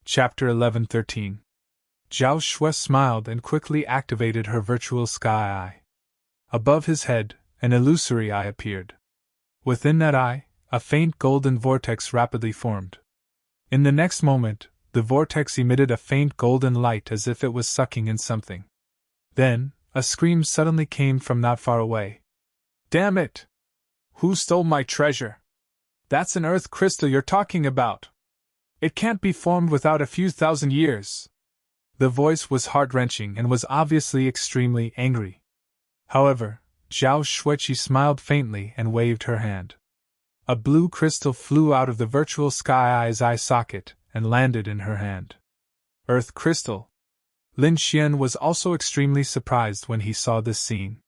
Chapter 11-13. Zhao Shui smiled and quickly activated her virtual sky eye. Above his head, an illusory eye appeared. Within that eye, a faint golden vortex rapidly formed. In the next moment, the vortex emitted a faint golden light as if it was sucking in something. Then, a scream suddenly came from not far away. "Damn it! Who stole my treasure? That's an earth crystal you're talking about. It can't be formed without a few thousand years." The voice was heart-wrenching and was obviously extremely angry. However, Zhao Shuiqi smiled faintly and waved her hand. A blue crystal flew out of the virtual sky eye's eye socket and landed in her hand. Earth crystal. Lin Xian was also extremely surprised when he saw this scene.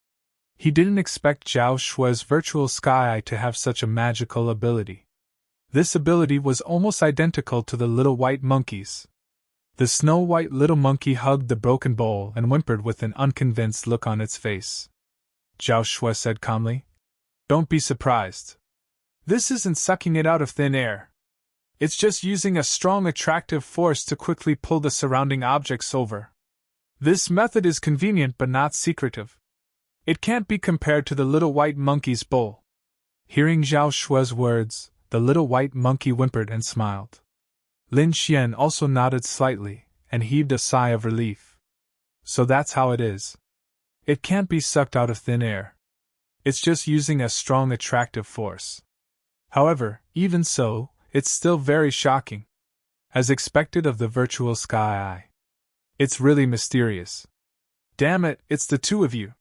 He didn't expect Zhao Shui's virtual sky eye to have such a magical ability. This ability was almost identical to the little white monkey's. The snow-white little monkey hugged the broken bowl and whimpered with an unconvinced look on its face. Zhao Shui said calmly, "Don't be surprised. This isn't sucking it out of thin air. It's just using a strong attractive force to quickly pull the surrounding objects over. This method is convenient but not secretive. It can't be compared to the little white monkey's bowl." Hearing Zhao Shui's words, the little white monkey whimpered and smiled. Lin Xian also nodded slightly and heaved a sigh of relief. So that's how it is. It can't be sucked out of thin air. It's just using a strong attractive force. However, even so, it's still very shocking. As expected of the virtual sky eye. It's really mysterious. Damn it, it's the two of you.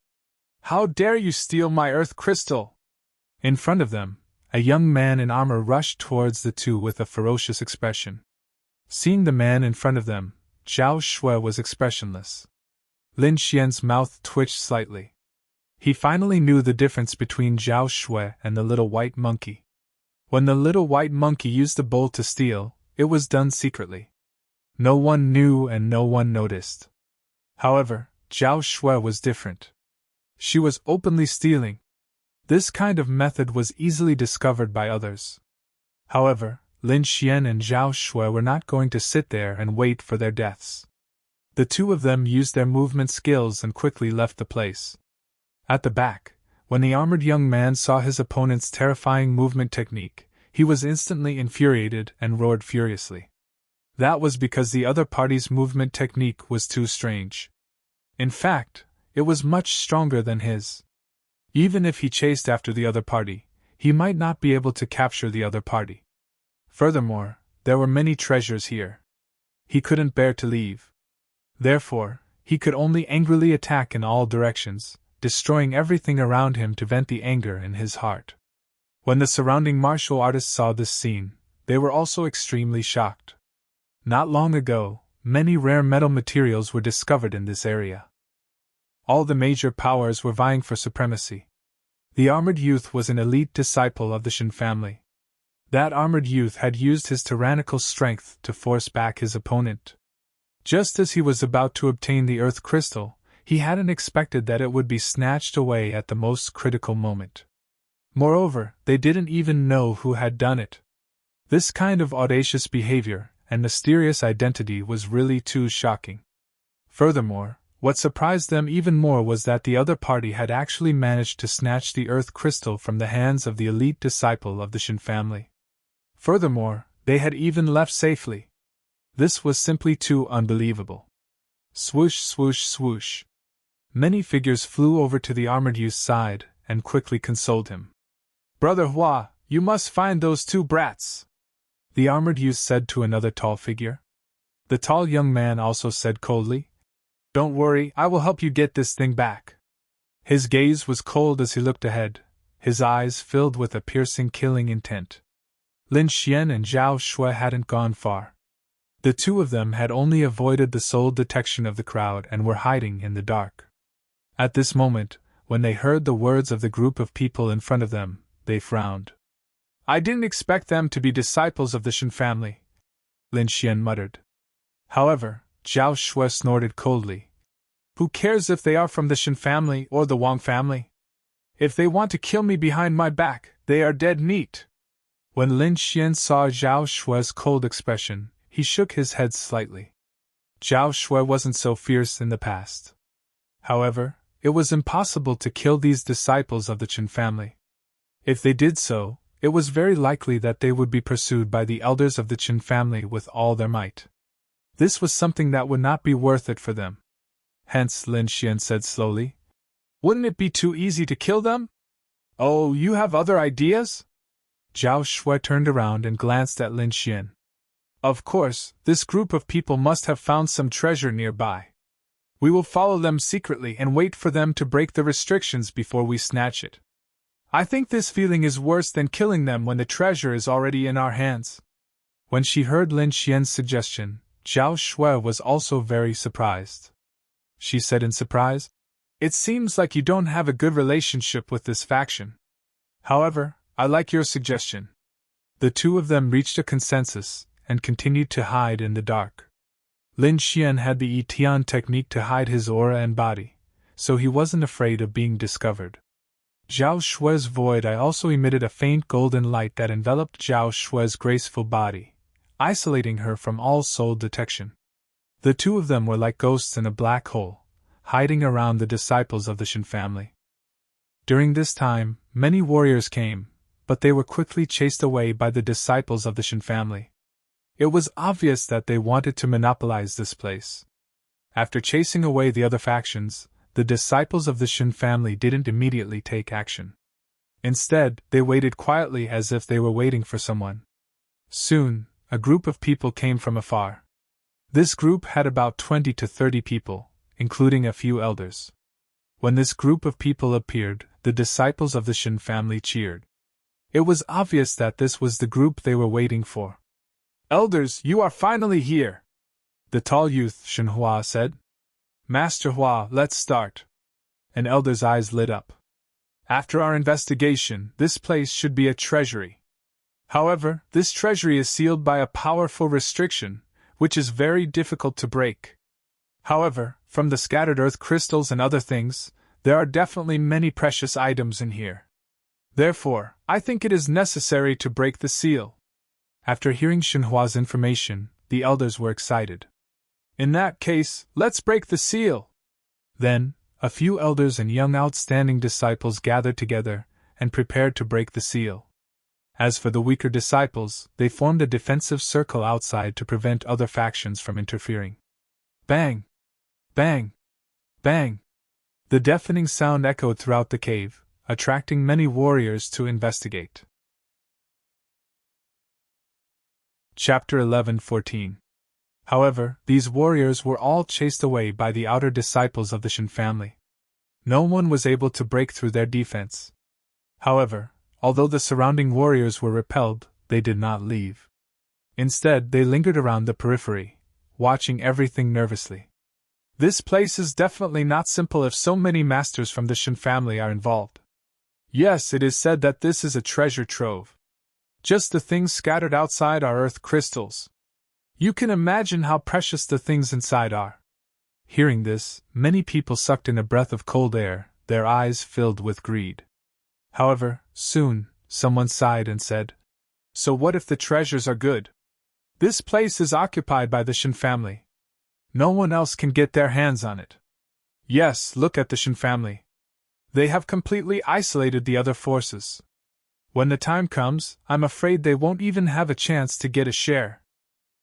How dare you steal my earth crystal? In front of them, a young man in armor rushed towards the two with a ferocious expression. Seeing the man in front of them, Zhao Shui was expressionless. Lin Xian's mouth twitched slightly. He finally knew the difference between Zhao Shui and the little white monkey. When the little white monkey used the bowl to steal, it was done secretly. No one knew and no one noticed. However, Zhao Shui was different. She was openly stealing. This kind of method was easily discovered by others. However, Lin Xian and Zhao Shui were not going to sit there and wait for their deaths. The two of them used their movement skills and quickly left the place. At the back, when the armored young man saw his opponent's terrifying movement technique, he was instantly infuriated and roared furiously. That was because the other party's movement technique was too strange. In fact, it was much stronger than his. Even if he chased after the other party, he might not be able to capture the other party. Furthermore, there were many treasures here. He couldn't bear to leave. Therefore, he could only angrily attack in all directions, destroying everything around him to vent the anger in his heart. When the surrounding martial artists saw this scene, they were also extremely shocked. Not long ago, many rare metal materials were discovered in this area. All the major powers were vying for supremacy. The armored youth was an elite disciple of the Shen family. That armored youth had used his tyrannical strength to force back his opponent. Just as he was about to obtain the earth crystal, he hadn't expected that it would be snatched away at the most critical moment. Moreover, they didn't even know who had done it. This kind of audacious behavior and mysterious identity was really too shocking. Furthermore, what surprised them even more was that the other party had actually managed to snatch the earth crystal from the hands of the elite disciple of the Shen family. Furthermore, they had even left safely. This was simply too unbelievable. Swoosh, swoosh, swoosh. Many figures flew over to the armored youth's side and quickly consoled him. "Brother Hua, you must find those two brats," the armored youth said to another tall figure. The tall young man also said coldly, "Don't worry, I will help you get this thing back." His gaze was cold as he looked ahead, his eyes filled with a piercing killing intent. Lin Xian and Zhao Shui hadn't gone far. The two of them had only avoided the sole detection of the crowd and were hiding in the dark. At this moment, when they heard the words of the group of people in front of them, they frowned. "I didn't expect them to be disciples of the Shen family," Lin Xian muttered. However, Zhao Shui snorted coldly. "Who cares if they are from the Shen family or the Wang family? If they want to kill me behind my back, they are dead meat." When Lin Xian saw Zhao Shui's cold expression, he shook his head slightly. Zhao Shui wasn't so fierce in the past. However, it was impossible to kill these disciples of the Qin family. If they did so, it was very likely that they would be pursued by the elders of the Qin family with all their might. This was something that would not be worth it for them. Hence, Lin Xian said slowly, "Wouldn't it be too easy to kill them? Oh, you have other ideas?" Zhao Shui turned around and glanced at Lin Xian. "Of course, this group of people must have found some treasure nearby. We will follow them secretly and wait for them to break the restrictions before we snatch it. I think this feeling is worse than killing them when the treasure is already in our hands." When she heard Lin Xian's suggestion, Zhao Shui was also very surprised. She said in surprise, "It seems like you don't have a good relationship with this faction. However, I like your suggestion." The two of them reached a consensus and continued to hide in the dark. Lin Xian had the Yitian technique to hide his aura and body, so he wasn't afraid of being discovered. Zhao Shui's void eye also emitted a faint golden light that enveloped Zhao Shui's graceful body, isolating her from all soul detection. The two of them were like ghosts in a black hole, hiding around the disciples of the Qin family. During this time, many warriors came, but they were quickly chased away by the disciples of the Qin family. It was obvious that they wanted to monopolize this place. After chasing away the other factions, the disciples of the Qin family didn't immediately take action. Instead, they waited quietly as if they were waiting for someone. Soon, a group of people came from afar. This group had about 20 to 30 people, including a few elders. When this group of people appeared, the disciples of the Qin family cheered. It was obvious that this was the group they were waiting for. "Elders, you are finally here!" the tall youth Shenhua said. "Master Hua, let's start." An elder's eyes lit up. "After our investigation, this place should be a treasury. However, this treasury is sealed by a powerful restriction, which is very difficult to break. However, from the scattered earth crystals and other things, there are definitely many precious items in here. Therefore, I think it is necessary to break the seal." After hearing Shenhua's information, the elders were excited. "In that case, let's break the seal!" Then, a few elders and young outstanding disciples gathered together and prepared to break the seal. As for the weaker disciples, they formed a defensive circle outside to prevent other factions from interfering. Bang! Bang! Bang! The deafening sound echoed throughout the cave, attracting many warriors to investigate. Chapter 11:14. However, these warriors were all chased away by the outer disciples of the Qin family. No one was able to break through their defense. However, although the surrounding warriors were repelled, they did not leave. Instead, they lingered around the periphery, watching everything nervously. "This place is definitely not simple if so many masters from the Qin family are involved. Yes, it is said that this is a treasure trove. Just the things scattered outside are earth crystals. You can imagine how precious the things inside are." Hearing this, many people sucked in a breath of cold air, their eyes filled with greed. However, soon, someone sighed and said, "So what if the treasures are good? This place is occupied by the Qin family. No one else can get their hands on it. Yes, look at the Qin family. They have completely isolated the other forces. When the time comes, I'm afraid they won't even have a chance to get a share."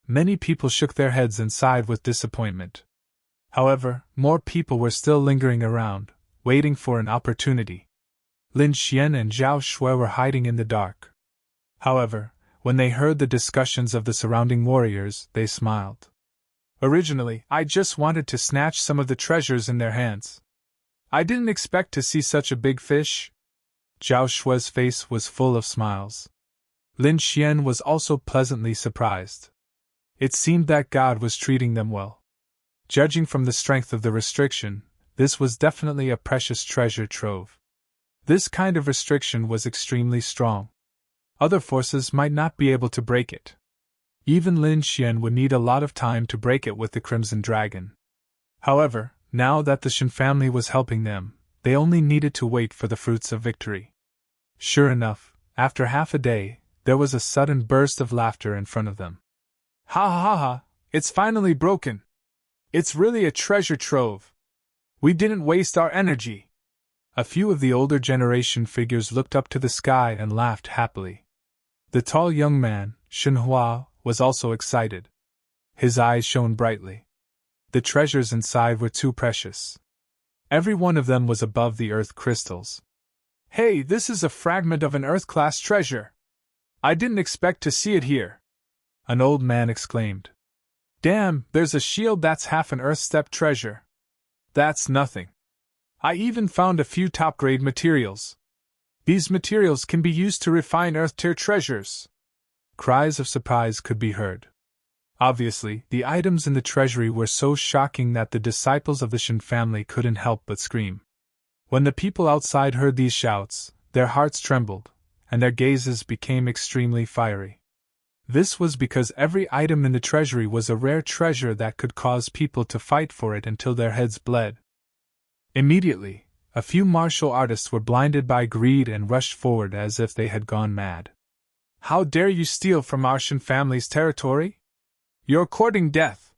Many people shook their heads and sighed with disappointment. However, more people were still lingering around, waiting for an opportunity. Lin Xian and Zhao Shui were hiding in the dark. However, when they heard the discussions of the surrounding warriors, they smiled. "Originally, I just wanted to snatch some of the treasures in their hands. I didn't expect to see such a big fish." Zhao Shui's face was full of smiles. Lin Xian was also pleasantly surprised. It seemed that God was treating them well. Judging from the strength of the restriction, this was definitely a precious treasure trove. This kind of restriction was extremely strong. Other forces might not be able to break it. Even Lin Xian would need a lot of time to break it with the Crimson Dragon. However, now that the Qin family was helping them, they only needed to wait for the fruits of victory. Sure enough, after half a day, there was a sudden burst of laughter in front of them. Ha ha ha, it's finally broken. It's really a treasure trove. We didn't waste our energy. A few of the older generation figures looked up to the sky and laughed happily. The tall young man, Shenhua, was also excited. His eyes shone brightly. The treasures inside were too precious. Every one of them was above the earth crystals. Hey, this is a fragment of an Earth-class treasure. I didn't expect to see it here. An old man exclaimed. Damn, there's a shield that's half an Earth-step treasure. That's nothing. I even found a few top-grade materials. These materials can be used to refine Earth-tier treasures. Cries of surprise could be heard. Obviously, the items in the treasury were so shocking that the disciples of the Shen family couldn't help but scream. When the people outside heard these shouts, their hearts trembled, and their gazes became extremely fiery. This was because every item in the treasury was a rare treasure that could cause people to fight for it until their heads bled. Immediately, a few martial artists were blinded by greed and rushed forward as if they had gone mad. How dare you steal from our Shen family's territory? You're courting death!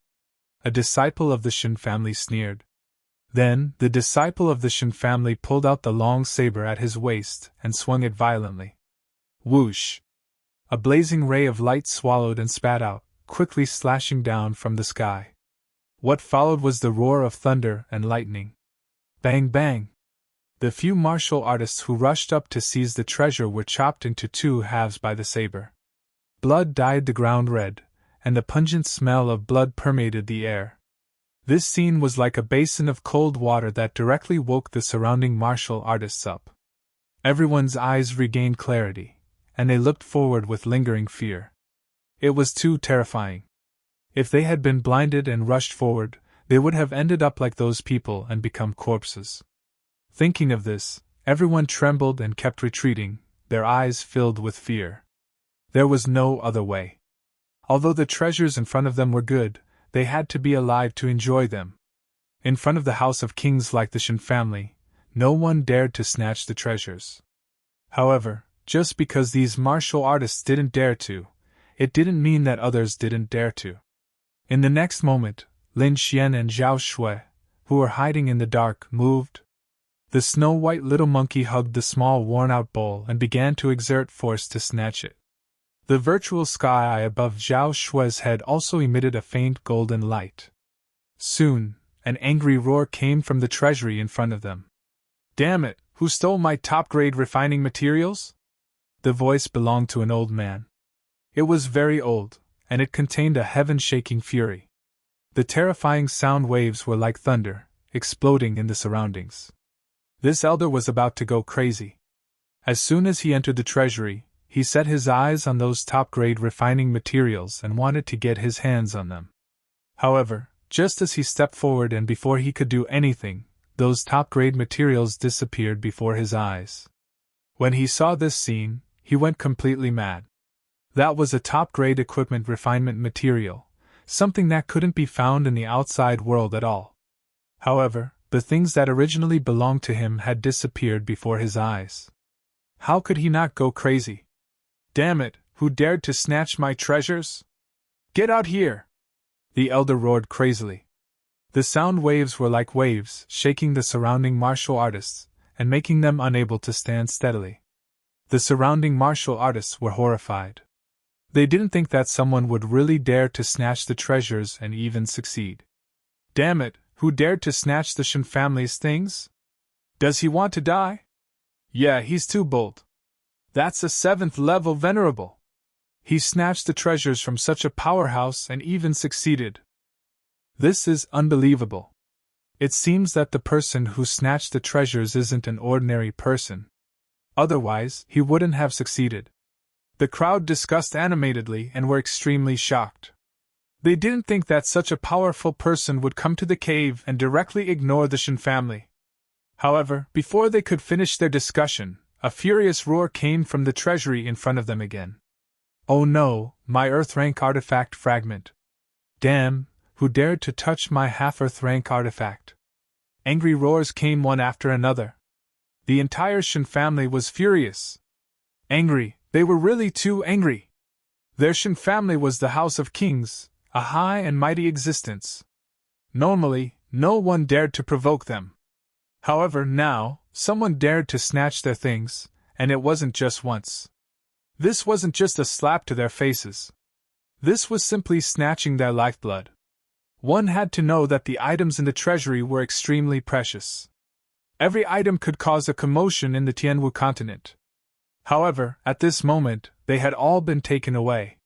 A disciple of the Shen family sneered. Then, the disciple of the Shen family pulled out the long saber at his waist and swung it violently. Whoosh! A blazing ray of light swallowed and spat out, quickly slashing down from the sky. What followed was the roar of thunder and lightning. Bang bang! The few martial artists who rushed up to seize the treasure were chopped into two halves by the saber. Blood dyed the ground red, and the pungent smell of blood permeated the air. This scene was like a basin of cold water that directly woke the surrounding martial artists up. Everyone's eyes regained clarity, and they looked forward with lingering fear. It was too terrifying. If they had been blinded and rushed forward, they would have ended up like those people and become corpses. Thinking of this, everyone trembled and kept retreating, their eyes filled with fear. There was no other way. Although the treasures in front of them were good, they had to be alive to enjoy them. In front of the House of Kings like the Shen family, no one dared to snatch the treasures. However, just because these martial artists didn't dare to, it didn't mean that others didn't dare to. In the next moment, Lin Xian and Zhao Shui, who were hiding in the dark, moved. The snow-white little monkey hugged the small worn-out bowl and began to exert force to snatch it. The virtual sky eye above Zhao Shui's head also emitted a faint golden light. Soon, an angry roar came from the treasury in front of them. Damn it, who stole my top-grade refining materials? The voice belonged to an old man. It was very old, and it contained a heaven-shaking fury. The terrifying sound waves were like thunder, exploding in the surroundings. This elder was about to go crazy. As soon as he entered the treasury, he set his eyes on those top-grade refining materials and wanted to get his hands on them. However, just as he stepped forward and before he could do anything, those top-grade materials disappeared before his eyes. When he saw this scene, he went completely mad. That was a top-grade equipment refinement material, something that couldn't be found in the outside world at all. However, the things that originally belonged to him had disappeared before his eyes. How could he not go crazy? Damn it, who dared to snatch my treasures? Get out here! The elder roared crazily. The sound waves were like waves, shaking the surrounding martial artists, and making them unable to stand steadily. The surrounding martial artists were horrified. They didn't think that someone would really dare to snatch the treasures and even succeed. Damn it, who dared to snatch the Shen family's things? Does he want to die? Yeah, he's too bold. That's a 7th level venerable. He snatched the treasures from such a powerhouse and even succeeded. This is unbelievable. It seems that the person who snatched the treasures isn't an ordinary person. Otherwise, he wouldn't have succeeded. The crowd discussed animatedly and were extremely shocked. They didn't think that such a powerful person would come to the cave and directly ignore the Shen family. However, before they could finish their discussion, a furious roar came from the treasury in front of them again. Oh no, my Earth rank artifact fragment. Damn, who dared to touch my half-Earth rank artifact? Angry roars came one after another. The entire Shen family was furious. Angry, they were really too angry. Their Shin family was the House of Kings, a high and mighty existence. Normally, no one dared to provoke them. However, now, someone dared to snatch their things, and it wasn't just once. This wasn't just a slap to their faces. This was simply snatching their lifeblood. One had to know that the items in the treasury were extremely precious. Every item could cause a commotion in the Tianwu continent. However, at this moment, they had all been taken away.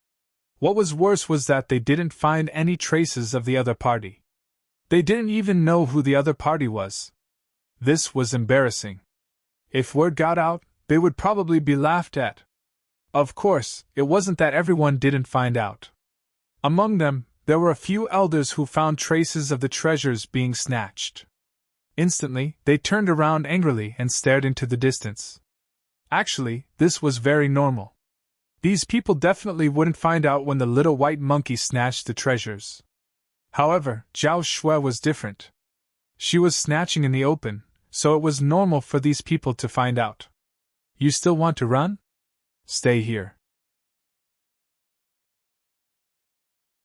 What was worse was that they didn't find any traces of the other party. They didn't even know who the other party was. This was embarrassing. If word got out, they would probably be laughed at. Of course, it wasn't that everyone didn't find out. Among them, there were a few elders who found traces of the treasures being snatched. Instantly, they turned around angrily and stared into the distance. Actually, this was very normal. These people definitely wouldn't find out when the little white monkey snatched the treasures. However, Zhao Shui was different. She was snatching in the open, so it was normal for these people to find out. You still want to run? Stay here.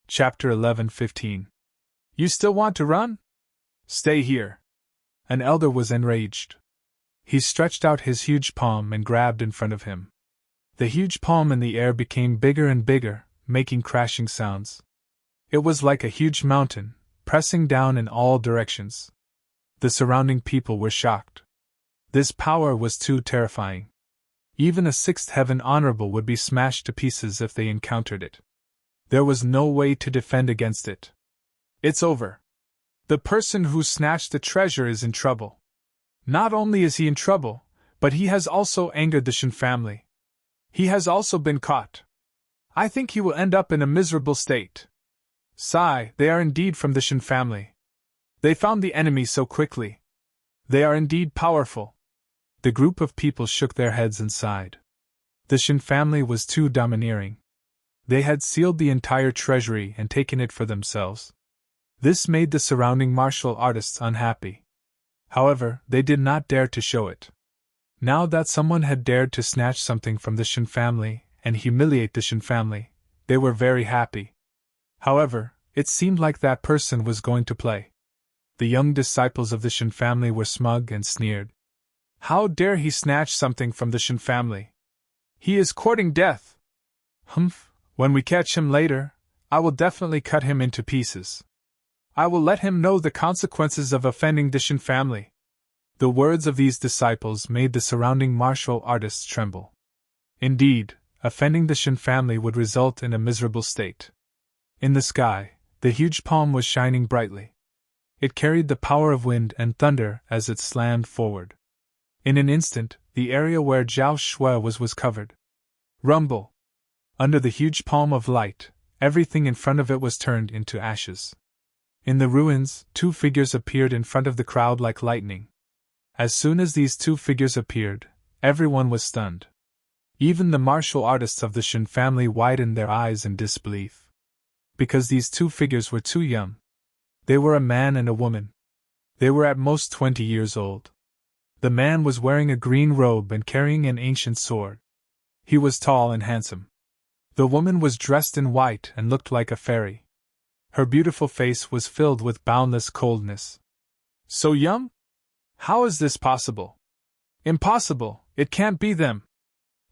Chapter 11:15. You still want to run? Stay here. An elder was enraged. He stretched out his huge palm and grabbed in front of him. The huge palm in the air became bigger and bigger, making crashing sounds. It was like a huge mountain, pressing down in all directions. The surrounding people were shocked. This power was too terrifying. Even a sixth heaven honorable would be smashed to pieces if they encountered it. There was no way to defend against it. It's over. The person who snatched the treasure is in trouble. Not only is he in trouble, but he has also angered the Shin family. He has also been caught. I think he will end up in a miserable state. Sigh, they are indeed from the Shin family. They found the enemy so quickly. They are indeed powerful. The group of people shook their heads and sighed. The Shin family was too domineering. They had sealed the entire treasury and taken it for themselves. This made the surrounding martial artists unhappy. However, they did not dare to show it. Now that someone had dared to snatch something from the Shin family and humiliate the Shin family, they were very happy. However, it seemed like that person was going to play. The young disciples of the Shin family were smug and sneered. How dare he snatch something from the Shin family? He is courting death. Humph, when we catch him later, I will definitely cut him into pieces. I will let him know the consequences of offending the Shin family. The words of these disciples made the surrounding martial artists tremble. Indeed, offending the Shin family would result in a miserable state. In the sky, the huge palm was shining brightly. It carried the power of wind and thunder as it slammed forward. In an instant, the area where Zhao Shui was covered. Rumble! Under the huge palm of light, everything in front of it was turned into ashes. In the ruins, two figures appeared in front of the crowd like lightning. As soon as these two figures appeared, everyone was stunned. Even the martial artists of the Shin family widened their eyes in disbelief. Because these two figures were too young. They were a man and a woman. They were at most 20 years old. The man was wearing a green robe and carrying an ancient sword. He was tall and handsome. The woman was dressed in white and looked like a fairy. Her beautiful face was filled with boundless coldness. So young? How is this possible? Impossible, it can't be them.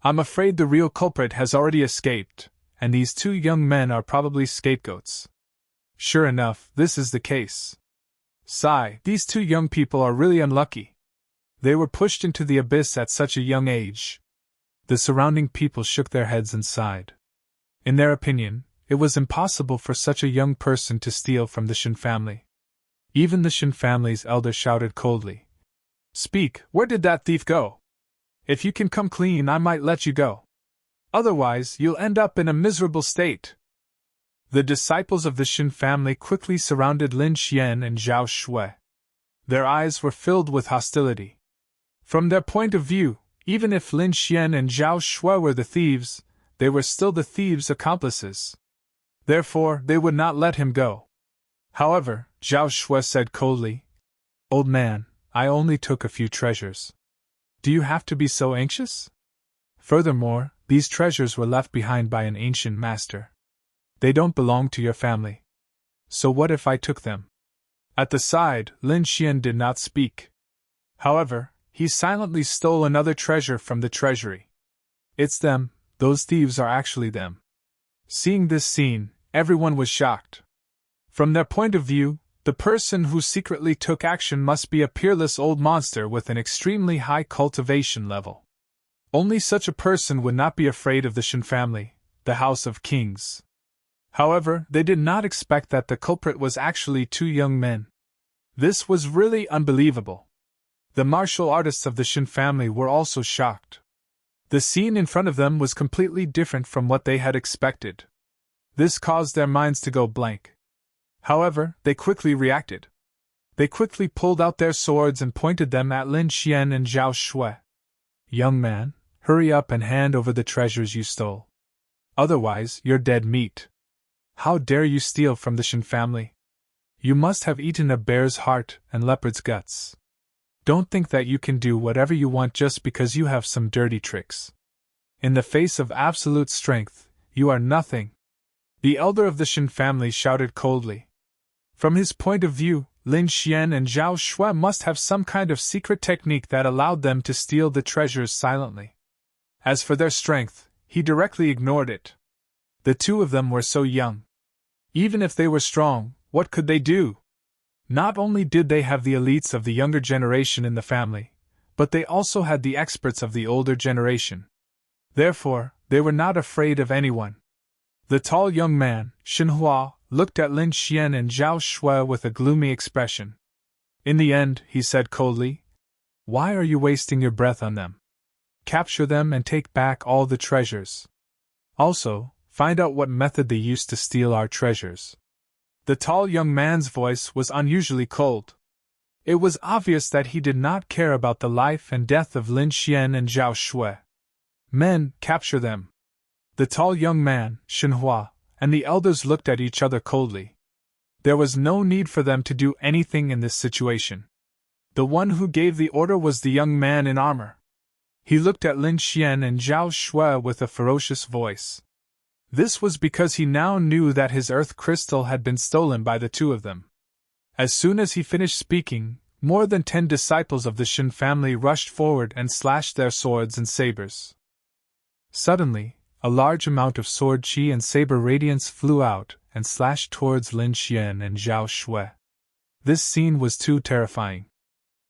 I'm afraid the real culprit has already escaped, and these two young men are probably scapegoats. Sure enough, this is the case. Sigh, these two young people are really unlucky. They were pushed into the abyss at such a young age. The surrounding people shook their heads and sighed. In their opinion, it was impossible for such a young person to steal from the Shin family. Even the Shin family's elder shouted coldly. Speak, where did that thief go? If you can come clean, I might let you go. Otherwise, you'll end up in a miserable state. The disciples of the Shin family quickly surrounded Lin Xian and Zhao Shui. Their eyes were filled with hostility. From their point of view, even if Lin Xian and Zhao Shui were the thieves, they were still the thieves' accomplices. Therefore, they would not let him go. However, Zhao Shui said coldly, Old man, I only took a few treasures. Do you have to be so anxious? Furthermore, These treasures were left behind by an ancient master. They don't belong to your family. So what if I took them? At the side, Lin Xian did not speak. However, he silently stole another treasure from the treasury. It's them, those thieves are actually them. Seeing this scene, everyone was shocked. From their point of view, the person who secretly took action must be a peerless old monster with an extremely high cultivation level. Only such a person would not be afraid of the Shen family, the House of Kings. However, they did not expect that the culprit was actually two young men. This was really unbelievable. The martial artists of the Shen family were also shocked. The scene in front of them was completely different from what they had expected. This caused their minds to go blank. However, they quickly reacted. They quickly pulled out their swords and pointed them at Lin Xian and Zhao Shui. Young man, hurry up and hand over the treasures you stole. Otherwise, you're dead meat. How dare you steal from the Shen family? You must have eaten a bear's heart and leopard's guts. Don't think that you can do whatever you want just because you have some dirty tricks. In the face of absolute strength, you are nothing. The elder of the Shen family shouted coldly. From his point of view, Lin Xian and Zhao Shui must have some kind of secret technique that allowed them to steal the treasures silently. As for their strength, he directly ignored it. The two of them were so young. Even if they were strong, what could they do? Not only did they have the elites of the younger generation in the family, but they also had the experts of the older generation. Therefore, they were not afraid of anyone. The tall young man, Xinhua, looked at Lin Xian and Zhao Shui with a gloomy expression. In the end, he said coldly, "Why are you wasting your breath on them? Capture them and take back all the treasures. Also, find out what method they used to steal our treasures." The tall young man's voice was unusually cold. It was obvious that he did not care about the life and death of Lin Xian and Zhao Shui. Men, capture them. The tall young man, Xinhua, and the elders looked at each other coldly. There was no need for them to do anything in this situation. The one who gave the order was the young man in armor. He looked at Lin Xian and Zhao Shui with a ferocious voice. This was because he now knew that his earth crystal had been stolen by the two of them. As soon as he finished speaking, more than 10 disciples of the Shen family rushed forward and slashed their swords and sabers. Suddenly, a large amount of sword qi and saber radiance flew out and slashed towards Lin Xian and Zhao Shui. This scene was too terrifying.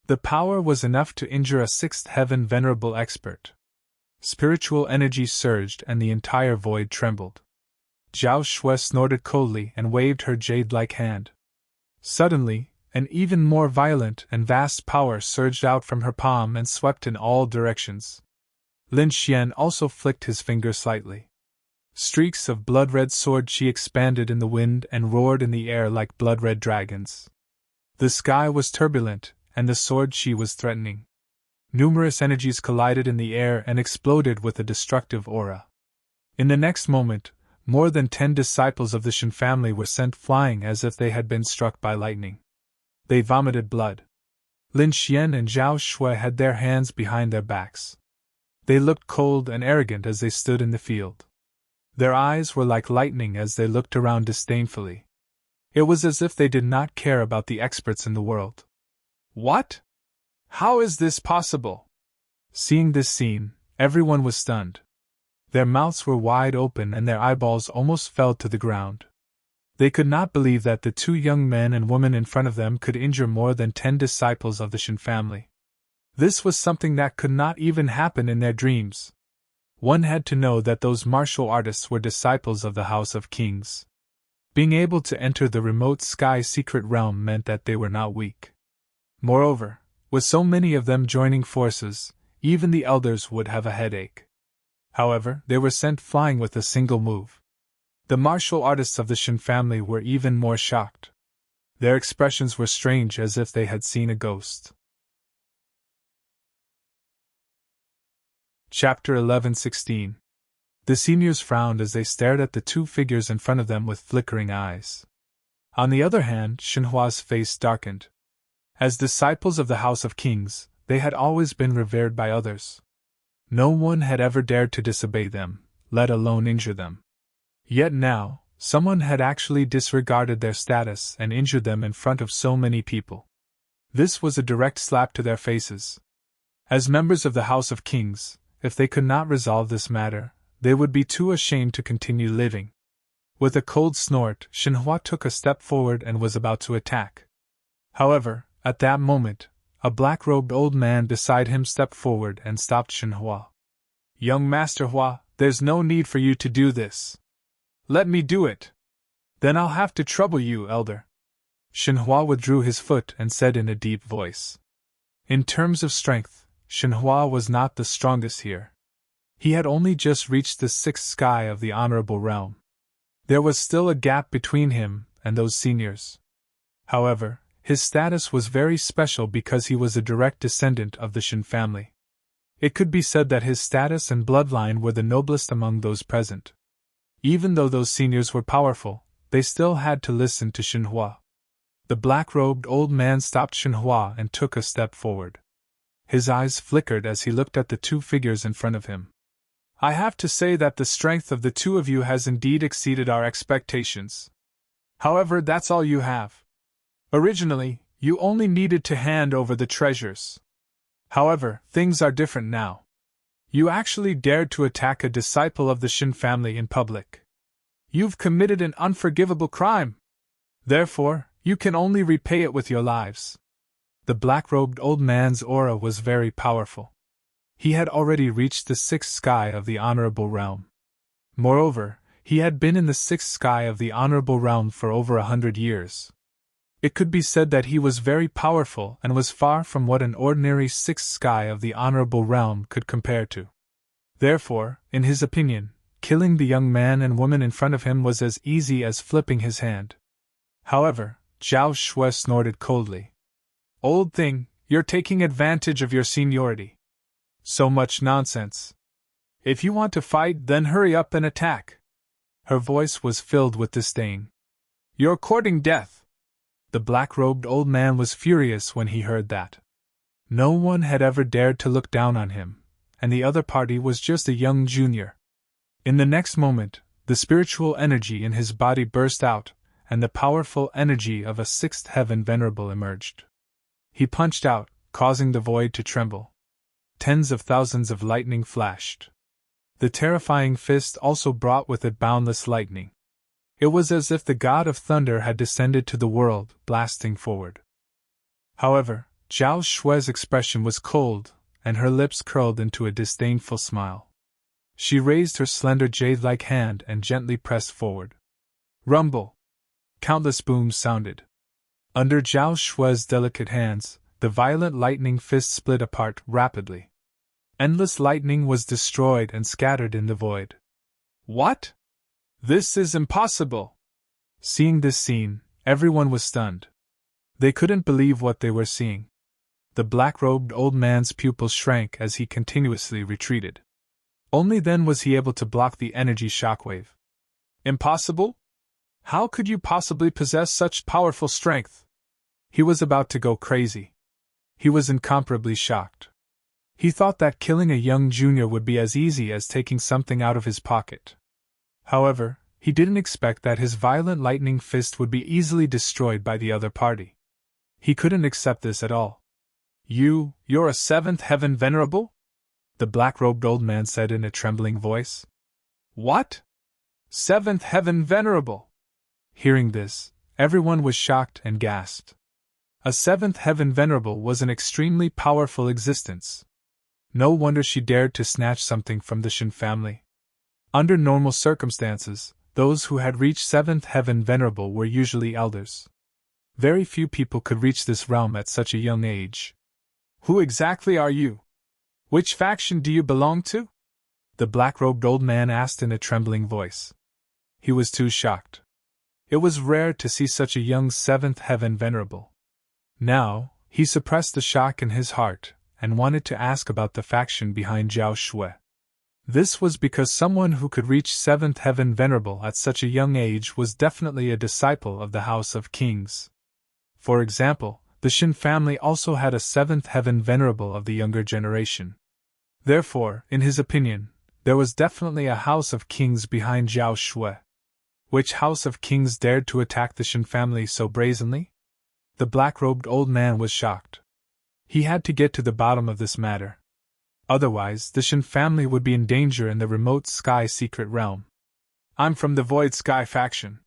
The power was enough to injure a sixth heaven venerable expert. Spiritual energy surged and the entire void trembled. Zhao Shui snorted coldly and waved her jade-like hand. Suddenly, an even more violent and vast power surged out from her palm and swept in all directions. Lin Xian also flicked his finger slightly. Streaks of blood-red sword qi expanded in the wind and roared in the air like blood-red dragons. The sky was turbulent, and the sword qi was threatening. Numerous energies collided in the air and exploded with a destructive aura. In the next moment, more than 10 disciples of the Shen family were sent flying as if they had been struck by lightning. They vomited blood. Lin Xian and Zhao Shui had their hands behind their backs. They looked cold and arrogant as they stood in the field. Their eyes were like lightning as they looked around disdainfully. It was as if they did not care about the experts in the world. What? How is this possible? Seeing this scene, everyone was stunned. Their mouths were wide open and their eyeballs almost fell to the ground. They could not believe that the two young men and women in front of them could injure more than 10 disciples of the Shen family. This was something that could not even happen in their dreams. One had to know that those martial artists were disciples of the House of Kings. Being able to enter the remote sky secret realm meant that they were not weak. Moreover, with so many of them joining forces, even the elders would have a headache. However, they were sent flying with a single move. The martial artists of the Shen family were even more shocked. Their expressions were strange as if they had seen a ghost. Chapter 11:16. The seniors frowned as they stared at the two figures in front of them with flickering eyes. On the other hand, Xinhua's face darkened. As disciples of the House of Kings, they had always been revered by others. No one had ever dared to disobey them, let alone injure them. Yet now, someone had actually disregarded their status and injured them in front of so many people. This was a direct slap to their faces. As members of the House of Kings, if they could not resolve this matter, they would be too ashamed to continue living. With a cold snort, Xinhua took a step forward and was about to attack. However, at that moment, a black-robed old man beside him stepped forward and stopped Xinhua. "Young Master Hua, there's no need for you to do this. Let me do it. Then I'll have to trouble you, elder." Xinhua withdrew his foot and said in a deep voice. In terms of strength, Xinhua was not the strongest here. He had only just reached the sixth sky of the honorable realm. There was still a gap between him and those seniors. However, his status was very special because he was a direct descendant of the Shin family. It could be said that his status and bloodline were the noblest among those present. Even though those seniors were powerful, they still had to listen to Xinhua. The black-robed old man stopped Xinhua and took a step forward. His eyes flickered as he looked at the two figures in front of him. "I have to say that the strength of the two of you has indeed exceeded our expectations. However, that's all you have. Originally, you only needed to hand over the treasures. However, things are different now. You actually dared to attack a disciple of the Shin family in public. You've committed an unforgivable crime. Therefore, you can only repay it with your lives." The black-robed old man's aura was very powerful. He had already reached the sixth sky of the honorable realm. Moreover, he had been in the sixth sky of the honorable realm for over 100 years. It could be said that he was very powerful and was far from what an ordinary sixth sky of the honorable realm could compare to. Therefore, in his opinion, killing the young man and woman in front of him was as easy as flipping his hand. However, Zhao Shui snorted coldly. "Old thing, you're taking advantage of your seniority. So much nonsense. If you want to fight, then hurry up and attack." Her voice was filled with disdain. "You're courting death." The black-robed old man was furious when he heard that. No one had ever dared to look down on him, and the other party was just a young junior. In the next moment, the spiritual energy in his body burst out, and the powerful energy of a sixth heaven venerable emerged. He punched out, causing the void to tremble. Tens of thousands of lightning flashed. The terrifying fist also brought with it boundless lightning. It was as if the god of thunder had descended to the world, blasting forward. However, Zhao Shui's expression was cold, and her lips curled into a disdainful smile. She raised her slender jade-like hand and gently pressed forward. Rumble! Countless booms sounded. Under Zhao Shui's delicate hands, the violent lightning fist split apart rapidly. Endless lightning was destroyed and scattered in the void. "What? This is impossible!" Seeing this scene, everyone was stunned. They couldn't believe what they were seeing. The black-robed old man's pupils shrank as he continuously retreated. Only then was he able to block the energy shockwave. "Impossible? How could you possibly possess such powerful strength?" He was about to go crazy. He was incomparably shocked. He thought that killing a young junior would be as easy as taking something out of his pocket. However, he didn't expect that his violent lightning fist would be easily destroyed by the other party. He couldn't accept this at all. You're a seventh heaven venerable?" the black-robed old man said in a trembling voice. "What? Seventh heaven venerable?" Hearing this, everyone was shocked and gasped. A seventh heaven venerable was an extremely powerful existence. No wonder she dared to snatch something from the Shin family. Under normal circumstances, those who had reached seventh heaven venerable were usually elders. Very few people could reach this realm at such a young age. "Who exactly are you? Which faction do you belong to?" the black-robed old man asked in a trembling voice. He was too shocked. It was rare to see such a young seventh heaven venerable. Now, he suppressed the shock in his heart, and wanted to ask about the faction behind Zhao Shui. This was because someone who could reach seventh heaven venerable at such a young age was definitely a disciple of the House of Kings. For example, the Shin family also had a seventh heaven venerable of the younger generation. Therefore, in his opinion, there was definitely a house of kings behind Zhao Shui. Which house of kings dared to attack the Shen family so brazenly? The black-robed old man was shocked. He had to get to the bottom of this matter. Otherwise, the Shen family would be in danger in the remote sky secret realm. I'm from the Void Sky faction,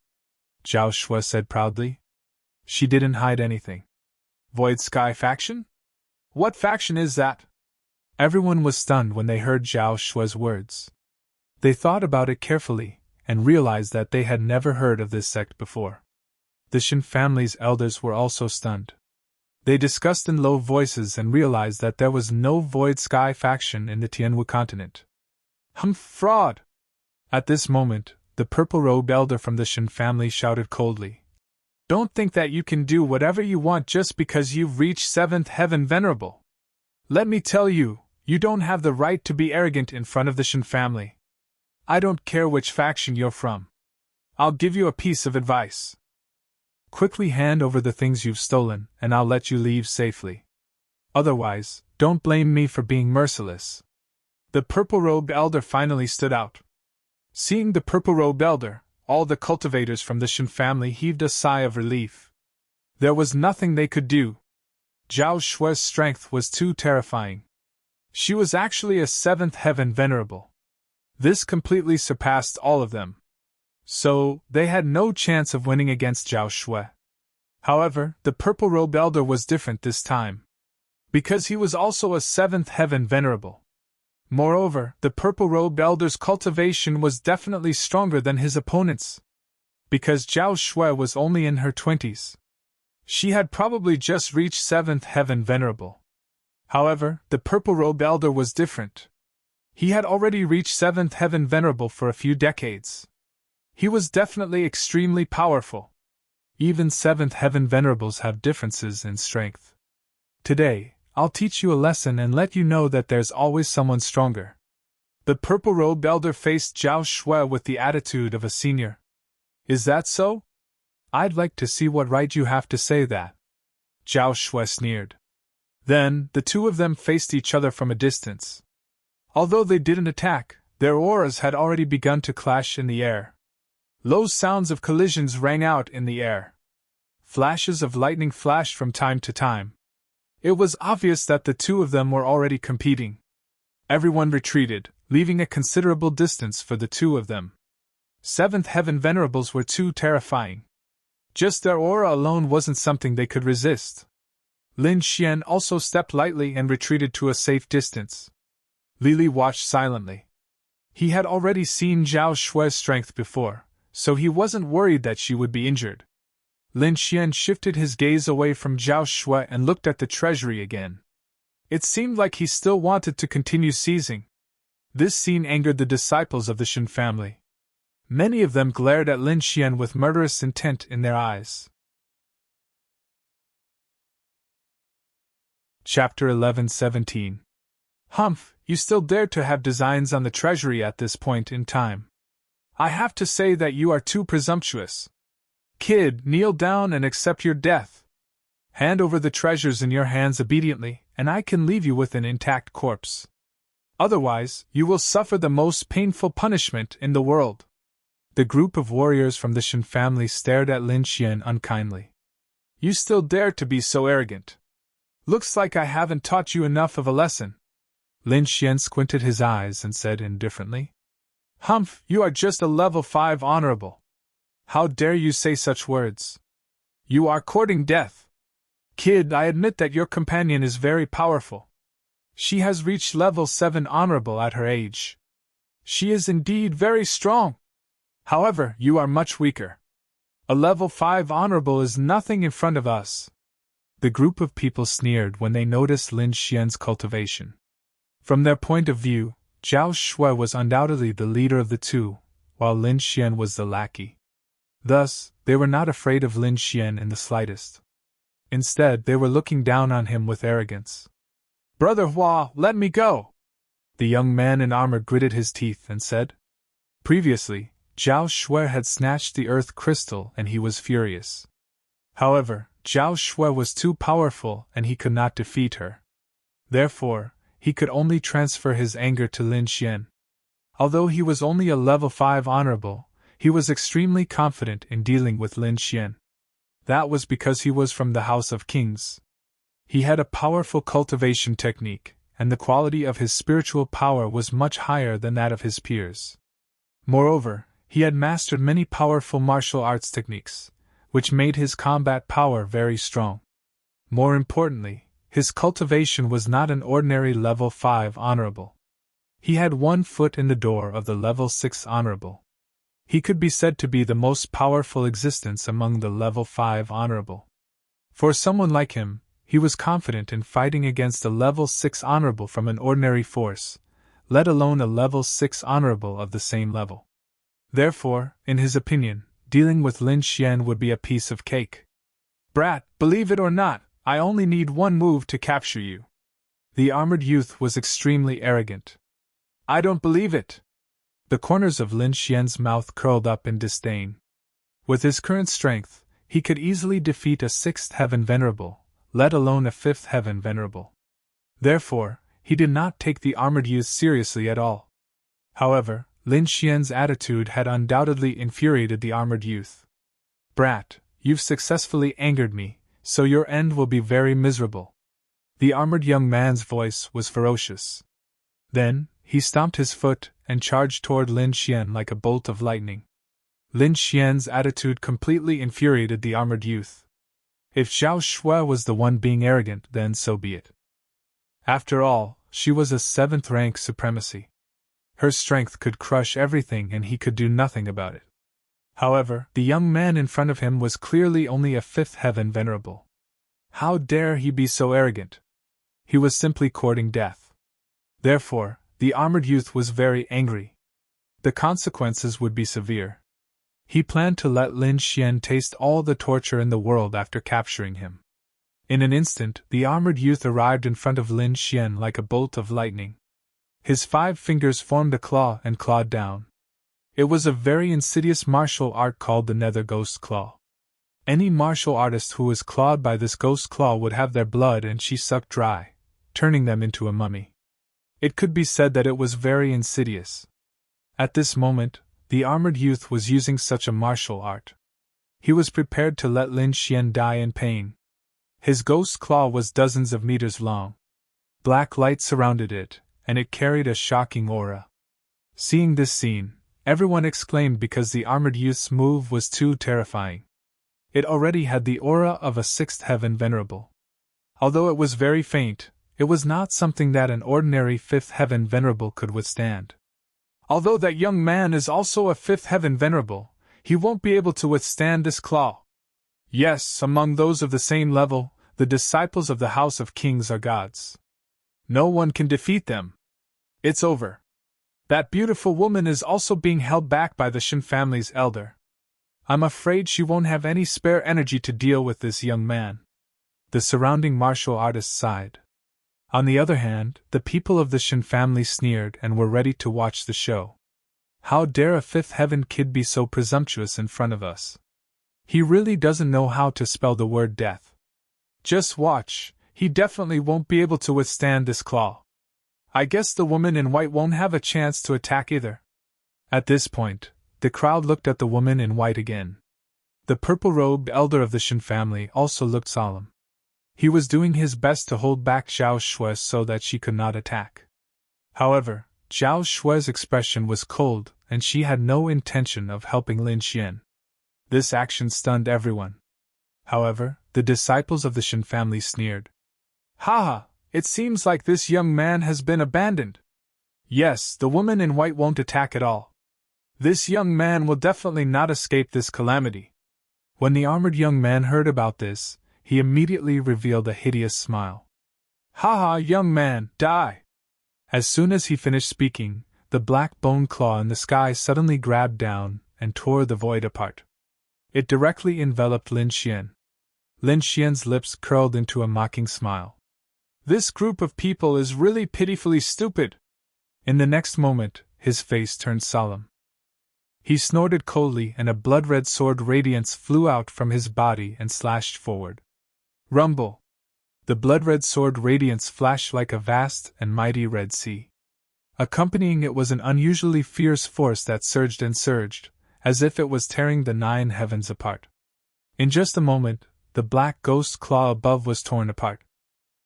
Zhao Shui said proudly. She didn't hide anything. Void Sky faction? What faction is that? Everyone was stunned when they heard Zhao Shui's words. They thought about it carefully, and realized that they had never heard of this sect before. The Shen family's elders were also stunned. They discussed in low voices and realized that there was no Void Sky faction in the Tianwu continent. Fraud! At this moment, the purple-robed elder from the Shen family shouted coldly. Don't think that you can do whatever you want just because you've reached 7th heaven, Venerable. Let me tell you, you don't have the right to be arrogant in front of the Shen family. I don't care which faction you're from. I'll give you a piece of advice. Quickly hand over the things you've stolen, and I'll let you leave safely. Otherwise, don't blame me for being merciless. The purple-robed elder finally stood out. Seeing the purple-robed elder, all the cultivators from the Shen family heaved a sigh of relief. There was nothing they could do. Zhao Shui's strength was too terrifying. She was actually a 7th heaven venerable. This completely surpassed all of them. So, they had no chance of winning against Zhao Shui. However, the purple-robed elder was different this time. Because he was also a 7th heaven venerable. Moreover, the purple-robed elder's cultivation was definitely stronger than his opponent's. Because Zhao Shui was only in her 20s. She had probably just reached 7th heaven venerable. However, the purple-robed elder was different. He had already reached 7th heaven venerable for a few decades. He was definitely extremely powerful. Even 7th heaven venerables have differences in strength. Today, I'll teach you a lesson and let you know that there's always someone stronger. The purple-robed elder faced Zhao Shui with the attitude of a senior. Is that so? I'd like to see what right you have to say that. Zhao Shui sneered. Then, the two of them faced each other from a distance. Although they didn't attack, their auras had already begun to clash in the air. Low sounds of collisions rang out in the air. Flashes of lightning flashed from time to time. It was obvious that the two of them were already competing. Everyone retreated, leaving a considerable distance for the two of them. 7th heaven venerables were too terrifying. Just their aura alone wasn't something they could resist. Lin Xian also stepped lightly and retreated to a safe distance. Li Li watched silently. He had already seen Zhao Shui's strength before, so he wasn't worried that she would be injured. Lin Xian shifted his gaze away from Zhao Shui and looked at the treasury again. It seemed like he still wanted to continue seizing. This scene angered the disciples of the Shen family. Many of them glared at Lin Xian with murderous intent in their eyes. Chapter 11-17. Humph, you still dare to have designs on the treasury at this point in time. I have to say that you are too presumptuous. Kid, kneel down and accept your death. Hand over the treasures in your hands obediently, and I can leave you with an intact corpse. Otherwise, you will suffer the most painful punishment in the world. The group of warriors from the Shen family stared at Lin Xian unkindly. You still dare to be so arrogant. Looks like I haven't taught you enough of a lesson. Lin Xian squinted his eyes and said indifferently. Humph, you are just a level 5 honorable. How dare you say such words? You are courting death. Kid, I admit that your companion is very powerful. She has reached level 7 honorable at her age. She is indeed very strong. However, you are much weaker. A level 5 honorable is nothing in front of us. The group of people sneered when they noticed Lin Xian's cultivation. From their point of view, Zhao Shui was undoubtedly the leader of the two, while Lin Xian was the lackey. Thus, they were not afraid of Lin Xian in the slightest. Instead, they were looking down on him with arrogance. Brother Hua, let me go! The young man in armor gritted his teeth and said. Previously, Zhao Shui had snatched the earth crystal and he was furious. However, Zhao Shui was too powerful and he could not defeat her. Therefore, he could only transfer his anger to Lin Xian. Although he was only a level 5 honorable, he was extremely confident in dealing with Lin Xian. That was because he was from the House of Kings. He had a powerful cultivation technique, and the quality of his spiritual power was much higher than that of his peers. Moreover, he had mastered many powerful martial arts techniques, which made his combat power very strong. More importantly, his cultivation was not an ordinary level 5 honorable. He had 1 foot in the door of the level 6 honorable. He could be said to be the most powerful existence among the level 5 honorable. For someone like him, he was confident in fighting against a level 6 honorable from an ordinary force, let alone a level 6 honorable of the same level. Therefore, in his opinion, dealing with Lin Xian would be a piece of cake. "Brat, believe it or not, I only need 1 move to capture you." The armored youth was extremely arrogant. "I don't believe it." The corners of Lin Xian's mouth curled up in disdain. With his current strength, he could easily defeat a 6th heaven venerable, let alone a 5th heaven venerable. Therefore, he did not take the armored youth seriously at all. However, Lin Xian's attitude had undoubtedly infuriated the armored youth. "Brat, you've successfully angered me, so your end will be very miserable." The armored young man's voice was ferocious. Then, he stomped his foot and charged toward Lin Xian like a bolt of lightning. Lin Xian's attitude completely infuriated the armored youth. If Zhao Shui was the one being arrogant, then so be it. After all, she was a 7th rank supremacy. Her strength could crush everything and he could do nothing about it. However, the young man in front of him was clearly only a 5th heaven venerable. How dare he be so arrogant? He was simply courting death. Therefore, the armored youth was very angry. The consequences would be severe. He planned to let Lin Xian taste all the torture in the world after capturing him. In an instant, the armored youth arrived in front of Lin Xian like a bolt of lightning. His 5 fingers formed a claw and clawed down. It was a very insidious martial art called the Nether Ghost Claw. Any martial artist who was clawed by this ghost claw would have their blood and chi sucked dry, turning them into a mummy. It could be said that it was very insidious. At this moment, the armored youth was using such a martial art. He was prepared to let Lin Xian die in pain. His ghost claw was dozens of meters long. Black light surrounded it, and it carried a shocking aura. Seeing this scene, everyone exclaimed because the armored youth's move was too terrifying. It already had the aura of a 6th heaven venerable. Although it was very faint, it was not something that an ordinary 5th heaven venerable could withstand. "Although that young man is also a 5th heaven venerable, he won't be able to withstand this claw. Yes, among those of the same level, the disciples of the House of Kings are gods. No one can defeat them. It's over. That beautiful woman is also being held back by the Shen family's elder. I'm afraid she won't have any spare energy to deal with this young man." The surrounding martial artists sighed. On the other hand, the people of the Shen family sneered and were ready to watch the show. How dare a 5th heaven kid be so presumptuous in front of us? He really doesn't know how to spell the word death. Just watch, he definitely won't be able to withstand this claw. I guess the woman in white won't have a chance to attack either. At this point, the crowd looked at the woman in white again. The purple-robed elder of the Shen family also looked solemn. He was doing his best to hold back Zhao Shui so that she could not attack. However, Zhao Shui's expression was cold, and she had no intention of helping Lin Xian. This action stunned everyone. However, the disciples of the Shen family sneered. "Haha, it seems like this young man has been abandoned. Yes, the woman in white won't attack at all. This young man will definitely not escape this calamity." When the armored young man heard about this, he immediately revealed a hideous smile. "Haha, young man, die!" As soon as he finished speaking, the black bone claw in the sky suddenly grabbed down and tore the void apart. It directly enveloped Lin Xian. Lin Xian's lips curled into a mocking smile. "This group of people is really pitifully stupid." In the next moment, his face turned solemn. He snorted coldly and a blood-red sword radiance flew out from his body and slashed forward. Rumble! The blood-red sword radiance flashed like a vast and mighty red sea. Accompanying it was an unusually fierce force that surged and surged, as if it was tearing the nine heavens apart. In just a moment, the black ghost claw above was torn apart.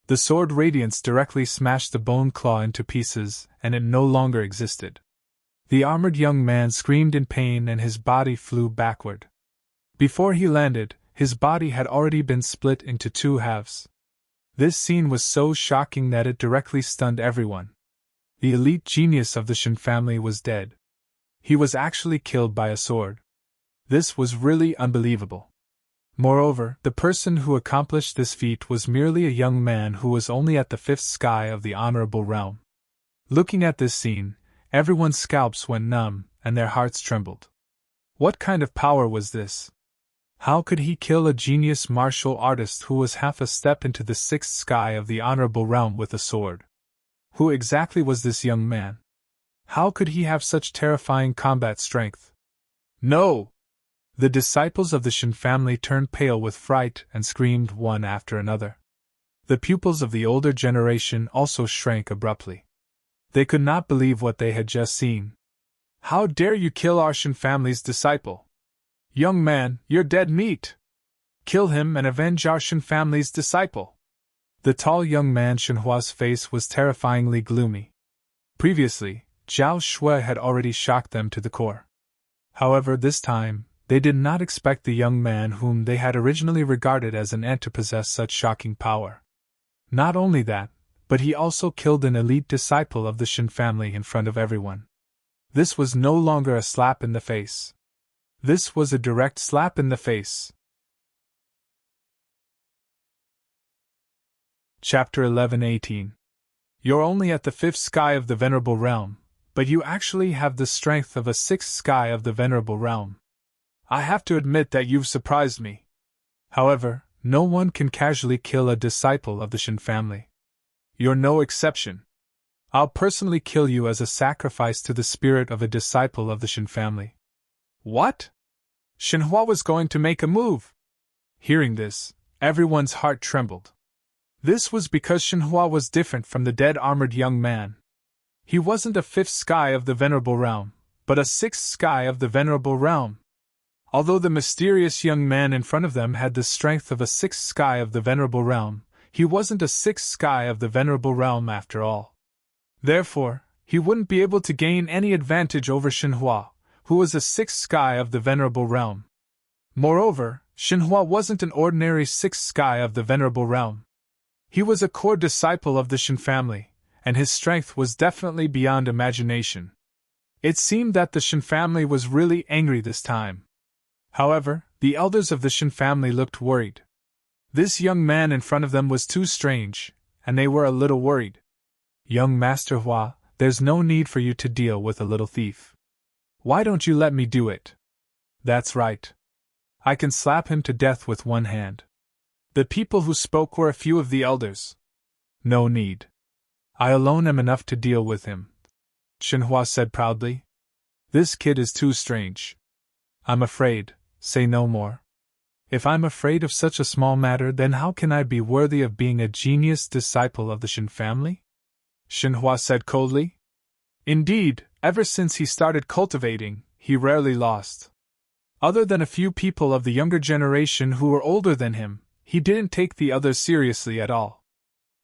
The sword radiance directly smashed the bone claw into pieces, and it no longer existed. The armored young man screamed in pain and his body flew backward. Before he landed, his body had already been split into two halves. This scene was so shocking that it directly stunned everyone. The elite genius of the Shin family was dead. He was actually killed by a sword. This was really unbelievable. Moreover, the person who accomplished this feat was merely a young man who was only at the fifth sky of the honorable realm. Looking at this scene, everyone's scalps went numb and their hearts trembled. What kind of power was this? How could he kill a genius martial artist who was half a step into the sixth sky of the honorable realm with a sword? Who exactly was this young man? How could he have such terrifying combat strength? No! The disciples of the Shin family turned pale with fright and screamed one after another. The pupils of the older generation also shrank abruptly. They could not believe what they had just seen. How dare you kill our Shin family's disciple? Young man, you're dead meat! Kill him and avenge our Shin family's disciple! The tall young man Shenhua's face was terrifyingly gloomy. Previously, Zhao Shui had already shocked them to the core. However, this time, they did not expect the young man whom they had originally regarded as an ant to possess such shocking power. Not only that, but he also killed an elite disciple of the Shin family in front of everyone. This was no longer a slap in the face. This was a direct slap in the face. Chapter 11-18. You're only at the fifth sky of the Venerable Realm, but you actually have the strength of a sixth sky of the Venerable Realm. I have to admit that you've surprised me. However, no one can casually kill a disciple of the Shin family. You're no exception. I'll personally kill you as a sacrifice to the spirit of a disciple of the Shin family. What? Shenhua was going to make a move. Hearing this, everyone's heart trembled. This was because Shenhua was different from the dead armored young man. He wasn't a fifth sky of the Venerable Realm, but a sixth sky of the Venerable Realm. Although the mysterious young man in front of them had the strength of a sixth sky of the Venerable Realm, he wasn't a sixth sky of the Venerable Realm after all. Therefore, he wouldn't be able to gain any advantage over Shenhua, who was a sixth sky of the Venerable Realm. Moreover, Shenhua wasn't an ordinary sixth sky of the Venerable Realm. He was a core disciple of the Shin family, and his strength was definitely beyond imagination. It seemed that the Shin family was really angry this time. However, the elders of the Shin family looked worried. This young man in front of them was too strange, and they were a little worried. Young Master Hua, there's no need for you to deal with a little thief. Why don't you let me do it? That's right. I can slap him to death with one hand. The people who spoke were a few of the elders. No need. I alone am enough to deal with him, Shenhua said proudly. This kid is too strange. I'm afraid, say no more. If I'm afraid of such a small matter, then how can I be worthy of being a genius disciple of the Shin family? Shenhua said coldly. Indeed, ever since he started cultivating, he rarely lost. Other than a few people of the younger generation who were older than him, he didn't take the others seriously at all.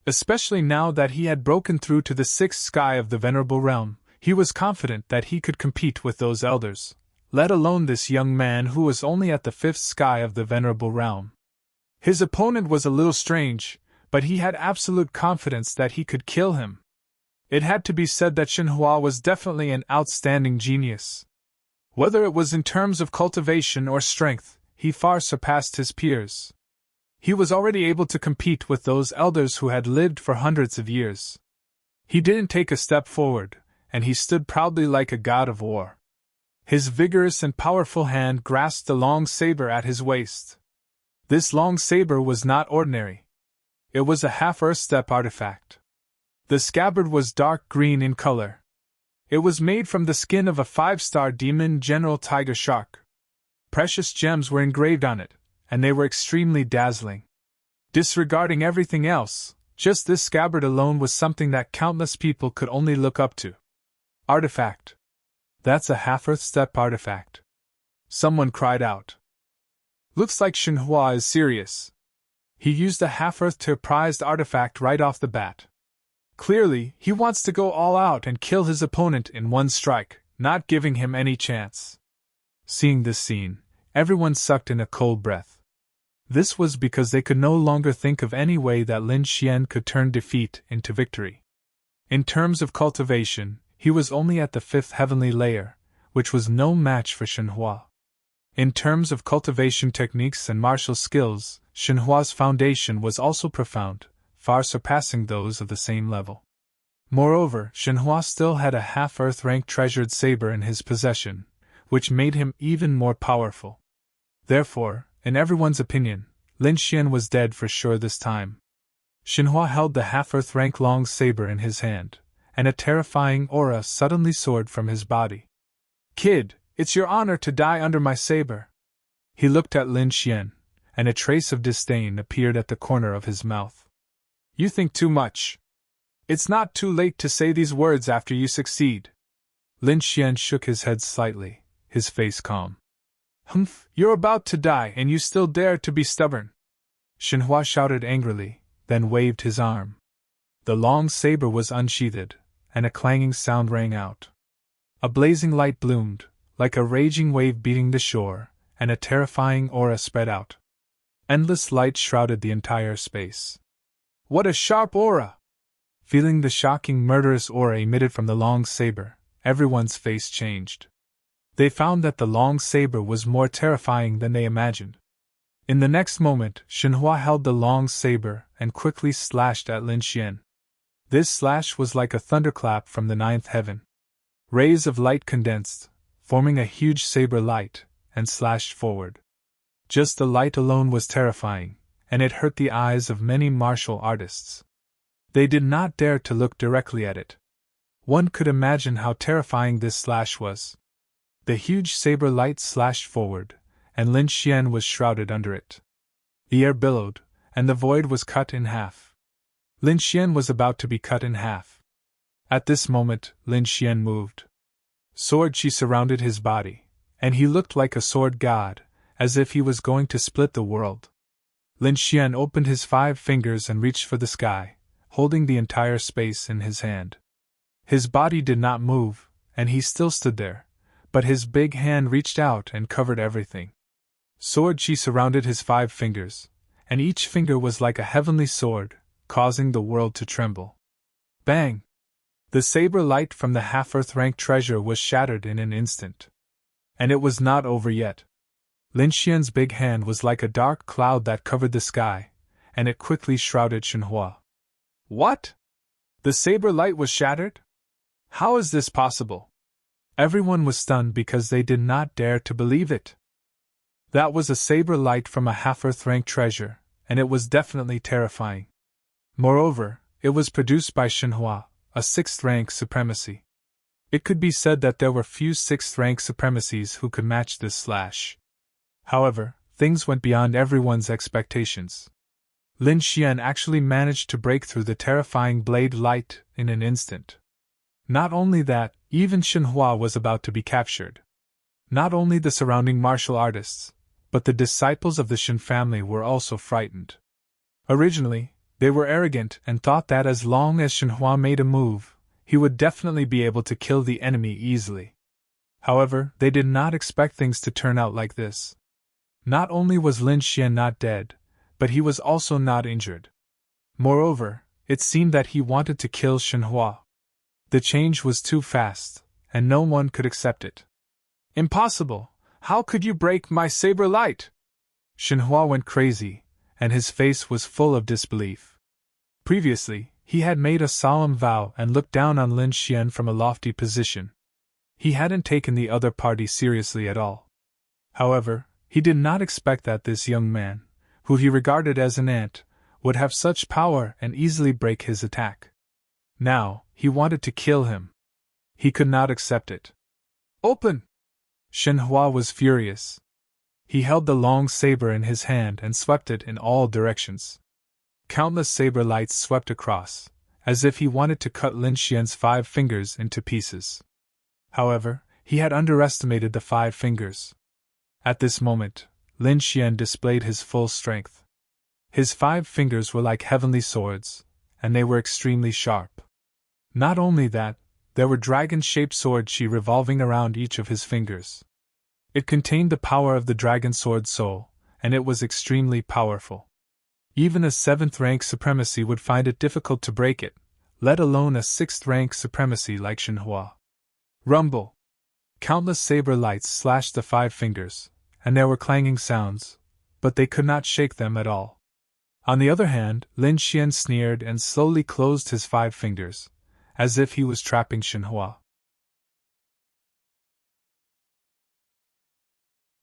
Especially now that he had broken through to the sixth sky of the Venerable Realm, he was confident that he could compete with those elders, let alone this young man who was only at the fifth sky of the Venerable Realm. His opponent was a little strange, but he had absolute confidence that he could kill him. It had to be said that Shenhua was definitely an outstanding genius. Whether it was in terms of cultivation or strength, he far surpassed his peers. He was already able to compete with those elders who had lived for hundreds of years. He didn't take a step forward, and he stood proudly like a god of war. His vigorous and powerful hand grasped a long saber at his waist. This long saber was not ordinary. It was a half-earth step artifact. The scabbard was dark green in color. It was made from the skin of a 5-star demon general tiger shark. Precious gems were engraved on it, and they were extremely dazzling. Disregarding everything else, just this scabbard alone was something that countless people could only look up to. Artifact. That's a half-earth step artifact. Someone cried out. Looks like Shenhua is serious. He used a half-earth tier prized artifact right off the bat. Clearly, he wants to go all out and kill his opponent in one strike, not giving him any chance. Seeing this scene, everyone sucked in a cold breath. This was because they could no longer think of any way that Lin Xian could turn defeat into victory. In terms of cultivation, he was only at the 5th heavenly layer, which was no match for Shenhua. In terms of cultivation techniques and martial skills, Shenhua's foundation was also profound, far surpassing those of the same level. Moreover, Shenhua still had a half-earth rank treasured saber in his possession, which made him even more powerful. Therefore, in everyone's opinion, Lin Xian was dead for sure this time. Shenhua held the half-earth rank long saber in his hand, and a terrifying aura suddenly soared from his body. Kid, it's your honor to die under my saber. He looked at Lin Xian, and a trace of disdain appeared at the corner of his mouth. You think too much. It's not too late to say these words after you succeed. Lin Xian shook his head slightly, his face calm. Humph, you're about to die and you still dare to be stubborn. Shenhua shouted angrily, then waved his arm. The long saber was unsheathed, and a clanging sound rang out. A blazing light bloomed, like a raging wave beating the shore, and a terrifying aura spread out. Endless light shrouded the entire space. What a sharp aura! Feeling the shocking murderous aura emitted from the long saber, everyone's face changed. They found that the long saber was more terrifying than they imagined. In the next moment, Shenhua held the long saber and quickly slashed at Lin Xian. This slash was like a thunderclap from the 9th heaven. Rays of light condensed, forming a huge saber light, and slashed forward. Just the light alone was terrifying, and it hurt the eyes of many martial artists. They did not dare to look directly at it. One could imagine how terrifying this slash was. The huge saber light slashed forward, and Lin Xian was shrouded under it. The air billowed, and the void was cut in half. Lin Xian was about to be cut in half. At this moment, Lin Xian moved. Sword chi surrounded his body, and he looked like a sword god, as if he was going to split the world. Lin Xian opened his 5 fingers and reached for the sky, holding the entire space in his hand. His body did not move, and he still stood there, but his big hand reached out and covered everything. Sword chi surrounded his 5 fingers, and each finger was like a heavenly sword, causing the world to tremble. Bang! The saber light from the half-earth rank treasure was shattered in an instant. And it was not over yet. Lin Xian's big hand was like a dark cloud that covered the sky, and it quickly shrouded Shenhua. What? The saber light was shattered? How is this possible? Everyone was stunned because they did not dare to believe it. That was a saber light from a half-earth rank treasure, and it was definitely terrifying. Moreover, it was produced by Shenhua, a 6th rank supremacy. It could be said that there were few 6th rank supremacies who could match this slash. However, things went beyond everyone's expectations. Lin Xian actually managed to break through the terrifying blade light in an instant. Not only that, even Shenhua was about to be captured. Not only the surrounding martial artists, but the disciples of the Shen family were also frightened. Originally, they were arrogant and thought that as long as Shenhua made a move, he would definitely be able to kill the enemy easily. However, they did not expect things to turn out like this. Not only was Lin Xian not dead, but he was also not injured. Moreover, it seemed that he wanted to kill Shenhua. The change was too fast, and no one could accept it. Impossible! How could you break my saber light? Shenhua went crazy, and his face was full of disbelief. Previously, he had made a solemn vow and looked down on Lin Xian from a lofty position. He hadn't taken the other party seriously at all. However, he did not expect that this young man, who he regarded as an ant, would have such power and easily break his attack. Now, he wanted to kill him. He could not accept it. Open! Shenhua was furious. He held the long saber in his hand and swept it in all directions. Countless saber lights swept across, as if he wanted to cut Lin Xian's 5 fingers into pieces. However, he had underestimated the 5 fingers. At this moment, Lin Xian displayed his full strength. His 5 fingers were like heavenly swords, and they were extremely sharp. Not only that, there were dragon-shaped swords revolving around each of his fingers. It contained the power of the dragon sword soul, and it was extremely powerful. Even a 7th-rank supremacy would find it difficult to break it, let alone a 6th-rank supremacy like Shenhua. Rumble! Countless saber lights slashed the 5 fingers, and there were clanging sounds, but they could not shake them at all. On the other hand, Lin Xian sneered and slowly closed his 5 fingers, as if he was trapping Shenhua.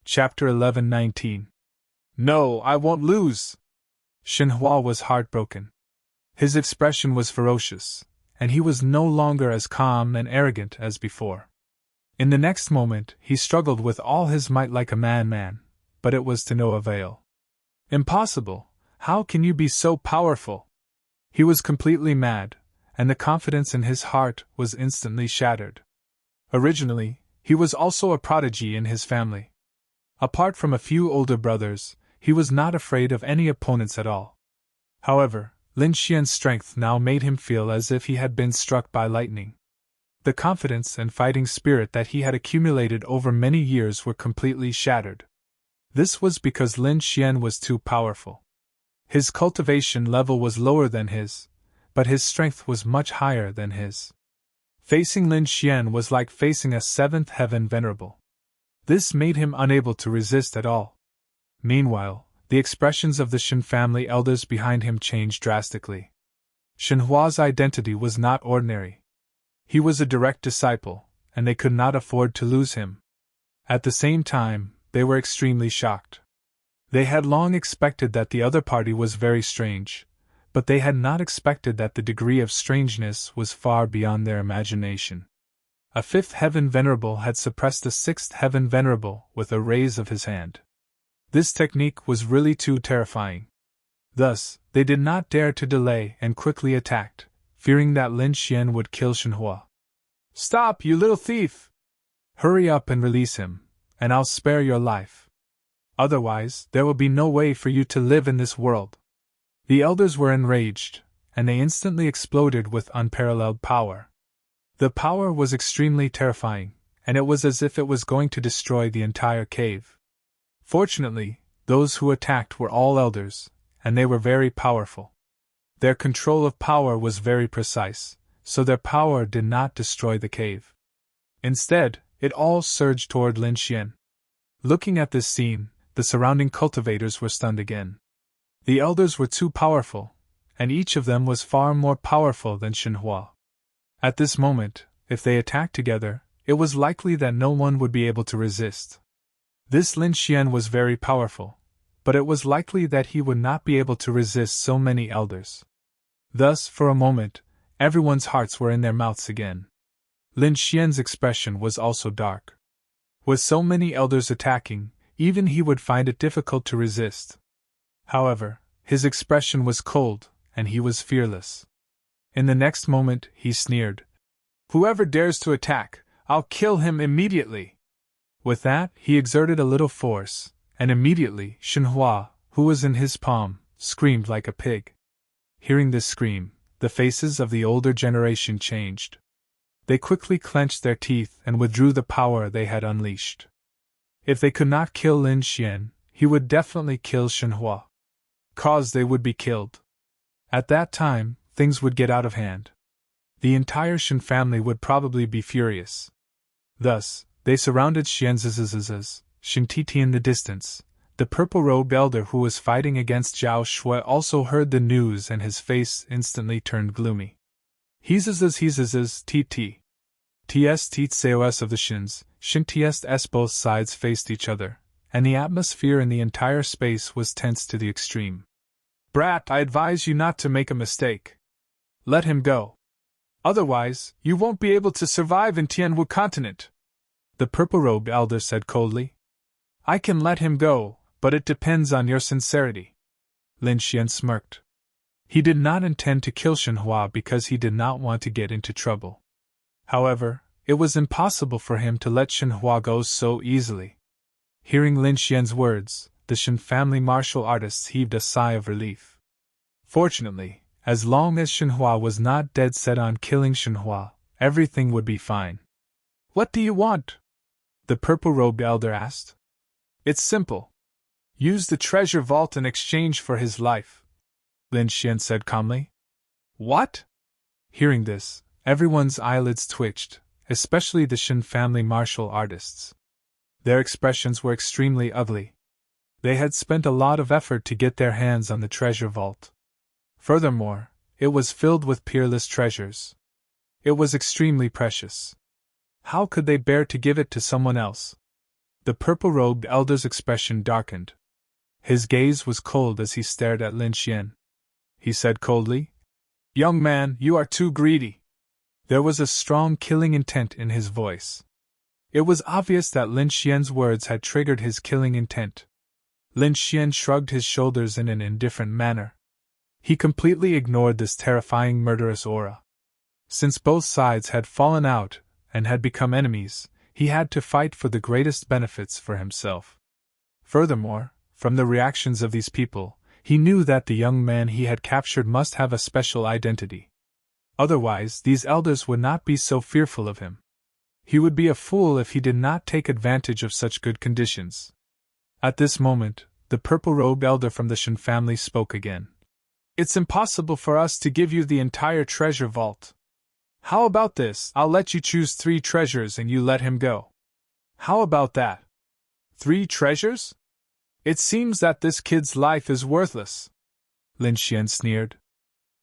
Chapter 11:19. No, I won't lose! Shenhua was heartbroken. His expression was ferocious, and he was no longer as calm and arrogant as before. In the next moment, he struggled with all his might like a madman, but it was to no avail. Impossible! How can you be so powerful? He was completely mad, and the confidence in his heart was instantly shattered. Originally, he was also a prodigy in his family. Apart from a few older brothers, he was not afraid of any opponents at all. However, Lin Xian's strength now made him feel as if he had been struck by lightning. The confidence and fighting spirit that he had accumulated over many years were completely shattered. This was because Lin Xian was too powerful. His cultivation level was lower than his, but his strength was much higher than his. Facing Lin Xian was like facing a 7th heaven venerable. This made him unable to resist at all. Meanwhile, the expressions of the Shen family elders behind him changed drastically. Shenhua's identity was not ordinary. He was a direct disciple, and they could not afford to lose him. At the same time, they were extremely shocked. They had long expected that the other party was very strange, but they had not expected that the degree of strangeness was far beyond their imagination. A 5th heaven venerable had suppressed a 6th heaven venerable with a raise of his hand. This technique was really too terrifying. Thus, they did not dare to delay and quickly attacked, fearing that Lin Xian would kill Shenhua. Stop, you little thief! Hurry up and release him, and I'll spare your life. Otherwise, there will be no way for you to live in this world. The elders were enraged, and they instantly exploded with unparalleled power. The power was extremely terrifying, and it was as if it was going to destroy the entire cave. Fortunately, those who attacked were all elders, and they were very powerful. Their control of power was very precise, so their power did not destroy the cave. Instead, it all surged toward Lin Xian. Looking at this scene, the surrounding cultivators were stunned again. The elders were too powerful, and each of them was far more powerful than Shenhua. At this moment, if they attacked together, it was likely that no one would be able to resist. This Lin Xian was very powerful, but it was likely that he would not be able to resist so many elders. Thus, for a moment, everyone's hearts were in their mouths again. Lin Xian's expression was also dark. With so many elders attacking, even he would find it difficult to resist. However, his expression was cold, and he was fearless. In the next moment, he sneered. Whoever dares to attack, I'll kill him immediately. With that, he exerted a little force, and immediately, Shenhua, who was in his palm, screamed like a pig. Hearing this scream, the faces of the older generation changed. They quickly clenched their teeth and withdrew the power they had unleashed. If they could not kill Lin Xian, he would definitely kill Shenhua. Cause they would be killed. At that time, things would get out of hand. The entire Shen family would probably be furious. Thus, they surrounded Shen Titi in the distance. The purple-robed elder who was fighting against Zhao Shui also heard the news and his face instantly turned gloomy. He's Titi. Ts Seos of the Shins, Shin Ts both sides faced each other, and the atmosphere in the entire space was tense to the extreme. Brat, I advise you not to make a mistake. Let him go. Otherwise, you won't be able to survive in Tianwu continent. The purple-robed elder said coldly. I can let him go, but it depends on your sincerity. Lin Xian smirked. He did not intend to kill Shenhua because he did not want to get into trouble. However, it was impossible for him to let Shenhua go so easily. Hearing Lin Xian's words, the Shen family martial artists heaved a sigh of relief. Fortunately, as long as Shenhua was not dead set on killing Shenhua, everything would be fine. "What do you want?" the purple-robed elder asked. "It's simple. Use the treasure vault in exchange for his life," Lin Xian said calmly. "What?" Hearing this, everyone's eyelids twitched, especially the Shen family martial artists. Their expressions were extremely ugly. They had spent a lot of effort to get their hands on the treasure vault. Furthermore, it was filled with peerless treasures. It was extremely precious. How could they bear to give it to someone else? The purple-robed elder's expression darkened. His gaze was cold as he stared at Lin Xian. He said coldly, "Young man, you are too greedy." There was a strong killing intent in his voice. It was obvious that Lin Xian's words had triggered his killing intent. Lin Xian shrugged his shoulders in an indifferent manner. He completely ignored this terrifying murderous aura. Since both sides had fallen out and had become enemies, he had to fight for the greatest benefits for himself. Furthermore, from the reactions of these people, he knew that the young man he had captured must have a special identity. Otherwise, these elders would not be so fearful of him. He would be a fool if he did not take advantage of such good conditions. At this moment, the purple-robed elder from the Shen family spoke again. "It's impossible for us to give you the entire treasure vault. How about this? I'll let you choose 3 treasures and you let him go. How about that? 3 treasures? It seems that this kid's life is worthless." Lin Xian sneered.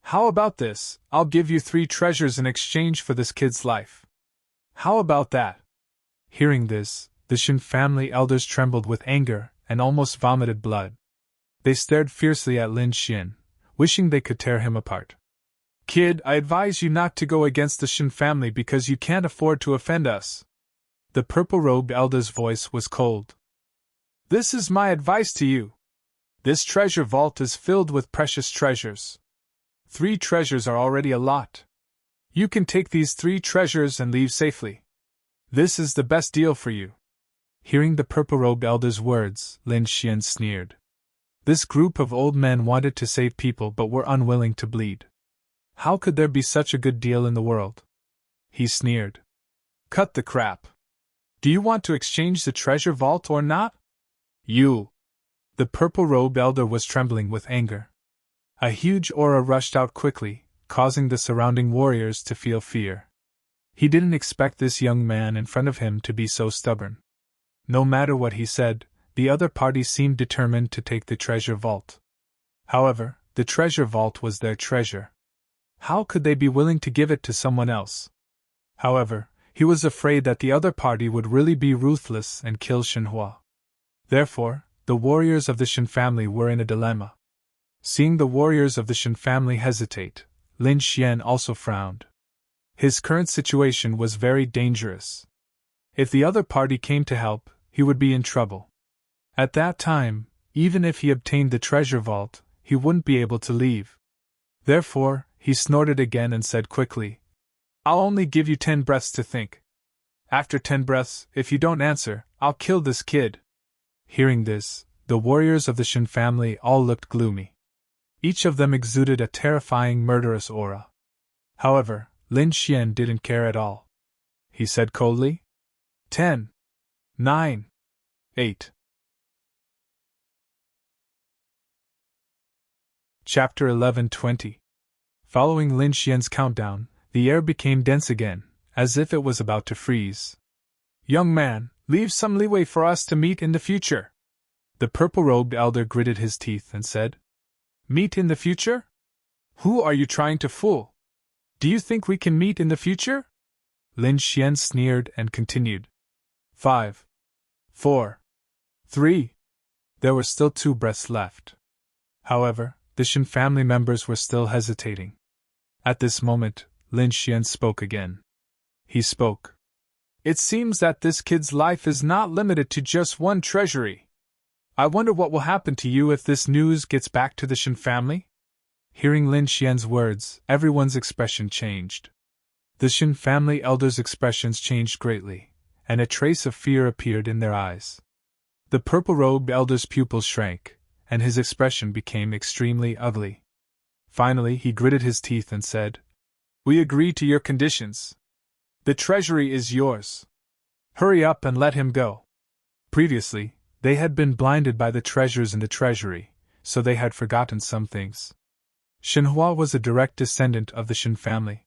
"How about this? I'll give you 3 treasures in exchange for this kid's life. How about that?" Hearing this, the Shen family elders trembled with anger and almost vomited blood. They stared fiercely at Lin Xian, wishing they could tear him apart. "Kid, I advise you not to go against the Shen family because you can't afford to offend us." The purple-robed elder's voice was cold. "This is my advice to you. This treasure vault is filled with precious treasures. 3 treasures are already a lot. You can take these 3 treasures and leave safely. This is the best deal for you." Hearing the purple-robed elder's words, Lin Xian sneered. This group of old men wanted to save people but were unwilling to bleed. How could there be such a good deal in the world? He sneered. "Cut the crap. Do you want to exchange the treasure vault or not?" "You!" The purple-robed elder was trembling with anger. A huge aura rushed out quickly, causing the surrounding warriors to feel fear. He didn't expect this young man in front of him to be so stubborn. No matter what he said, the other party seemed determined to take the treasure vault. However, the treasure vault was their treasure. How could they be willing to give it to someone else? However, he was afraid that the other party would really be ruthless and kill Shenhua. Therefore, the warriors of the Shen family were in a dilemma. Seeing the warriors of the Shen family hesitate, Lin Xian also frowned. His current situation was very dangerous. If the other party came to help, he would be in trouble. At that time, even if he obtained the treasure vault, he wouldn't be able to leave. Therefore, he snorted again and said quickly, "I'll only give you 10 breaths to think. After 10 breaths, if you don't answer, I'll kill this kid." Hearing this, the warriors of the Shen family all looked gloomy. Each of them exuded a terrifying murderous aura. However, Lin Xian didn't care at all. He said coldly, 10, 9, 8. Chapter 11:20. Following Lin Xian's countdown, the air became dense again, as if it was about to freeze. "Young man, leave some leeway for us to meet in the future." The purple-robed elder gritted his teeth and said, "Meet in the future? Who are you trying to fool? Do you think we can meet in the future?" Lin Xian sneered and continued. 5, 4, 3. There were still 2 breaths left. However, the Shen family members were still hesitating. At this moment, Lin Xian spoke again. He spoke. "It seems that this kid's life is not limited to just one treasury. I wonder what will happen to you if this news gets back to the Shen family? Hearing Lin Xian's words, everyone's expression changed. The Shen family elders' expressions changed greatly, and a trace of fear appeared in their eyes. The purple-robed elder's pupils shrank, and his expression became extremely ugly. Finally, he gritted his teeth and said, "We agree to your conditions. The treasury is yours. Hurry up and let him go." Previously, they had been blinded by the treasures in the treasury, so they had forgotten some things. Shenhua was a direct descendant of the Shen family.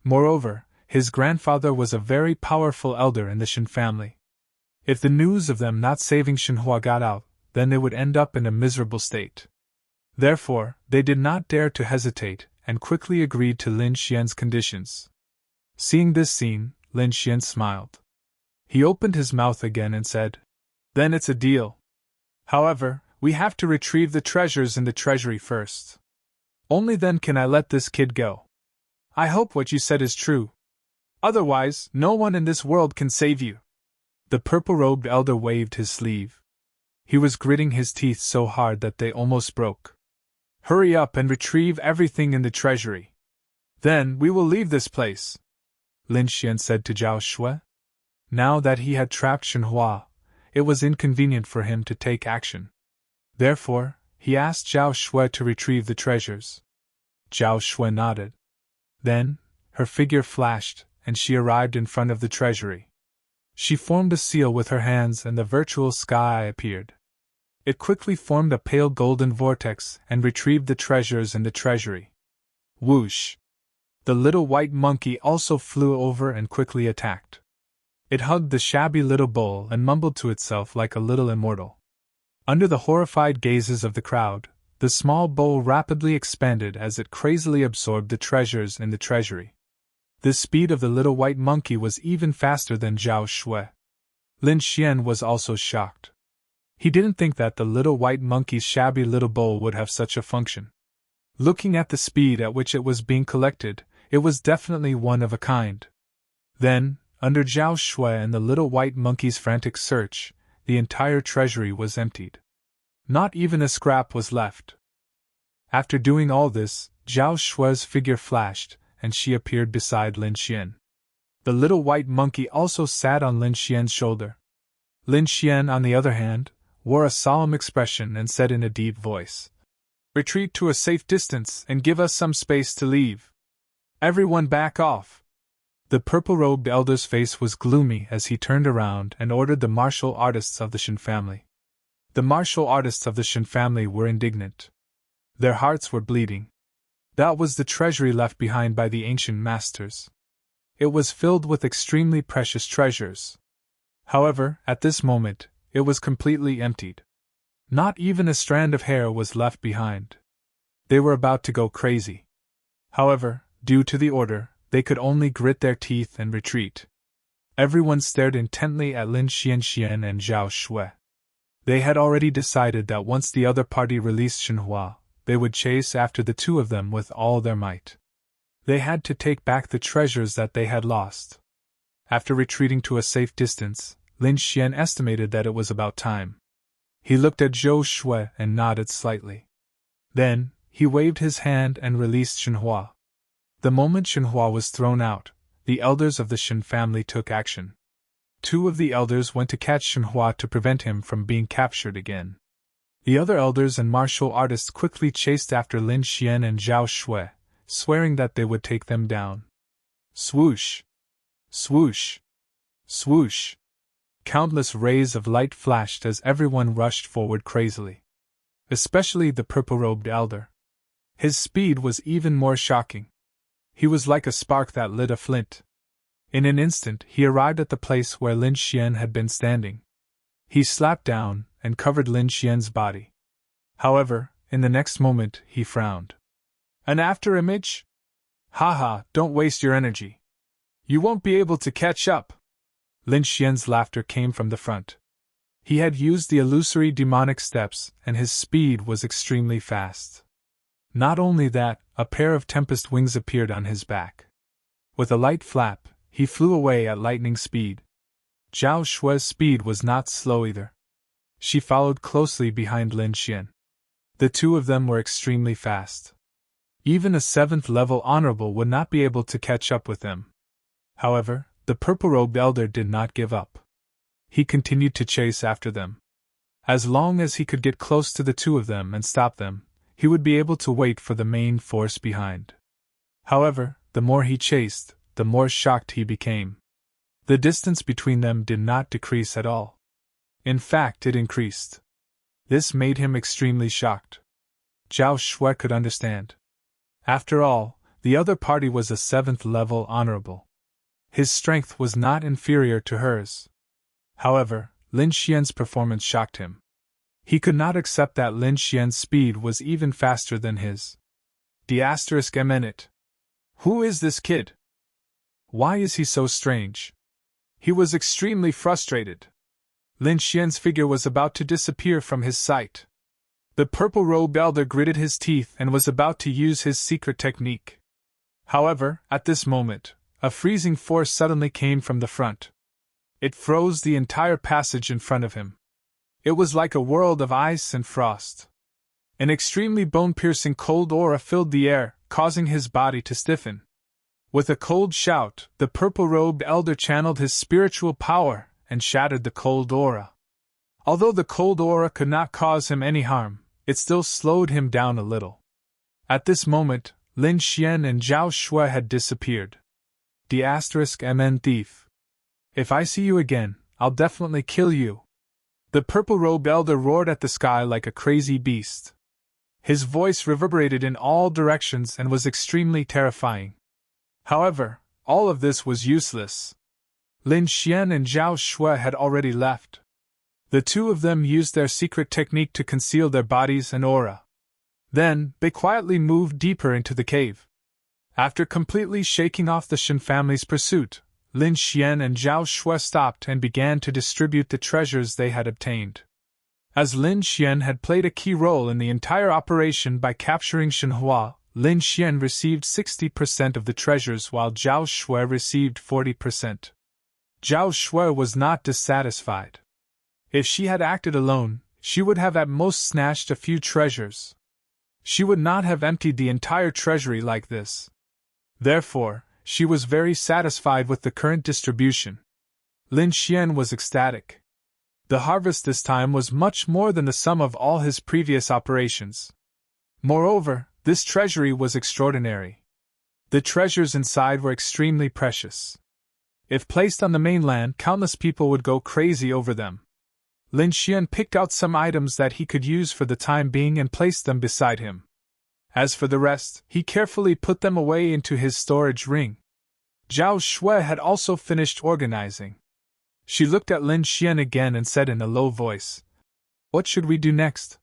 Moreover, his grandfather was a very powerful elder in the Shen family. If the news of them not saving Shenhua got out, then they would end up in a miserable state. Therefore, they did not dare to hesitate, and quickly agreed to Lin Xian's conditions. Seeing this scene, Lin Xian smiled. He opened his mouth again and said, "Then it's a deal. However, we have to retrieve the treasures in the treasury first. Only then can I let this kid go. I hope what you said is true. Otherwise, no one in this world can save you." The purple-robed elder waved his sleeve. He was gritting his teeth so hard that they almost broke. "Hurry up and retrieve everything in the treasury. Then we will leave this place," Lin Xian said to Zhao Shui. Now that he had trapped Shenhua, it was inconvenient for him to take action. Therefore, he asked Zhao Shui to retrieve the treasures. Zhao Shui nodded. Then, her figure flashed, and she arrived in front of the treasury. She formed a seal with her hands and the virtual sky appeared. It quickly formed a pale golden vortex and retrieved the treasures in the treasury. Whoosh! The little white monkey also flew over and quickly attacked. It hugged the shabby little bowl and mumbled to itself like a little immortal. Under the horrified gazes of the crowd, the small bowl rapidly expanded as it crazily absorbed the treasures in the treasury. The speed of the little white monkey was even faster than Zhao Shui. Lin Xian was also shocked. He didn't think that the little white monkey's shabby little bowl would have such a function. Looking at the speed at which it was being collected, it was definitely one of a kind. Then, under Zhao Shui and the little white monkey's frantic search, the entire treasury was emptied. Not even a scrap was left. After doing all this, Zhao Shui's figure flashed, and she appeared beside Lin Xian. The little white monkey also sat on Lin Xian's shoulder. Lin Xian, on the other hand, wore a solemn expression and said in a deep voice, "Retreat to a safe distance and give us some space to leave. Everyone back off." The purple-robed elder's face was gloomy as he turned around and ordered the martial artists of the Shen family. The martial artists of the Shen family were indignant. Their hearts were bleeding. That was the treasury left behind by the ancient masters. It was filled with extremely precious treasures. However, at this moment, it was completely emptied. Not even a strand of hair was left behind. They were about to go crazy. However, due to the order, they could only grit their teeth and retreat. Everyone stared intently at Lin Xian and Zhao Shui. They had already decided that once the other party released Shenhua, they would chase after the two of them with all their might. They had to take back the treasures that they had lost. After retreating to a safe distance, Lin Xian estimated that it was about time. He looked at Zhao Shui and nodded slightly. Then, he waved his hand and released Shenhua. The moment Shenhua was thrown out, the elders of the Shen family took action. Two of the elders went to catch Shenhua to prevent him from being captured again. The other elders and martial artists quickly chased after Lin Xian and Zhao Shui, swearing that they would take them down. Swoosh! Swoosh! Swoosh! Countless rays of light flashed as everyone rushed forward crazily. Especially the purple-robed elder. His speed was even more shocking. He was like a spark that lit a flint. In an instant he arrived at the place where Lin Xian had been standing. He slapped down and covered Lin Xian's body. However, in the next moment he frowned. "An after-image? Haha, don't waste your energy. You won't be able to catch up." Lin Xian's laughter came from the front. He had used the illusory demonic steps and his speed was extremely fast. Not only that, a pair of tempest wings appeared on his back. With a light flap, he flew away at lightning speed. Zhao Shui's speed was not slow either. She followed closely behind Lin Xian. The two of them were extremely fast. Even a 7th level honorable would not be able to catch up with them. However, the purple-robed elder did not give up. He continued to chase after them. As long as he could get close to the two of them and stop them, he would be able to wait for the main force behind. However, the more he chased, the more shocked he became. The distance between them did not decrease at all. In fact, it increased. This made him extremely shocked. Zhao Shui could understand. After all, the other party was a 7th level honorable. His strength was not inferior to hers. However, Lin Xian's performance shocked him. He could not accept that Lin Xian's speed was even faster than his. *MN. Who is this kid? Why is he so strange? He was extremely frustrated. Lin Xian's figure was about to disappear from his sight. The purple-robed elder gritted his teeth and was about to use his secret technique. However, at this moment, a freezing force suddenly came from the front. It froze the entire passage in front of him. It was like a world of ice and frost. An extremely bone-piercing cold aura filled the air, causing his body to stiffen. With a cold shout, the purple-robed elder channeled his spiritual power and shattered the cold aura. Although the cold aura could not cause him any harm, it still slowed him down a little. At this moment, Lin Xian and Zhao Shui had disappeared. *MN thief. If I see you again, I'll definitely kill you. The purple-robed elder roared at the sky like a crazy beast. His voice reverberated in all directions and was extremely terrifying. However, all of this was useless. Lin Xian and Zhao Shui had already left. The two of them used their secret technique to conceal their bodies and aura. Then, they quietly moved deeper into the cave. After completely shaking off the Shen family's pursuit, Lin Xian and Zhao Shui stopped and began to distribute the treasures they had obtained. As Lin Xian had played a key role in the entire operation by capturing Shenhua, Lin Xian received 60% of the treasures while Zhao Shui received 40%. Zhao Shui was not dissatisfied. If she had acted alone, she would have at most snatched a few treasures. She would not have emptied the entire treasury like this. Therefore, she was very satisfied with the current distribution. Lin Xian was ecstatic. The harvest this time was much more than the sum of all his previous operations. Moreover, this treasury was extraordinary. The treasures inside were extremely precious. If placed on the mainland, countless people would go crazy over them. Lin Xian picked out some items that he could use for the time being and placed them beside him. As for the rest, he carefully put them away into his storage ring. Zhao Shui had also finished organizing. She looked at Lin Xian again and said in a low voice, "What should we do next?"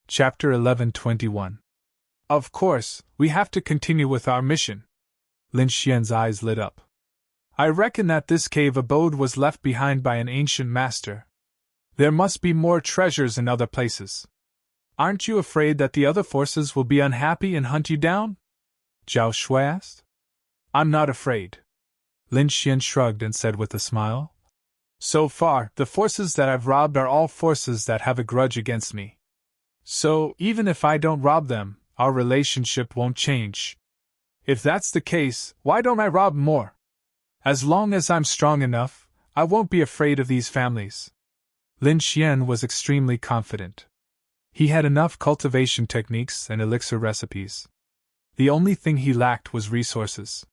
Chapter 11:21. Of course, we have to continue with our mission. Lin Xian's eyes lit up. I reckon that this cave abode was left behind by an ancient master. There must be more treasures in other places. Aren't you afraid that the other forces will be unhappy and hunt you down? Zhao Shui asked. I'm not afraid. Lin Xian shrugged and said with a smile. So far, the forces that I've robbed are all forces that have a grudge against me. So, even if I don't rob them, our relationship won't change. If that's the case, why don't I rob more? As long as I'm strong enough, I won't be afraid of these families. Lin Xian was extremely confident. He had enough cultivation techniques and elixir recipes. The only thing he lacked was resources.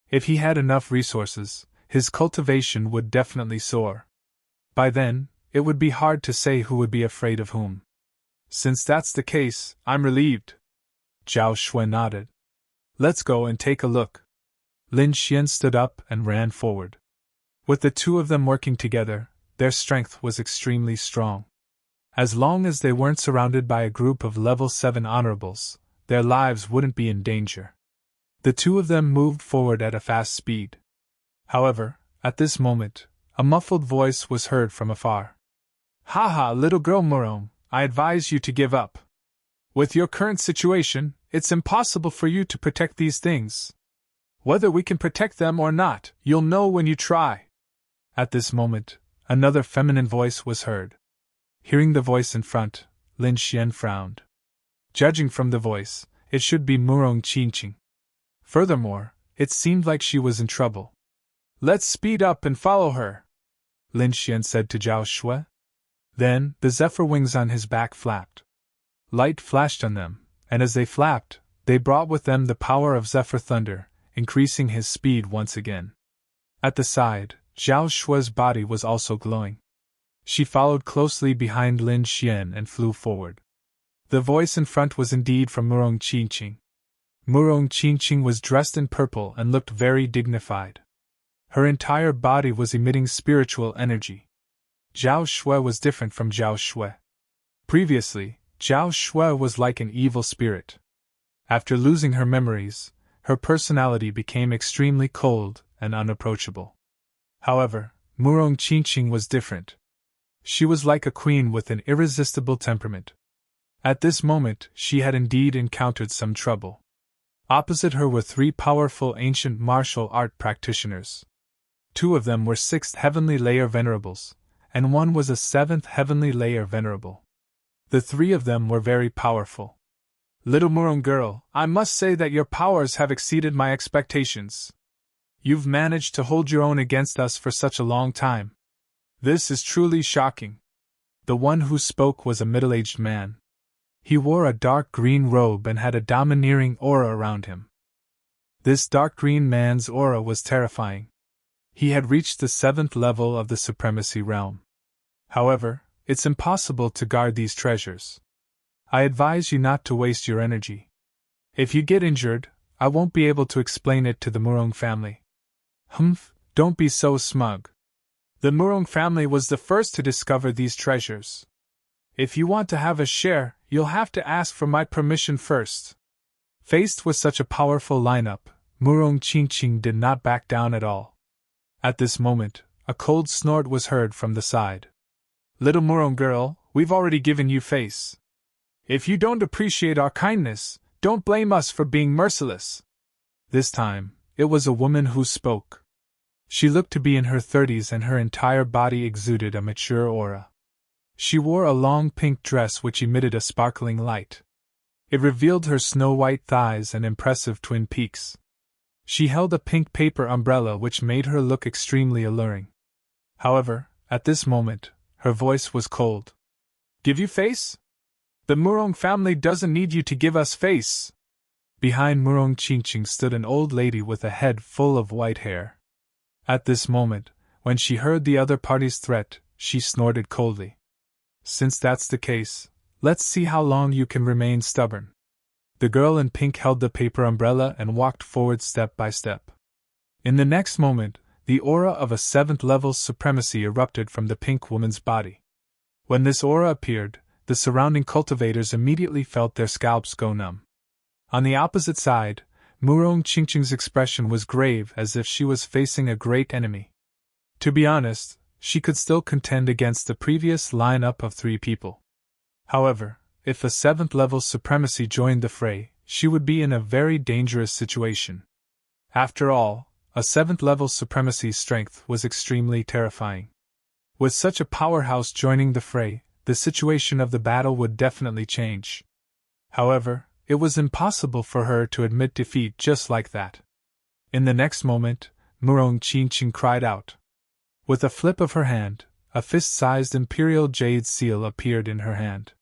If he had enough resources, his cultivation would definitely soar. By then, it would be hard to say who would be afraid of whom. Since that's the case, I'm relieved. Zhao Shui nodded. Let's go and take a look. Lin Xian stood up and ran forward. With the two of them working together, their strength was extremely strong. As long as they weren't surrounded by a group of level 7 honorables, their lives wouldn't be in danger. The two of them moved forward at a fast speed. However, at this moment, a muffled voice was heard from afar. Haha, little girl Murong, I advise you to give up. With your current situation, it's impossible for you to protect these things. Whether we can protect them or not, you'll know when you try. At this moment, another feminine voice was heard. Hearing the voice in front, Lin Xian frowned. Judging from the voice, it should be Murong Qingqing. Furthermore, it seemed like she was in trouble. Let's speed up and follow her, Lin Xian said to Zhao Shui. Then, the zephyr wings on his back flapped. Light flashed on them, and as they flapped, they brought with them the power of zephyr thunder, increasing his speed once again. At the side, Zhao Shui's body was also glowing. She followed closely behind Lin Xian and flew forward. The voice in front was indeed from Murong Qingqing. Murong Qingqing was dressed in purple and looked very dignified. Her entire body was emitting spiritual energy. Zhao Shui was different from Zhao Shui. Previously, Zhao Shui was like an evil spirit. After losing her memories, her personality became extremely cold and unapproachable. However, Murong Qingqing was different. She was like a queen with an irresistible temperament. At this moment, she had indeed encountered some trouble. Opposite her were 3 powerful ancient martial art practitioners. 2 of them were 6th heavenly layer venerables, and 1 was a 7th heavenly layer venerable. The 3 of them were very powerful. Little Murong girl, I must say that your powers have exceeded my expectations. You've managed to hold your own against us for such a long time. This is truly shocking. The one who spoke was a middle-aged man. He wore a dark green robe and had a domineering aura around him. This dark green man's aura was terrifying. He had reached the 7th level of the supremacy realm. However, it's impossible to guard these treasures. I advise you not to waste your energy. If you get injured, I won't be able to explain it to the Murong family. Humph, don't be so smug. The Murong family was the first to discover these treasures. If you want to have a share, you'll have to ask for my permission first. Faced with such a powerful lineup, Murong Qingqing did not back down at all. At this moment, a cold snort was heard from the side. Little Murong girl, we've already given you face. If you don't appreciate our kindness, don't blame us for being merciless. This time, it was a woman who spoke. She looked to be in her 30s and her entire body exuded a mature aura. She wore a long pink dress which emitted a sparkling light. It revealed her snow-white thighs and impressive twin peaks. She held a pink paper umbrella which made her look extremely alluring. However, at this moment, her voice was cold. Give you face? The Murong family doesn't need you to give us face. Behind Murong Qingqing stood an old lady with a head full of white hair. At this moment, when she heard the other party's threat, she snorted coldly. Since that's the case, let's see how long you can remain stubborn. The girl in pink held the paper umbrella and walked forward step by step. In the next moment, the aura of a 7th level supremacy erupted from the pink woman's body. When this aura appeared, the surrounding cultivators immediately felt their scalps go numb. On the opposite side, Murong Qingqing's expression was grave as if she was facing a great enemy. To be honest, she could still contend against the previous lineup of 3 people. However, if a 7th level supremacy joined the fray, she would be in a very dangerous situation. After all, a 7th level supremacy's strength was extremely terrifying. With such a powerhouse joining the fray, the situation of the battle would definitely change. However, it was impossible for her to admit defeat just like that. In the next moment, Murong Qingqing cried out. With a flip of her hand, a fist-sized imperial jade seal appeared in her hand.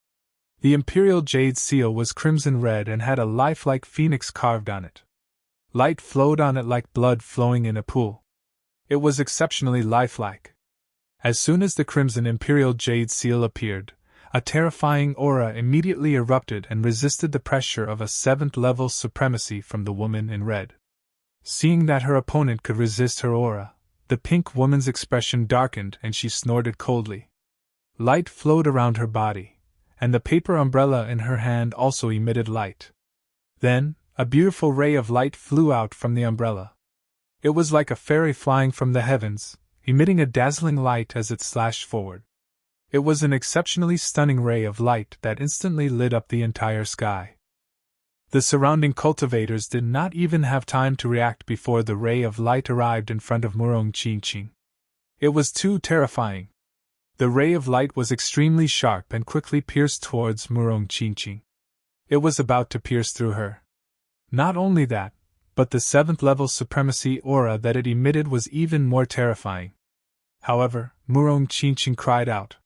The imperial jade seal was crimson red and had a lifelike phoenix carved on it. Light flowed on it like blood flowing in a pool. It was exceptionally lifelike. As soon as the crimson imperial jade seal appeared, a terrifying aura immediately erupted and resisted the pressure of a 7th level supremacy from the woman in red. Seeing that her opponent could resist her aura, the pink woman's expression darkened and she snorted coldly. Light flowed around her body, and the paper umbrella in her hand also emitted light. Then, a beautiful ray of light flew out from the umbrella. It was like a fairy flying from the heavens, emitting a dazzling light as it slashed forward. It was an exceptionally stunning ray of light that instantly lit up the entire sky. The surrounding cultivators did not even have time to react before the ray of light arrived in front of Murong Qingqing. It was too terrifying. The ray of light was extremely sharp and quickly pierced towards Murong Qingqing. It was about to pierce through her. Not only that, but the 7th level supremacy aura that it emitted was even more terrifying. However, Murong Qingqing cried out.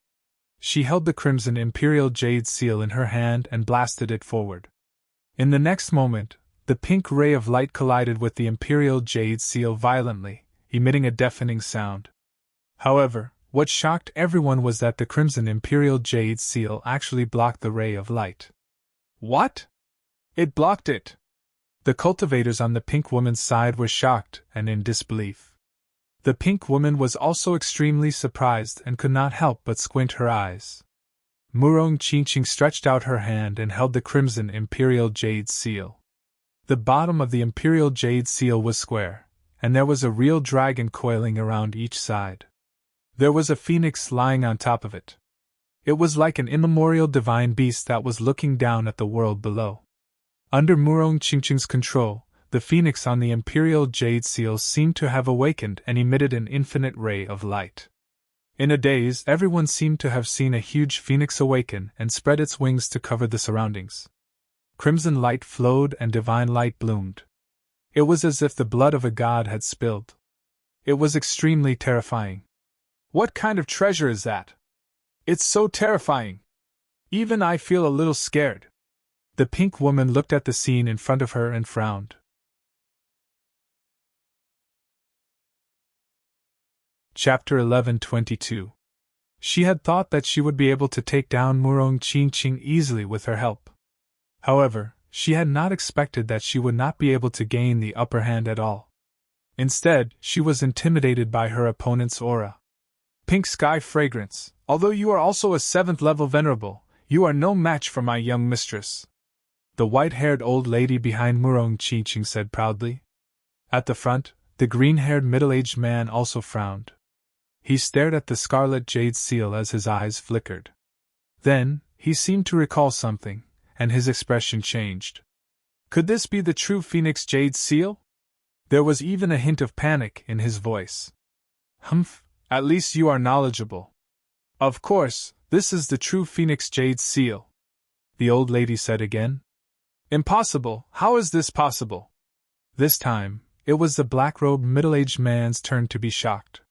She held the crimson imperial jade seal in her hand and blasted it forward. In the next moment, the pink ray of light collided with the imperial jade seal violently, emitting a deafening sound. However, what shocked everyone was that the crimson imperial jade seal actually blocked the ray of light. What? It blocked it! The cultivators on the pink woman's side were shocked and in disbelief. The pink woman was also extremely surprised and could not help but squint her eyes. Murong Qingqing stretched out her hand and held the crimson imperial jade seal. The bottom of the imperial jade seal was square, and there was a real dragon coiling around each side. There was a phoenix lying on top of it. It was like an immemorial divine beast that was looking down at the world below. Under Murong Qingqing's control, the phoenix on the imperial jade seal seemed to have awakened and emitted an infinite ray of light. In a daze, everyone seemed to have seen a huge phoenix awaken and spread its wings to cover the surroundings. Crimson light flowed and divine light bloomed. It was as if the blood of a god had spilled. It was extremely terrifying. What kind of treasure is that? It's so terrifying. Even I feel a little scared. The pink woman looked at the scene in front of her and frowned. Chapter 11:22. She had thought that she would be able to take down Murong Qingqing easily with her help. However, she had not expected that she would not be able to gain the upper hand at all. Instead, she was intimidated by her opponent's aura. Pink Sky Fragrance, although you are also a 7th level venerable, you are no match for my young mistress. The white-haired old lady behind Murong Qingqing said proudly. At the front, the green-haired middle-aged man also frowned. He stared at the scarlet jade seal as his eyes flickered. Then, he seemed to recall something, and his expression changed. Could this be the true Phoenix Jade Seal? There was even a hint of panic in his voice. Humph, at least you are knowledgeable. Of course, this is the true Phoenix Jade Seal, the old lady said again. Impossible, how is this possible? This time, it was the black-robed middle-aged man's turn to be shocked.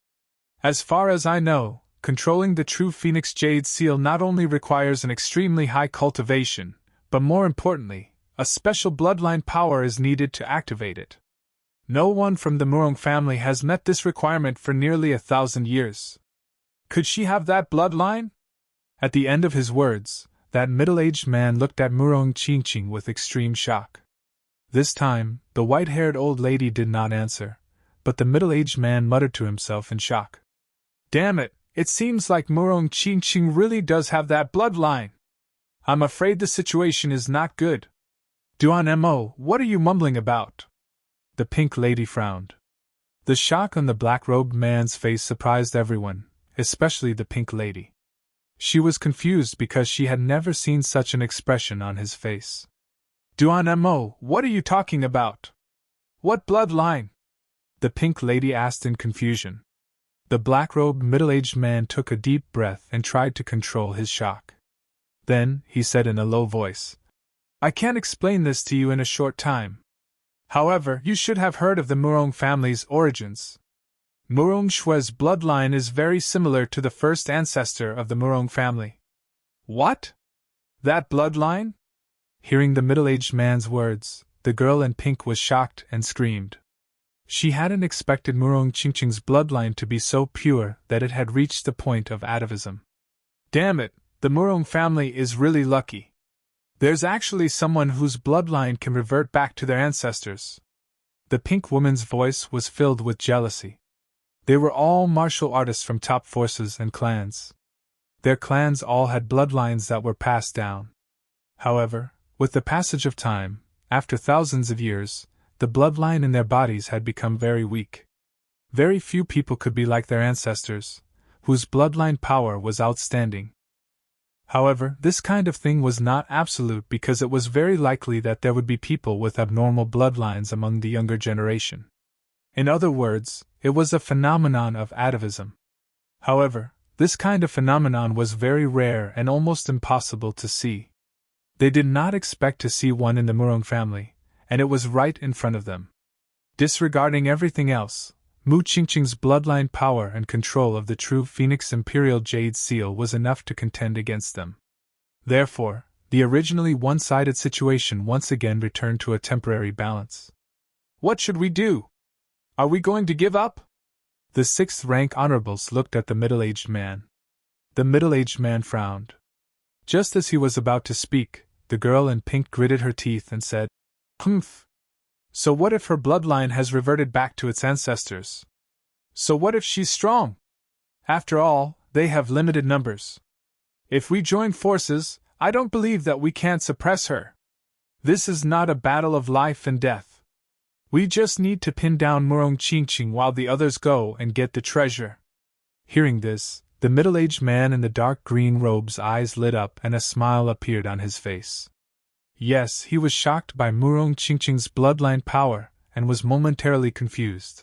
As far as I know, controlling the true Phoenix Jade Seal not only requires an extremely high cultivation, but more importantly, a special bloodline power is needed to activate it. No one from the Murong family has met this requirement for nearly 1,000 years. Could she have that bloodline? At the end of his words, that middle-aged man looked at Murong Qingqing with extreme shock. This time, the white-haired old lady did not answer, but the middle-aged man muttered to himself in shock. Damn it, it seems like Murong Qingqing really does have that bloodline. I'm afraid the situation is not good. Duan Mo, what are you mumbling about? The pink lady frowned. The shock on the black-robed man's face surprised everyone, especially the pink lady. She was confused because she had never seen such an expression on his face. Duan Mo, what are you talking about? What bloodline? The pink lady asked in confusion. The black-robed middle-aged man took a deep breath and tried to control his shock. Then, he said in a low voice, I can't explain this to you in a short time. However, you should have heard of the Murong family's origins. Murong Shue's bloodline is very similar to the first ancestor of the Murong family. What? That bloodline? Hearing the middle-aged man's words, the girl in pink was shocked and screamed. She hadn't expected Murong Qingqing's bloodline to be so pure that it had reached the point of atavism. Damn it, the Murong family is really lucky. There's actually someone whose bloodline can revert back to their ancestors. The pink woman's voice was filled with jealousy. They were all martial artists from top forces and clans. Their clans all had bloodlines that were passed down. However, with the passage of time, after thousands of years, the bloodline in their bodies had become very weak. Very few people could be like their ancestors, whose bloodline power was outstanding. However, this kind of thing was not absolute because it was very likely that there would be people with abnormal bloodlines among the younger generation. In other words, it was a phenomenon of atavism. However, This kind of phenomenon was very rare and almost impossible to see. They did not expect to see one in the Murong family, and it was right in front of them. Disregarding everything else, Mu Qingqing's bloodline power and control of the true Phoenix Imperial Jade Seal was enough to contend against them. Therefore, the originally one-sided situation once again returned to a temporary balance. What should we do? Are we going to give up? The sixth-rank honorables looked at the middle-aged man. The middle-aged man frowned. Just as he was about to speak, the girl in pink gritted her teeth and said, "Humph. So what if her bloodline has reverted back to its ancestors? So what if she's strong? After all, they have limited numbers. If we join forces, I don't believe that we can't suppress her. This is not a battle of life and death. We just need to pin down Murong Qingqing while the others go and get the treasure." Hearing this, the middle-aged man in the dark green robe's eyes lit up and a smile appeared on his face. Yes, he was shocked by Murong Qingqing's bloodline power and was momentarily confused.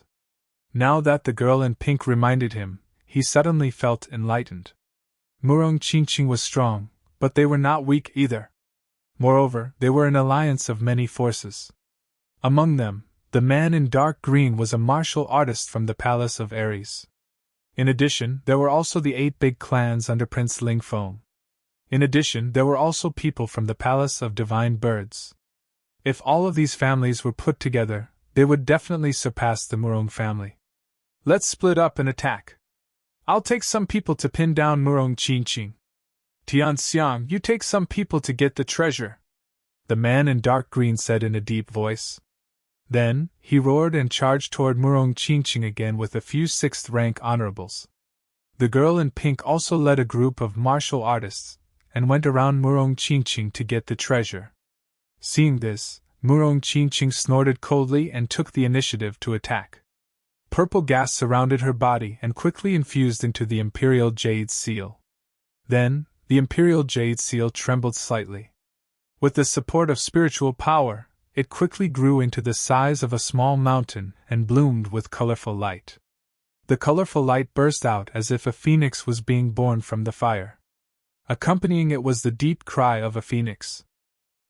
Now that the girl in pink reminded him, he suddenly felt enlightened. Murong Qingqing was strong, but they were not weak either. Moreover, they were an alliance of many forces. Among them, the man in dark green was a martial artist from the Palace of Ares. In addition, there were also the 8 big clans under Prince Ling Feng. In addition, there were also people from the Palace of Divine Birds. If all of these families were put together, they would definitely surpass the Murong family. Let's split up and attack. I'll take some people to pin down Murong Qingqing. Tianxiang, you take some people to get the treasure, the man in dark green said in a deep voice. Then, he roared and charged toward Murong Qingqing again with a few 6th-rank honorables. The girl in pink also led a group of martial artists, and went around Murong Qingqing to get the treasure. Seeing this, Murong Qingqing snorted coldly and took the initiative to attack. Purple gas surrounded her body and quickly infused into the Imperial Jade Seal. Then, the Imperial Jade Seal trembled slightly. With the support of spiritual power, it quickly grew into the size of a small mountain and bloomed with colorful light. The colorful light burst out as if a phoenix was being born from the fire. Accompanying it was the deep cry of a phoenix.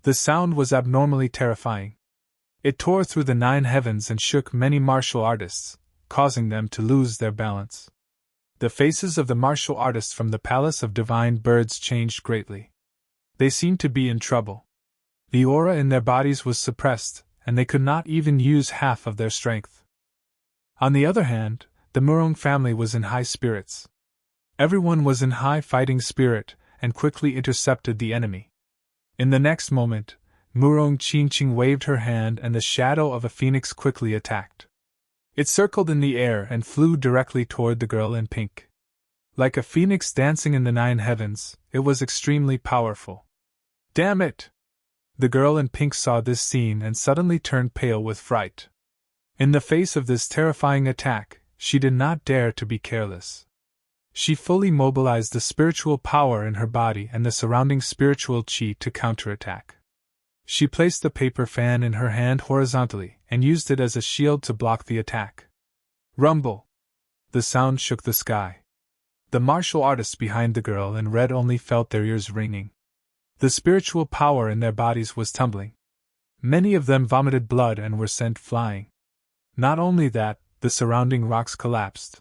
The sound was abnormally terrifying. It tore through the 9 heavens and shook many martial artists, causing them to lose their balance. The faces of the martial artists from the Palace of Divine Birds changed greatly. They seemed to be in trouble. The aura in their bodies was suppressed, and they could not even use half of their strength. On the other hand, the Murong family was in high spirits. Everyone was in high fighting spirit, and quickly intercepted the enemy. In the next moment, Murong Qingqing waved her hand and the shadow of a phoenix quickly attacked. It circled in the air and flew directly toward the girl in pink. Like a phoenix dancing in the 9 heavens, it was extremely powerful. Damn it! The girl in pink saw this scene and suddenly turned pale with fright. In the face of this terrifying attack, she did not dare to be careless. She fully mobilized the spiritual power in her body and the surrounding spiritual qi to counterattack. She placed the paper fan in her hand horizontally and used it as a shield to block the attack. Rumble! The sound shook the sky. The martial artists behind the girl in red only felt their ears ringing. The spiritual power in their bodies was tumbling. Many of them vomited blood and were sent flying. Not only that, the surrounding rocks collapsed.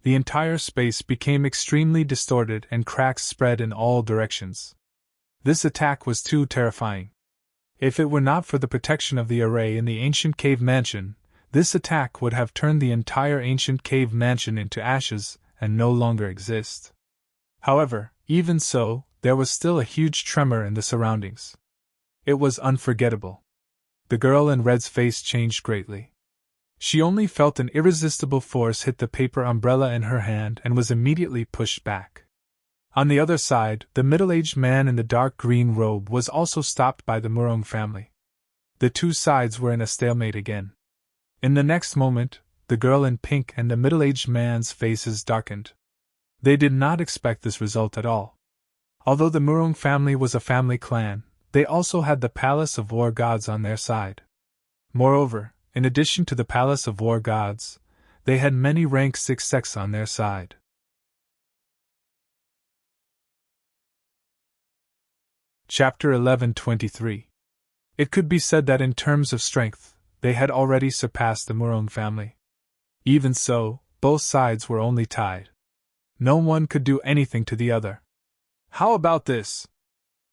The entire space became extremely distorted and cracks spread in all directions. This attack was too terrifying. If it were not for the protection of the array in the ancient cave mansion, this attack would have turned the entire ancient cave mansion into ashes and no longer exist. However, even so, there was still a huge tremor in the surroundings. It was unforgettable. The girl in red's face changed greatly. She only felt an irresistible force hit the paper umbrella in her hand and was immediately pushed back. On the other side, the middle-aged man in the dark green robe was also stopped by the Murong family. The two sides were in a stalemate again. In the next moment, the girl in pink and the middle-aged man's faces darkened. They did not expect this result at all. Although the Murong family was a family clan, they also had the Palace of War Gods on their side. Moreover, in addition to the Palace of War Gods, they had many rank 6 sects on their side. Chapter 11:23. It could be said that in terms of strength, they had already surpassed the Murong family. Even so, both sides were only tied. No one could do anything to the other. How about this?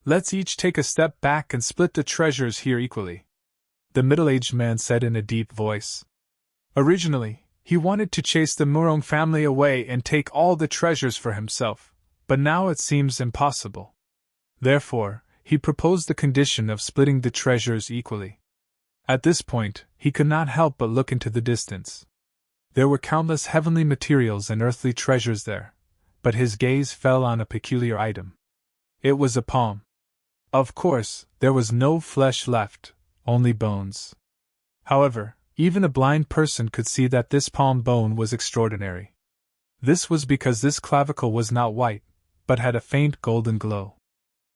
Let's each take a step back and split the treasures here equally, the middle-aged man said in a deep voice. Originally, he wanted to chase the Murong family away and take all the treasures for himself, but now it seems impossible. Therefore, he proposed the condition of splitting the treasures equally. At this point, he could not help but look into the distance. There were countless heavenly materials and earthly treasures there, but his gaze fell on a peculiar item. It was a palm. Of course, there was no flesh left, only bones. However, even a blind person could see that this palm bone was extraordinary. This was because this clavicle was not white, but had a faint golden glow.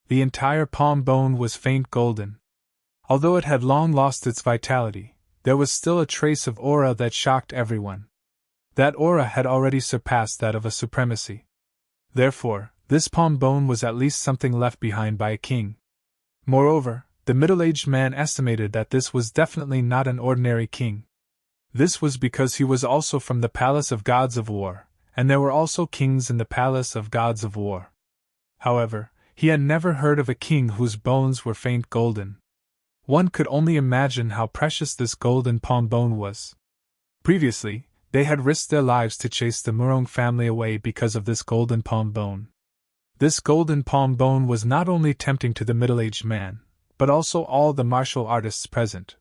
The entire palm bone was faint golden. Although it had long lost its vitality, there was still a trace of aura that shocked everyone. That aura had already surpassed that of a supremacy. Therefore, this palm bone was at least something left behind by a king. Moreover, the middle-aged man estimated that this was definitely not an ordinary king. This was because he was also from the palace of gods of war, and there were also kings in the palace of gods of war. However, he had never heard of a king whose bones were faint golden. One could only imagine how precious this golden palm bone was. Previously, they had risked their lives to chase the Murong family away because of this golden palm bone. This golden palm bone was not only tempting to the middle-aged man, but also all the martial artists present.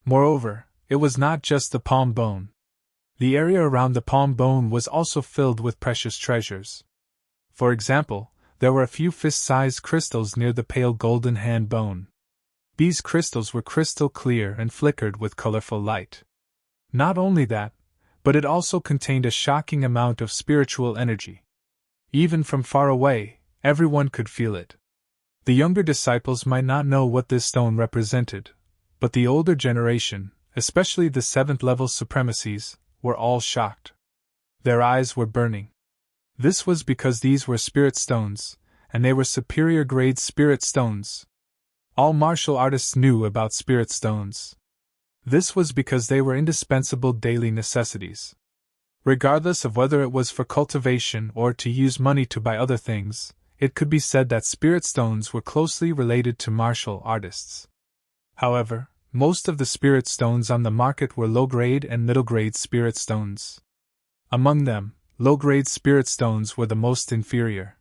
Moreover, it was not just the palm bone. The area around the palm bone was also filled with precious treasures. For example, there were a few fist-sized crystals near the pale golden hand bone. These crystals were crystal clear and flickered with colorful light. Not only that, but it also contained a shocking amount of spiritual energy. Even from far away, everyone could feel it. The younger disciples might not know what this stone represented, but the older generation, especially the 7th-level supremacies, were all shocked. Their eyes were burning. This was because these were spirit stones, and they were superior-grade spirit stones. All martial artists knew about spirit stones. This was because they were indispensable daily necessities. Regardless of whether it was for cultivation or to use money to buy other things, it could be said that spirit stones were closely related to martial artists. However, most of the spirit stones on the market were low-grade and middle-grade spirit stones. Among them, low-grade spirit stones were the most inferior.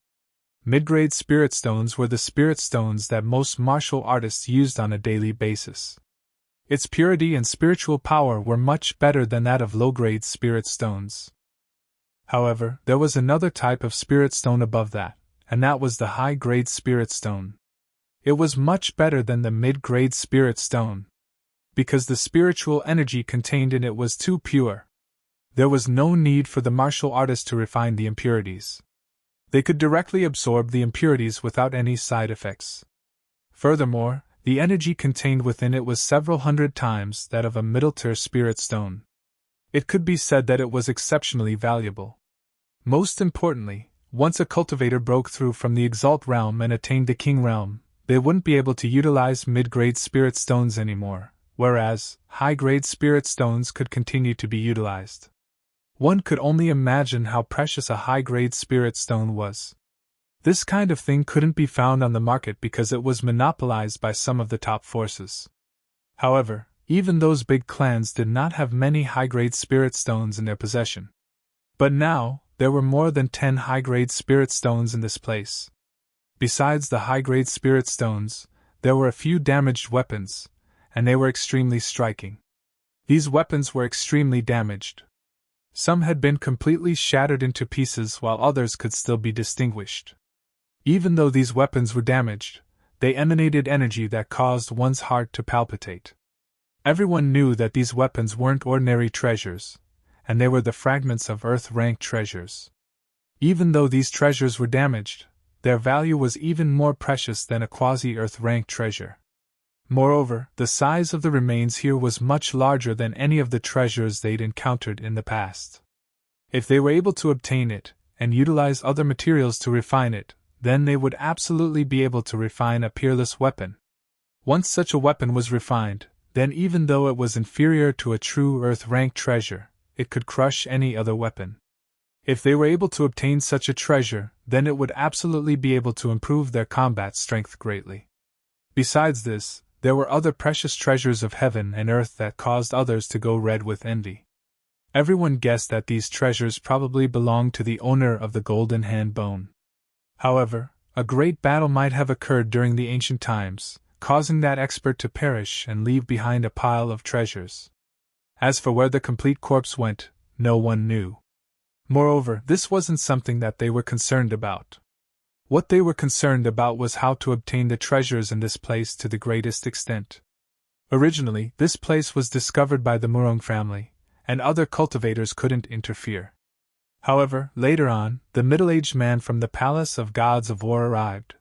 Mid-grade spirit stones were the spirit stones that most martial artists used on a daily basis. Its purity and spiritual power were much better than that of low-grade spirit stones. However, there was another type of spirit stone above that, and that was the high-grade spirit stone. It was much better than the mid-grade spirit stone, because the spiritual energy contained in it was too pure. There was no need for the martial artist to refine the impurities. They could directly absorb the impurities without any side effects. Furthermore, the energy contained within it was several hundred times that of a middle-tier spirit stone. It could be said that it was exceptionally valuable. Most importantly, once a cultivator broke through from the Exalt realm and attained the King realm, they wouldn't be able to utilize mid-grade spirit stones anymore, whereas high-grade spirit stones could continue to be utilized. One could only imagine how precious a high-grade spirit stone was. This kind of thing couldn't be found on the market because it was monopolized by some of the top forces. However, even those big clans did not have many high-grade spirit stones in their possession. But now, there were more than 10 high-grade spirit stones in this place. Besides the high-grade spirit stones, there were a few damaged weapons, and they were extremely striking. These weapons were extremely damaged. Some had been completely shattered into pieces while others could still be distinguished. Even though these weapons were damaged, they emanated energy that caused one's heart to palpitate. Everyone knew that these weapons weren't ordinary treasures, and they were the fragments of Earth-rank treasures. Even though these treasures were damaged, their value was even more precious than a quasi-Earth-rank treasure. Moreover, the size of the remains here was much larger than any of the treasures they'd encountered in the past. If they were able to obtain it, and utilize other materials to refine it, then they would absolutely be able to refine a peerless weapon. Once such a weapon was refined, then even though it was inferior to a true Earth-rank treasure, it could crush any other weapon. If they were able to obtain such a treasure, then it would absolutely be able to improve their combat strength greatly. Besides this, there were other precious treasures of heaven and earth that caused others to go red with envy. Everyone guessed that these treasures probably belonged to the owner of the golden hand bone. However, a great battle might have occurred during the ancient times, causing that expert to perish and leave behind a pile of treasures. As for where the complete corpse went, no one knew. Moreover, this wasn't something that they were concerned about. What they were concerned about was how to obtain the treasures in this place to the greatest extent. Originally, this place was discovered by the Murong family, and other cultivators couldn't interfere. However, later on, the middle-aged man from the Palace of Gods of War arrived.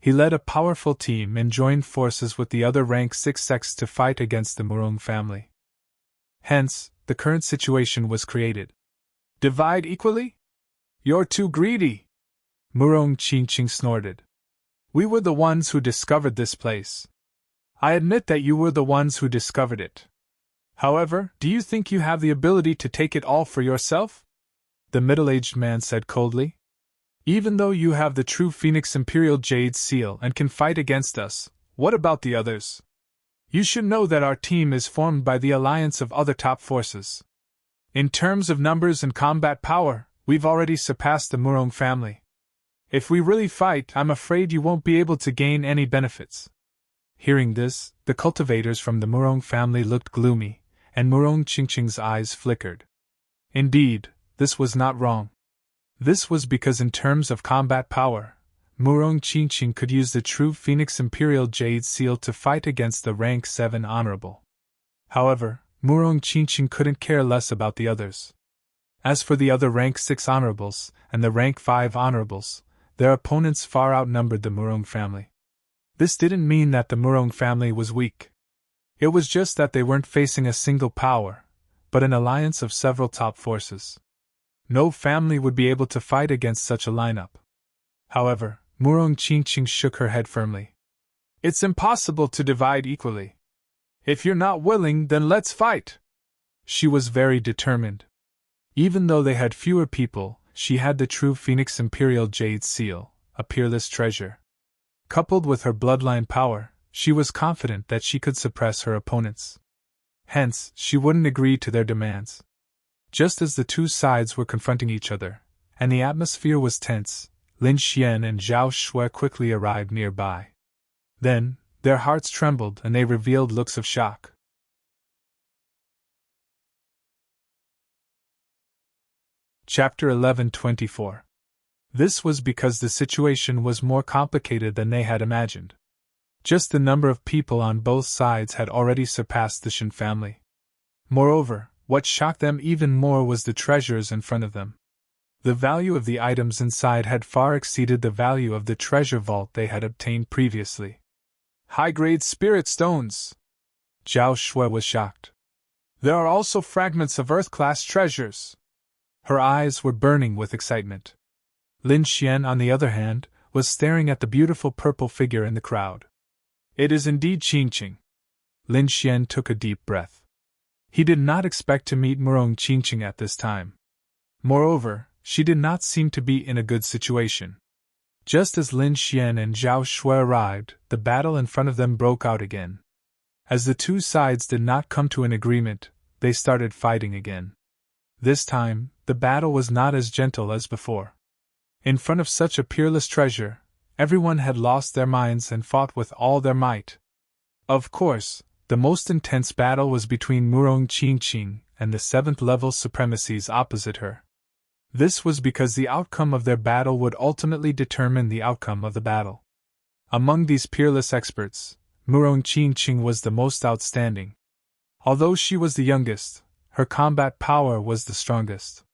He led a powerful team and joined forces with the other rank 6 sects to fight against the Murong family. Hence, the current situation was created. Divide equally? You're too greedy! Murong Qingqing snorted. We were the ones who discovered this place. I admit that you were the ones who discovered it. However, do you think you have the ability to take it all for yourself? The middle-aged man said coldly. Even though you have the true Phoenix Imperial Jade Seal and can fight against us, what about the others? You should know that our team is formed by the alliance of other top forces. In terms of numbers and combat power, we've already surpassed the Murong family. If we really fight, I'm afraid you won't be able to gain any benefits. Hearing this, the cultivators from the Murong family looked gloomy, and Murong Qingqing's eyes flickered. Indeed, this was not wrong. This was because in terms of combat power, Murong Qingqing could use the true Phoenix Imperial Jade Seal to fight against the rank 7 honorable. However, Murong Qingqing couldn't care less about the others. As for the other rank 6 honorables and the rank 5 honorables, their opponents far outnumbered the Murong family. This didn't mean that the Murong family was weak. It was just that they weren't facing a single power, but an alliance of several top forces. No family would be able to fight against such a lineup. However, Murong Qingqing shook her head firmly. It's impossible to divide equally. If you're not willing, then let's fight. She was very determined. Even though they had fewer people, she had the true Phoenix Imperial Jade Seal, a peerless treasure. Coupled with her bloodline power, she was confident that she could suppress her opponents. Hence, she wouldn't agree to their demands. Just as the two sides were confronting each other, and the atmosphere was tense, Lin Xian and Zhao Shui quickly arrived nearby. Then, their hearts trembled and they revealed looks of shock. Chapter 11:24. This was because the situation was more complicated than they had imagined. Just the number of people on both sides had already surpassed the Shen family. Moreover, what shocked them even more was the treasures in front of them. The value of the items inside had far exceeded the value of the treasure vault they had obtained previously. High-grade spirit stones! Zhao Shui was shocked. There are also fragments of Earth-class treasures! Her eyes were burning with excitement. Lin Xian, on the other hand, was staring at the beautiful purple figure in the crowd. It is indeed Qingqing. Lin Xian took a deep breath. He did not expect to meet Murong Qingqing at this time. Moreover, she did not seem to be in a good situation. Just as Lin Xian and Zhao Shui arrived, the battle in front of them broke out again. As the two sides did not come to an agreement, they started fighting again. This time, the battle was not as gentle as before. In front of such a peerless treasure, everyone had lost their minds and fought with all their might. Of course, the most intense battle was between Murong Qingqing and the 7th-level supremacies opposite her. This was because the outcome of their battle would ultimately determine the outcome of the battle. Among these peerless experts, Murong Qingqing was the most outstanding. Although she was the youngest, her combat power was the strongest.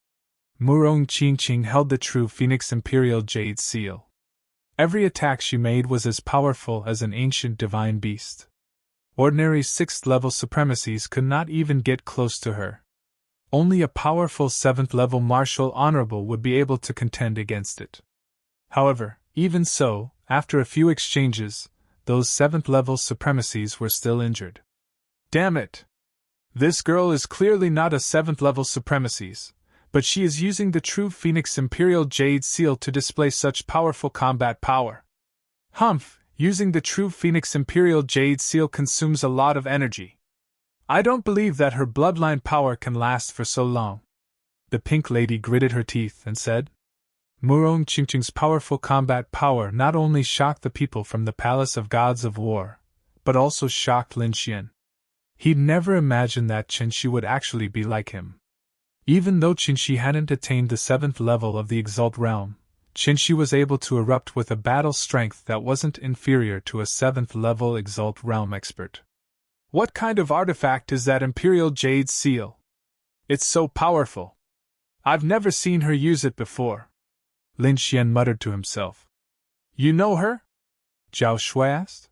Murong Qingqing held the true Phoenix Imperial Jade Seal. Every attack she made was as powerful as an ancient divine beast. Ordinary 6th-level supremacies could not even get close to her. Only a powerful 7th-level martial honorable would be able to contend against it. However, Even so, after a few exchanges, those 7th-level supremacies were still injured. Damn it! This girl is clearly not a 7th-level supremacies, but she is using the true Phoenix Imperial Jade Seal to display such powerful combat power. Humph, using the true Phoenix Imperial Jade Seal consumes a lot of energy. I don't believe that her bloodline power can last for so long. The Pink Lady gritted her teeth and said, Murong Qingqing's powerful combat power not only shocked the people from the Palace of Gods of War, but also shocked Lin Xian. He'd never imagined that Qinshi would actually be like him. Even though Qinshi hadn't attained the 7th level of the Exalt realm, Qinshi was able to erupt with a battle strength that wasn't inferior to a 7th level Exalt realm expert. What kind of artifact is that Imperial Jade Seal? It's so powerful. I've never seen her use it before. Lin Xian muttered to himself. You know her? Zhao Shui asked.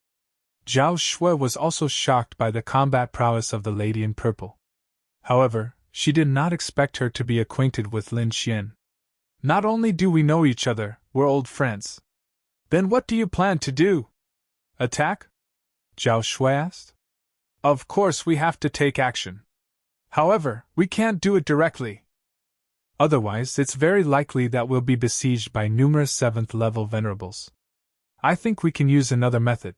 Zhao Shui was also shocked by the combat prowess of the Lady in Purple. However, she did not expect her to be acquainted with Lin Xian. Not only do we know each other, we're old friends. Then what do you plan to do? Attack? Zhao Shui asked. Of course we have to take action. However, we can't do it directly. Otherwise, it's very likely that we'll be besieged by numerous 7th-level venerables. I think we can use another method.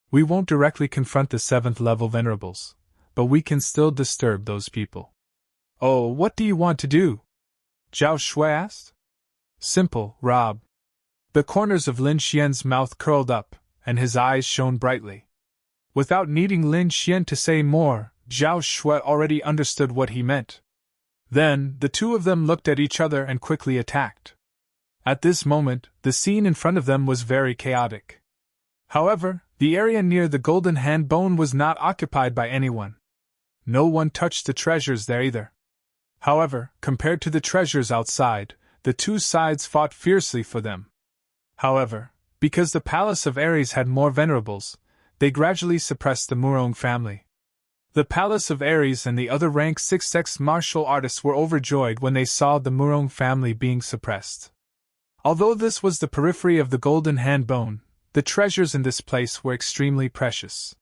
We won't directly confront the 7th-level venerables, but we can still disturb those people. Oh, what do you want to do? Zhao Shui asked. Simple, Rob. The corners of Lin Xian's mouth curled up, and his eyes shone brightly. Without needing Lin Xian to say more, Zhao Shui already understood what he meant. Then, the two of them looked at each other and quickly attacked. At this moment, the scene in front of them was very chaotic. However, the area near the Golden Hand Bone was not occupied by anyone. No one touched the treasures there either. However, compared to the treasures outside, the two sides fought fiercely for them. However, because the Palace of Ares had more venerables, they gradually suppressed the Murong family. The Palace of Ares and the other rank 6X martial artists were overjoyed when they saw the Murong family being suppressed. Although this was the periphery of the Golden Hand Bone, the treasures in this place were extremely precious.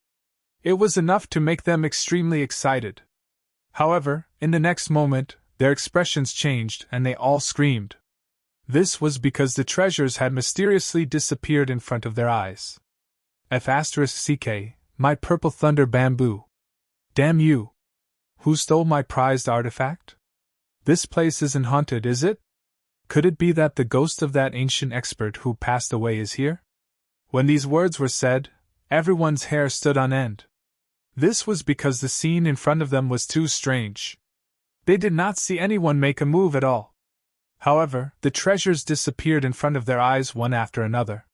It was enough to make them extremely excited. However, in the next moment, their expressions changed and they all screamed. This was because the treasures had mysteriously disappeared in front of their eyes. F***CK, my purple thunder bamboo. Damn you! Who stole my prized artifact? This place isn't haunted, is it? Could it be that the ghost of that ancient expert who passed away is here? When these words were said, everyone's hair stood on end. This was because the scene in front of them was too strange. They did not see anyone make a move at all. However, the treasures disappeared in front of their eyes one after another.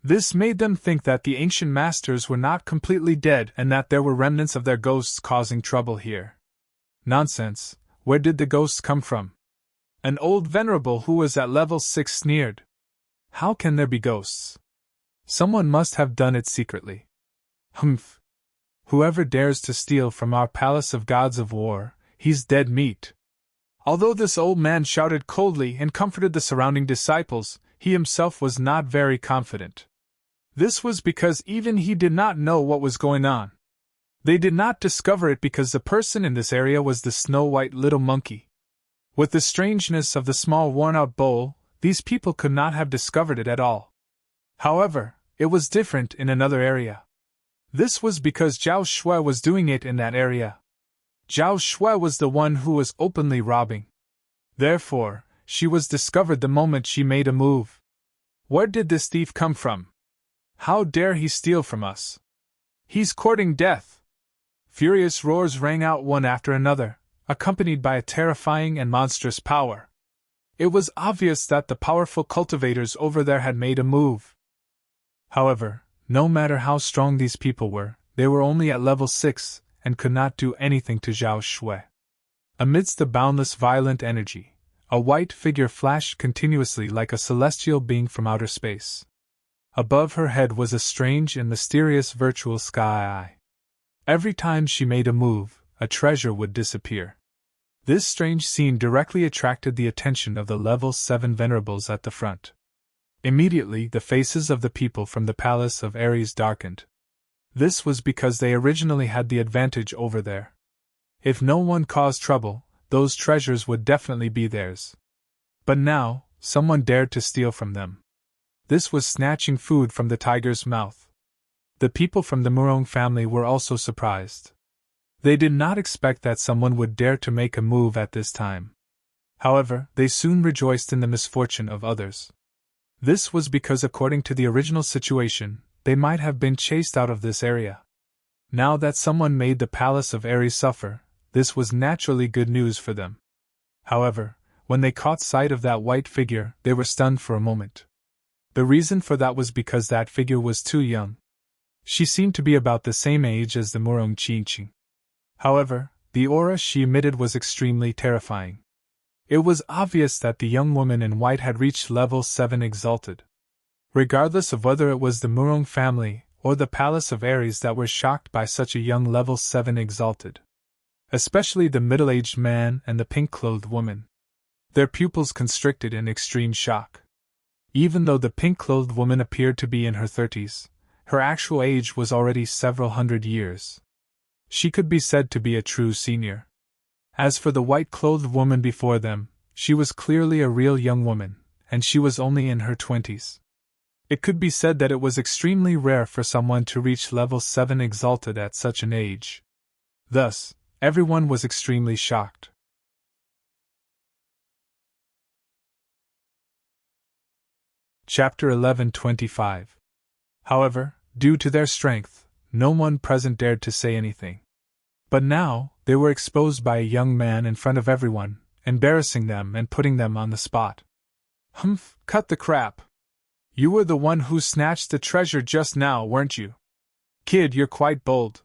This made them think that the ancient masters were not completely dead and that there were remnants of their ghosts causing trouble here. Nonsense, where did the ghosts come from? An old venerable who was at level 6 sneered. How can there be ghosts? Someone must have done it secretly. Humph. Whoever dares to steal from our Palace of Gods of War, he's dead meat. Although this old man shouted coldly and comforted the surrounding disciples, he himself was not very confident. This was because even he did not know what was going on. They did not discover it because the person in this area was the snow-white little monkey. With the strangeness of the small worn-out bowl, these people could not have discovered it at all. However, it was different in another area. This was because Zhao Shui was doing it in that area. Zhao Shui was the one who was openly robbing. Therefore, she was discovered the moment she made a move. Where did this thief come from? How dare he steal from us? He's courting death! Furious roars rang out one after another, accompanied by a terrifying and monstrous power. It was obvious that the powerful cultivators over there had made a move. However, no matter how strong these people were, they were only at level 6 and could not do anything to Zhao Shui. Amidst the boundless violent energy, a white figure flashed continuously like a celestial being from outer space. Above her head was a strange and mysterious virtual sky eye. Every time she made a move, a treasure would disappear. This strange scene directly attracted the attention of the level 7 venerables at the front. Immediately, the faces of the people from the palace of Ares darkened. This was because they originally had the advantage over there. If no one caused trouble, those treasures would definitely be theirs. But now, someone dared to steal from them. This was snatching food from the tiger's mouth. The people from the Murong family were also surprised. They did not expect that someone would dare to make a move at this time. However, they soon rejoiced in the misfortune of others. This was because, according to the original situation, they might have been chased out of this area. Now that someone made the palace of Ares suffer, this was naturally good news for them. However, when they caught sight of that white figure, they were stunned for a moment. The reason for that was because that figure was too young. She seemed to be about the same age as the Murong Qingqing. However, the aura she emitted was extremely terrifying. It was obvious that the young woman in white had reached level 7 exalted. Regardless of whether it was the Murong family or the palace of Ares that were shocked by such a young level 7 exalted. Especially the middle-aged man and the pink-clothed woman. Their pupils constricted in extreme shock. Even though the pink-clothed woman appeared to be in her 30s, her actual age was already several hundred years. She could be said to be a true senior. As for the white-clothed woman before them, she was clearly a real young woman, and she was only in her 20s. It could be said that it was extremely rare for someone to reach level 7 exalted at such an age. Thus, everyone was extremely shocked. Chapter 11:25. However, due to their strength, no one present dared to say anything. But now, they were exposed by a young man in front of everyone, embarrassing them and putting them on the spot. Humph, cut the crap. You were the one who snatched the treasure just now, weren't you? Kid, you're quite bold.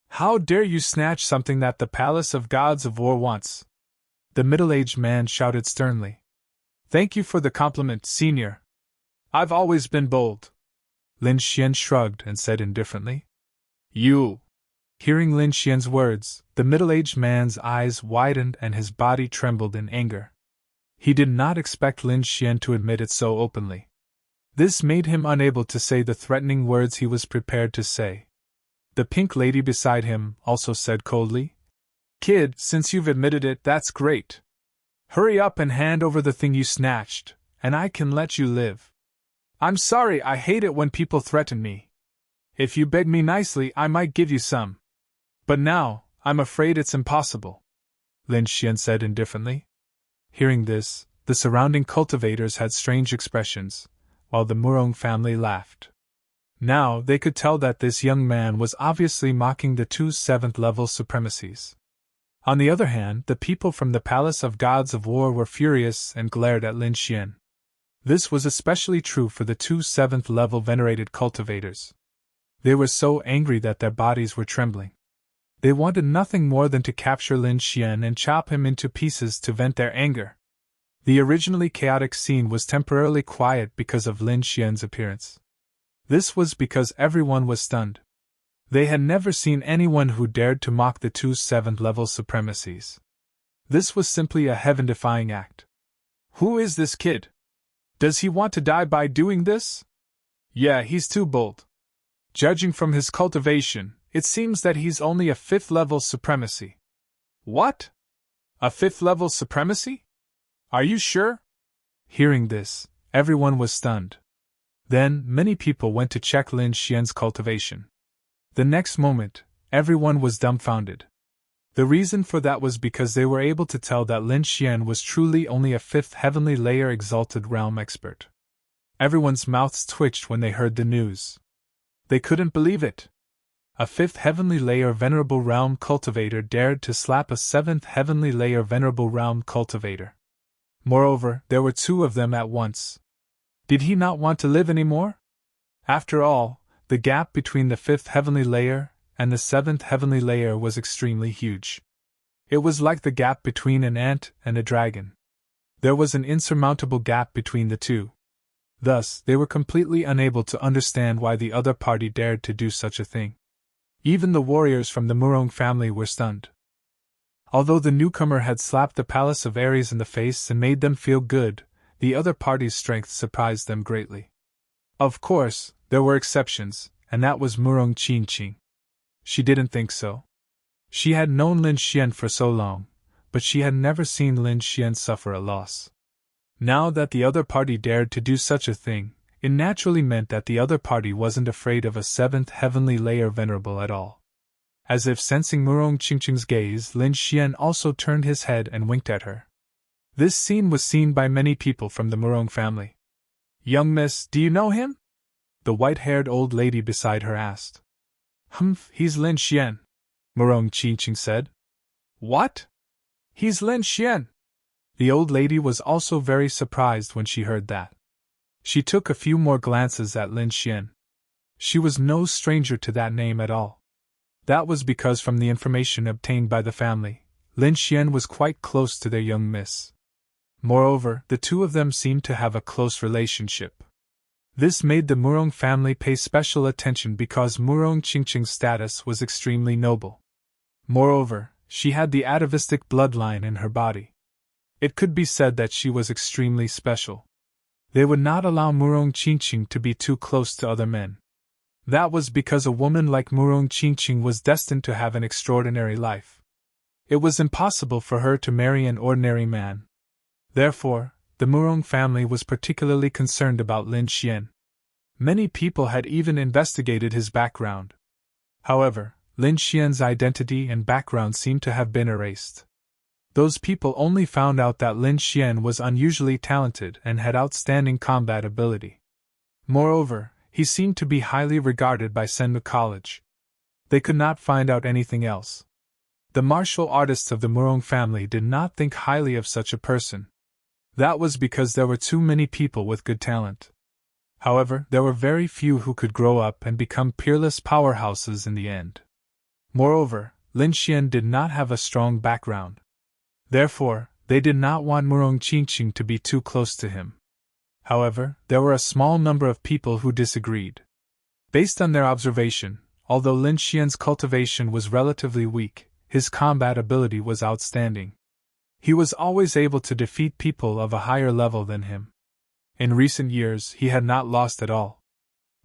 How dare you snatch something that the Palace of Gods of War wants? The middle-aged man shouted sternly. Thank you for the compliment, senior. I've always been bold. Lin Xian shrugged and said indifferently. You. Hearing Lin Xian's words, the middle-aged man's eyes widened and his body trembled in anger. He did not expect Lin Xian to admit it so openly. This made him unable to say the threatening words he was prepared to say. The pink lady beside him also said coldly, Kid, since you've admitted it, that's great. Hurry up and hand over the thing you snatched, and I can let you live. I'm sorry, I hate it when people threaten me. If you beg me nicely, I might give you some. But now, I'm afraid it's impossible, Lin Xian said indifferently. Hearing this, the surrounding cultivators had strange expressions, while the Murong family laughed. Now they could tell that this young man was obviously mocking the two 7th-level supremacies. On the other hand, the people from the Palace of Gods of War were furious and glared at Lin Xian. This was especially true for the two 7th-level venerated cultivators. They were so angry that their bodies were trembling. They wanted nothing more than to capture Lin Xian and chop him into pieces to vent their anger. The originally chaotic scene was temporarily quiet because of Lin Xian's appearance. This was because everyone was stunned. They had never seen anyone who dared to mock the two 7th-level supremacies. This was simply a heaven-defying act. Who is this kid? Does he want to die by doing this? Yeah, he's too bold. Judging from his cultivation, it seems that he's only a 5th-level supremacy. What? A 5th-level supremacy? Are you sure? Hearing this, everyone was stunned. Then, many people went to check Lin Xian's cultivation. The next moment, everyone was dumbfounded. The reason for that was because they were able to tell that Lin Xian was truly only a 5th heavenly layer exalted realm expert. Everyone's mouths twitched when they heard the news. They couldn't believe it. A 5th heavenly layer venerable realm cultivator dared to slap a 7th heavenly layer venerable realm cultivator. Moreover, there were two of them at once. Did he not want to live anymore? After all, the gap between the 5th heavenly layer and the 7th heavenly layer was extremely huge. It was like the gap between an ant and a dragon. There was an insurmountable gap between the two. Thus, they were completely unable to understand why the other party dared to do such a thing. Even the warriors from the Murong family were stunned. Although the newcomer had slapped the Palace of Ares in the face and made them feel good, The other party's strength surprised them greatly. Of course, there were exceptions, and that was Murong Qingqing. She didn't think so. She had known Lin Xian for so long, but she had never seen Lin Xian suffer a loss. Now that the other party dared to do such a thing, it naturally meant that the other party wasn't afraid of a seventh heavenly layer venerable at all. As if sensing Murong Qingqing's gaze, Lin Xian also turned his head and winked at her. This scene was seen by many people from the Murong family. "Young miss, do you know him?" the white-haired old lady beside her asked. "Humph, he's Lin Xian," Murong Qingqing said. "What? He's Lin Xian?" The old lady was also very surprised when she heard that. She took a few more glances at Lin Xian. She was no stranger to that name at all. That was because from the information obtained by the family, Lin Xian was quite close to their young miss. Moreover, the two of them seemed to have a close relationship. This made the Murong family pay special attention because Murong Qingqing's status was extremely noble. Moreover, she had the atavistic bloodline in her body. It could be said that she was extremely special. They would not allow Murong Qingqing to be too close to other men. That was because a woman like Murong Qingqing was destined to have an extraordinary life. It was impossible for her to marry an ordinary man. Therefore, the Murong family was particularly concerned about Lin Xian. Many people had even investigated his background. However, Lin Xian's identity and background seemed to have been erased. Those people only found out that Lin Xian was unusually talented and had outstanding combat ability. Moreover, he seemed to be highly regarded by Senmu College. They could not find out anything else. The martial artists of the Murong family did not think highly of such a person. That was because there were too many people with good talent. However, there were very few who could grow up and become peerless powerhouses in the end. Moreover, Lin Xian did not have a strong background. Therefore, they did not want Murong Qingqing to be too close to him. However, there were a small number of people who disagreed. Based on their observation, although Lin Xian's cultivation was relatively weak, his combat ability was outstanding. He was always able to defeat people of a higher level than him. In recent years, he had not lost at all.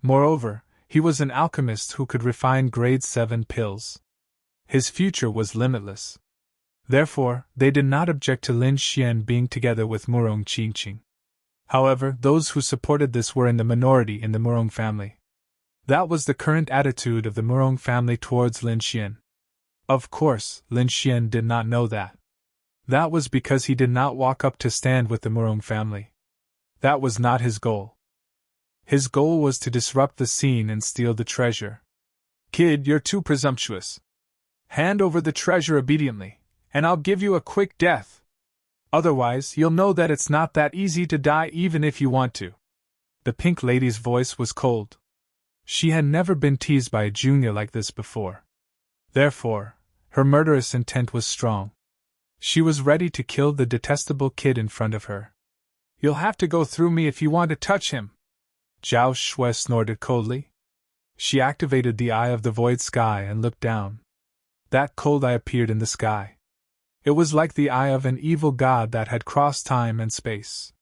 Moreover, he was an alchemist who could refine grade 7 pills. His future was limitless. Therefore, they did not object to Lin Xian being together with Murong Qingqing. However, those who supported this were in the minority in the Murong family. That was the current attitude of the Murong family towards Lin Xian. Of course, Lin Xian did not know that. That was because he did not walk up to stand with the Murong family. That was not his goal. His goal was to disrupt the scene and steal the treasure. "Kid, you're too presumptuous. Hand over the treasure obediently, and I'll give you a quick death. Otherwise, you'll know that it's not that easy to die even if you want to." The pink lady's voice was cold. She had never been teased by a junior like this before. Therefore, her murderous intent was strong. She was ready to kill the detestable kid in front of her. "You'll have to go through me if you want to touch him," Zhao Shui snorted coldly. She activated the eye of the void sky and looked down. That cold eye appeared in the sky. It was like the eye of an evil god that had crossed time and space.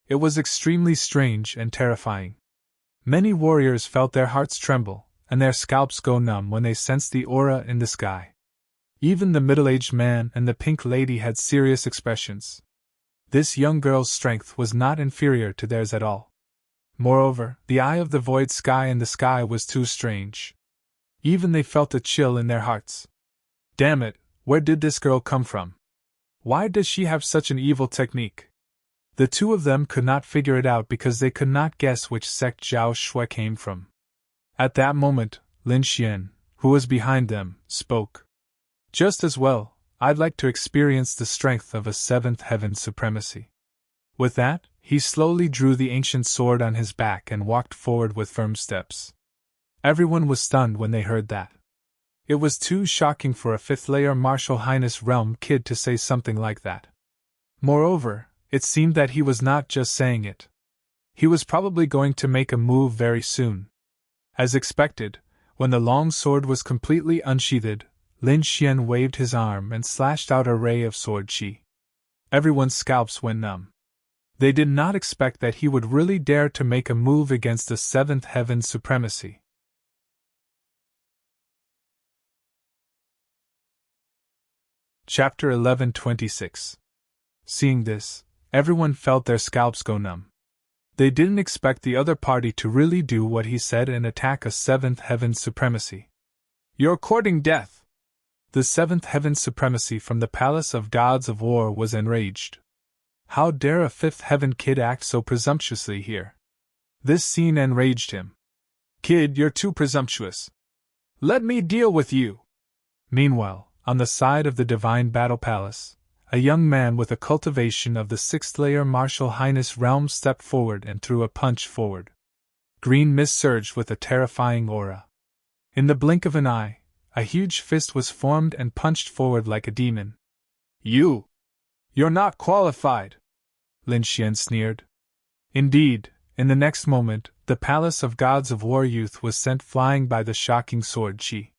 It was extremely strange and terrifying. Many warriors felt their hearts tremble, and their scalps go numb when they sensed the aura in the sky. Even the middle-aged man and the pink lady had serious expressions. This young girl's strength was not inferior to theirs at all. Moreover, the eye of the void sky in the sky was too strange. Even they felt a chill in their hearts. Damn it, where did this girl come from? Why does she have such an evil technique? The two of them could not figure it out because they could not guess which sect Zhao Shui came from. At that moment, Lin Xian, who was behind them, spoke. "Just as well, I'd like to experience the strength of a seventh heaven supremacy." With that, he slowly drew the ancient sword on his back and walked forward with firm steps. Everyone was stunned when they heard that. It was too shocking for a fifth-layer Martial Highness realm kid to say something like that. Moreover, it seemed that he was not just saying it. He was probably going to make a move very soon. As expected, when the long sword was completely unsheathed, Lin Xian waved his arm and slashed out a ray of sword chi. Everyone's scalps went numb. They did not expect that he would really dare to make a move against the seventh heaven's supremacy. Chapter 11:26. Seeing this, everyone felt their scalps go numb. They didn't expect the other party to really do what he said and attack a seventh heaven's supremacy. "You're courting death!" The seventh heaven's supremacy from the palace of gods of war was enraged. How dare a fifth heaven kid act so presumptuously here? This scene enraged him. "Kid, you're too presumptuous. Let me deal with you!" Meanwhile, on the side of the divine battle palace, a young man with a cultivation of the sixth layer martial highness realm stepped forward and threw a punch forward. Green mist surged with a terrifying aura. In the blink of an eye, a huge fist was formed and punched forward like a demon. You're not qualified," Lin Xian sneered. Indeed, in the next moment, the palace of gods of war youth was sent flying by the shocking sword chi.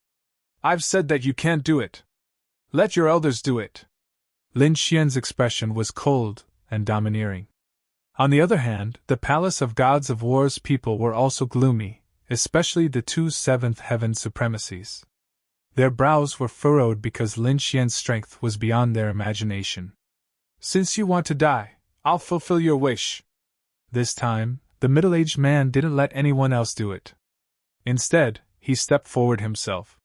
"I've said that you can't do it. Let your elders do it." Lin Xian's expression was cold and domineering. On the other hand, the palace of gods of war's people were also gloomy, especially the two seventh heaven supremacies. Their brows were furrowed because Lin Xian's strength was beyond their imagination. "Since you want to die, I'll fulfill your wish." This time, the middle-aged man didn't let anyone else do it. Instead, he stepped forward himself.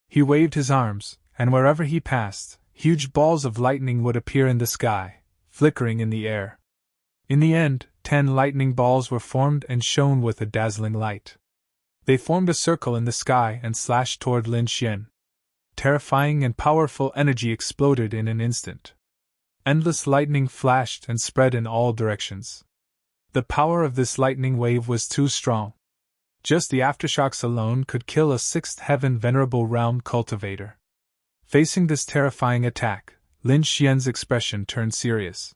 He waved his arms, and wherever he passed, huge balls of lightning would appear in the sky, flickering in the air. In the end, 10 lightning balls were formed and shone with a dazzling light. They formed a circle in the sky and slashed toward Lin Xian. Terrifying and powerful energy exploded in an instant. Endless lightning flashed and spread in all directions. The power of this lightning wave was too strong. Just the aftershocks alone could kill a sixth heaven venerable realm cultivator. Facing this terrifying attack, Lin Xian's expression turned serious.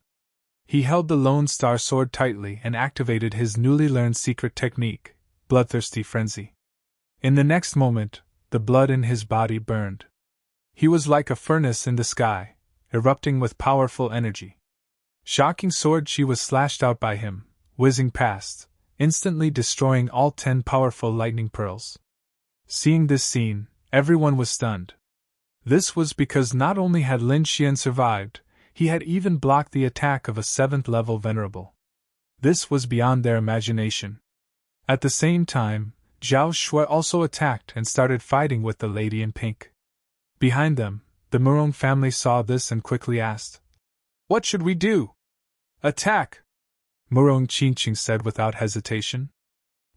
He held the Lone Star Sword tightly and activated his newly learned secret technique, Bloodthirsty Frenzy. In the next moment, the blood in his body burned. He was like a furnace in the sky, erupting with powerful energy. Shocking sword chi was slashed out by him, whizzing past, instantly destroying all 10 powerful lightning pearls. Seeing this scene, everyone was stunned. This was because not only had Lin Xian survived, he had even blocked the attack of a 7th level venerable. This was beyond their imagination. At the same time, Zhao Shui also attacked and started fighting with the lady in pink. Behind them, the Murong family saw this and quickly asked, "What should we do?" "Attack!" Murong Qingqing said without hesitation.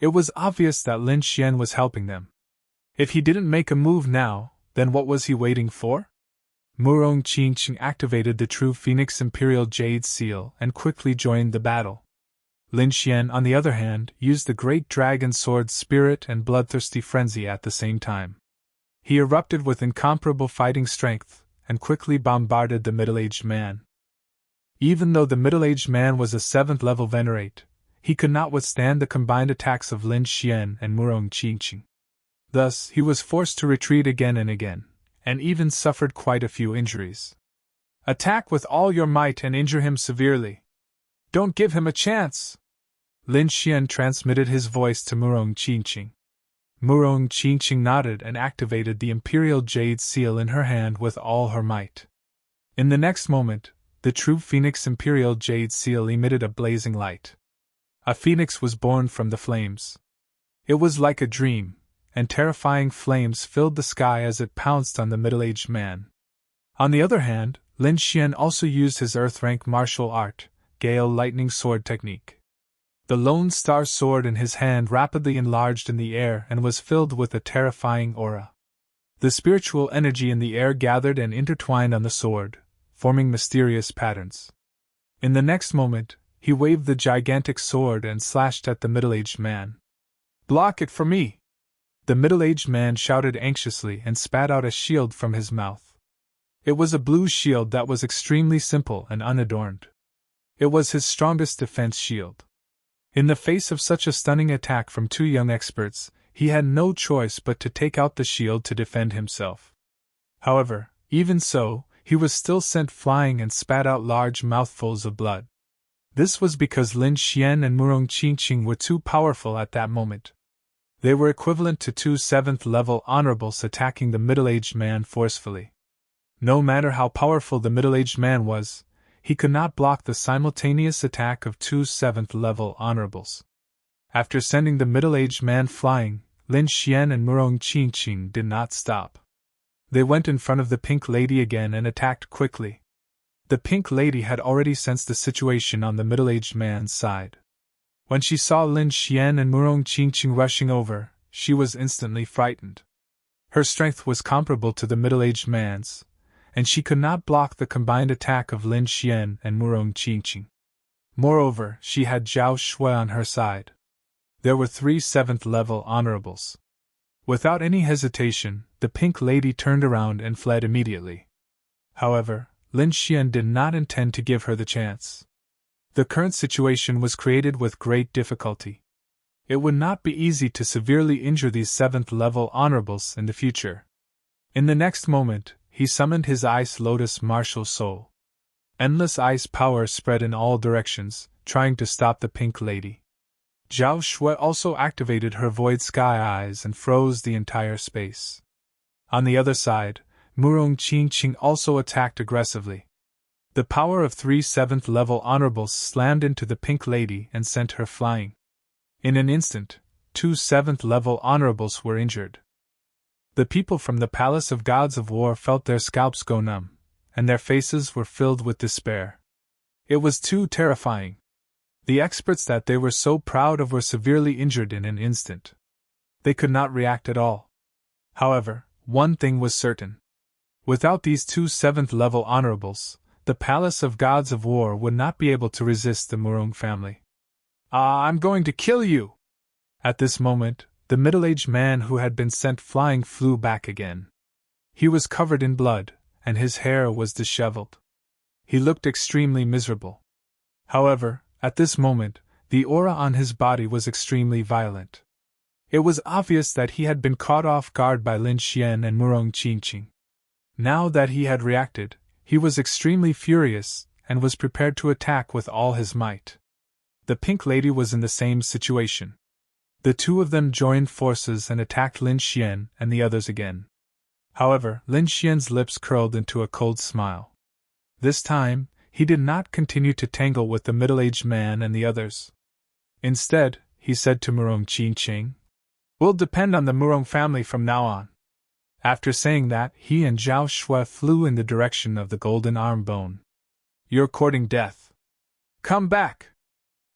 It was obvious that Lin Xian was helping them. If he didn't make a move now, then what was he waiting for? Murong Qingqing activated the true Phoenix Imperial Jade Seal and quickly joined the battle. Lin Xian, on the other hand, used the Great Dragon Sword's Spirit and Bloodthirsty Frenzy at the same time. He erupted with incomparable fighting strength and quickly bombarded the middle-aged man. Even though the middle-aged man was a 7th level venerate, he could not withstand the combined attacks of Lin Xian and Murong Qingqing. Thus, he was forced to retreat again and again, and even suffered quite a few injuries. "Attack with all your might and injure him severely. Don't give him a chance!" Lin Xian transmitted his voice to Murong Qingqing. Murong Qingqing nodded and activated the Imperial Jade Seal in her hand with all her might. In the next moment, the true Phoenix Imperial Jade Seal emitted a blazing light. A phoenix was born from the flames. It was like a dream, and terrifying flames filled the sky as it pounced on the middle-aged man. On the other hand, Lin Xian also used his Earth-rank martial art, Gale Lightning Sword technique. The Lone Star Sword in his hand rapidly enlarged in the air and was filled with a terrifying aura. The spiritual energy in the air gathered and intertwined on the sword, forming mysterious patterns. In the next moment, he waved the gigantic sword and slashed at the middle-aged man. "Block it for me!" The middle-aged man shouted anxiously and spat out a shield from his mouth. It was a blue shield that was extremely simple and unadorned. It was his strongest defense shield. In the face of such a stunning attack from 2 young experts, he had no choice but to take out the shield to defend himself. However, even so, he was still sent flying and spat out large mouthfuls of blood. This was because Lin Xian and Murong Qingqing were too powerful at that moment. They were equivalent to two 7th-level honorables attacking the middle-aged man forcefully. No matter how powerful the middle-aged man was, he could not block the simultaneous attack of two 7th-level honorables. After sending the middle-aged man flying, Lin Xian and Murong Qingqing did not stop. They went in front of the Pink Lady again and attacked quickly. The Pink Lady had already sensed the situation on the middle-aged man's side. When she saw Lin Xian and Murong Qingqing rushing over, she was instantly frightened. Her strength was comparable to the middle-aged man's, and she could not block the combined attack of Lin Xian and Murong Qingqing. Moreover, she had Zhao Shui on her side. There were 3 7th-level honorables. Without any hesitation, the Pink Lady turned around and fled immediately. However, Lin Xian did not intend to give her the chance. The current situation was created with great difficulty. It would not be easy to severely injure these 7th-level honorables in the future. In the next moment, he summoned his Ice Lotus martial soul. Endless ice power spread in all directions, trying to stop the Pink Lady. Zhao Shui also activated her Void Sky Eyes and froze the entire space. On the other side, Murong Qingqing also attacked aggressively. The power of 3 7th-level honorables slammed into the Pink Lady and sent her flying. In an instant, 2 7th-level honorables were injured. The people from the Palace of Gods of War felt their scalps go numb, and their faces were filled with despair. It was too terrifying. The experts that they were so proud of were severely injured in an instant. They could not react at all. However, one thing was certain. Without these 2 7th-level honorables, the Palace of Gods of War would not be able to resist the Murong family. I'm going to kill you! At this moment, the middle-aged man who had been sent flying flew back again. He was covered in blood, and his hair was disheveled. He looked extremely miserable. However, at this moment, the aura on his body was extremely violent. It was obvious that he had been caught off guard by Lin Xian and Murong Qingqing. Now that he had reacted, he was extremely furious and was prepared to attack with all his might. The Pink Lady was in the same situation. The two of them joined forces and attacked Lin Xian and the others again. However, Lin Xian's lips curled into a cold smile. This time, he did not continue to tangle with the middle-aged man and the others. Instead, he said to Murong Qingqing, "We'll depend on the Murong family from now on." After saying that, he and Zhao Shui flew in the direction of the golden arm bone. "You're courting death. Come back!"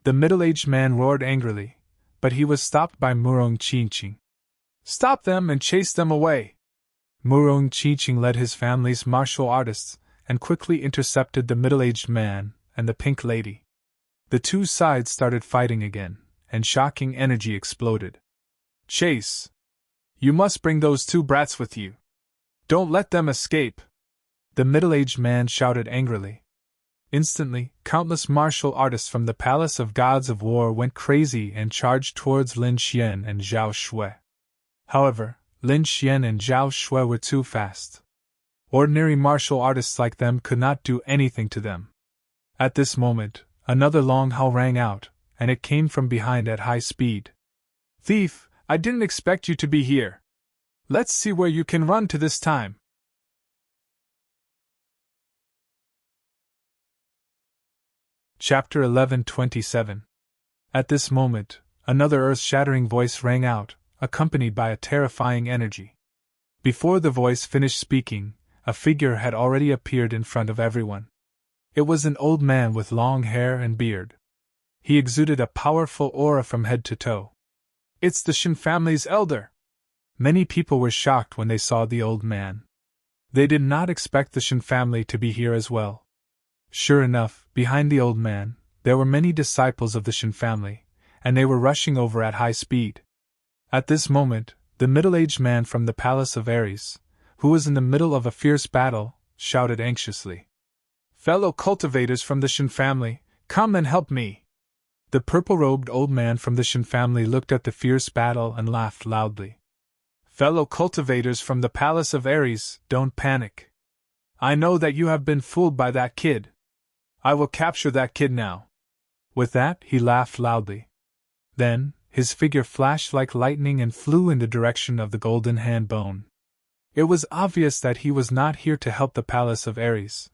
The middle-aged man roared angrily, but he was stopped by Murong Qingqing. "Stop them and chase them away!" Murong Qingqing led his family's martial artists and quickly intercepted the middle-aged man and the Pink Lady. The two sides started fighting again, and shocking energy exploded. "Chase! You must bring those 2 brats with you. Don't let them escape!" The middle-aged man shouted angrily. Instantly, countless martial artists from the Palace of Gods of War went crazy and charged towards Lin Xian and Zhao Shui. However, Lin Xian and Zhao Shui were too fast. Ordinary martial artists like them could not do anything to them. At this moment, another long howl rang out, and it came from behind at high speed. "Thief, I didn't expect you to be here. Let's see where you can run to this time." Chapter 11:27. At this moment, another earth-shattering voice rang out, accompanied by a terrifying energy. Before the voice finished speaking, a figure had already appeared in front of everyone. It was an old man with long hair and beard. He exuded a powerful aura from head to toe. "It's the Shin family's elder!" Many people were shocked when they saw the old man. They did not expect the Shin family to be here as well. Sure enough, behind the old man, there were many disciples of the Shin family, and they were rushing over at high speed. At this moment, the middle-aged man from the Palace of Ares, who was in the middle of a fierce battle, shouted anxiously, "Fellow cultivators from the Shin family, come and help me!" The purple-robed old man from the Shin family looked at the fierce battle and laughed loudly. "Fellow cultivators from the Palace of Ares, don't panic. I know that you have been fooled by that kid. I will capture that kid now. With that, he laughed loudly. Then, his figure flashed like lightning and flew in the direction of the golden hand bone. It was obvious that he was not here to help the palace of Ares.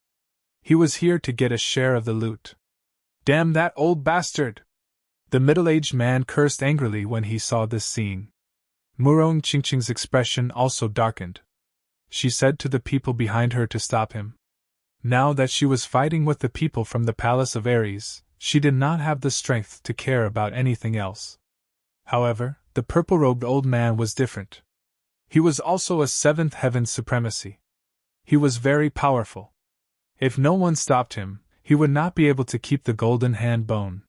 He was here to get a share of the loot. Damn that old bastard! The middle-aged man cursed angrily when he saw this scene. Murong Qingqing's expression also darkened. She said to the people behind her to stop him. Now that she was fighting with the people from the palace of Ares, she did not have the strength to care about anything else. However, the purple-robed old man was different. He was also a seventh heaven supremacy. He was very powerful. If no one stopped him, he would not be able to keep the golden hand bone.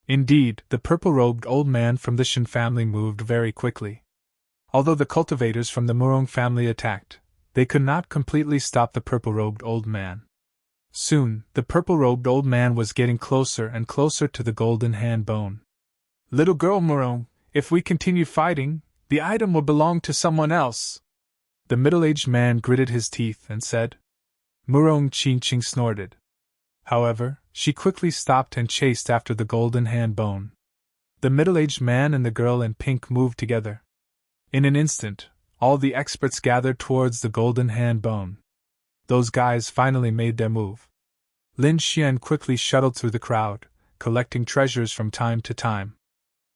Indeed, the purple-robed old man from the Shen family moved very quickly. Although the cultivators from the Murong family attacked, they could not completely stop the purple-robed old man. Soon, the purple-robed old man was getting closer and closer to the golden hand bone. Little girl Murong, if we continue fighting, the item will belong to someone else. The middle-aged man gritted his teeth and said. Murong Qingqing snorted. However, she quickly stopped and chased after the golden hand bone. The middle-aged man and the girl in pink moved together. In an instant, all the experts gathered towards the golden hand bone. Those guys finally made their move. Lin Xian quickly shuttled through the crowd, collecting treasures from time to time.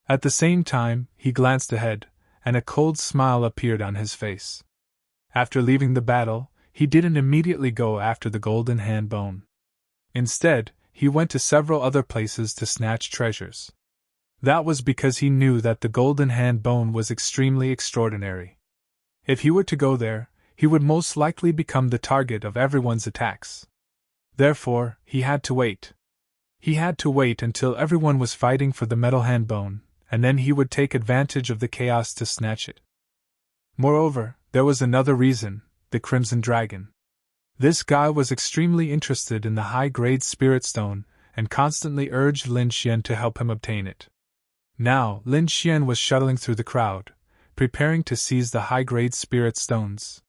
At the same time, he glanced ahead, and a cold smile appeared on his face. After leaving the battle, he didn't immediately go after the golden hand bone. Instead, he went to several other places to snatch treasures. That was because he knew that the golden hand bone was extremely extraordinary. If he were to go there, he would most likely become the target of everyone's attacks. Therefore, he had to wait. He had to wait until everyone was fighting for the metal hand bone, and then he would take advantage of the chaos to snatch it. Moreover, there was another reason, the Crimson Dragon. This guy was extremely interested in the high-grade spirit stone, and constantly urged Lin Xian to help him obtain it. Now, Lin Xian was shuttling through the crowd, preparing to seize the high-grade spirit stones.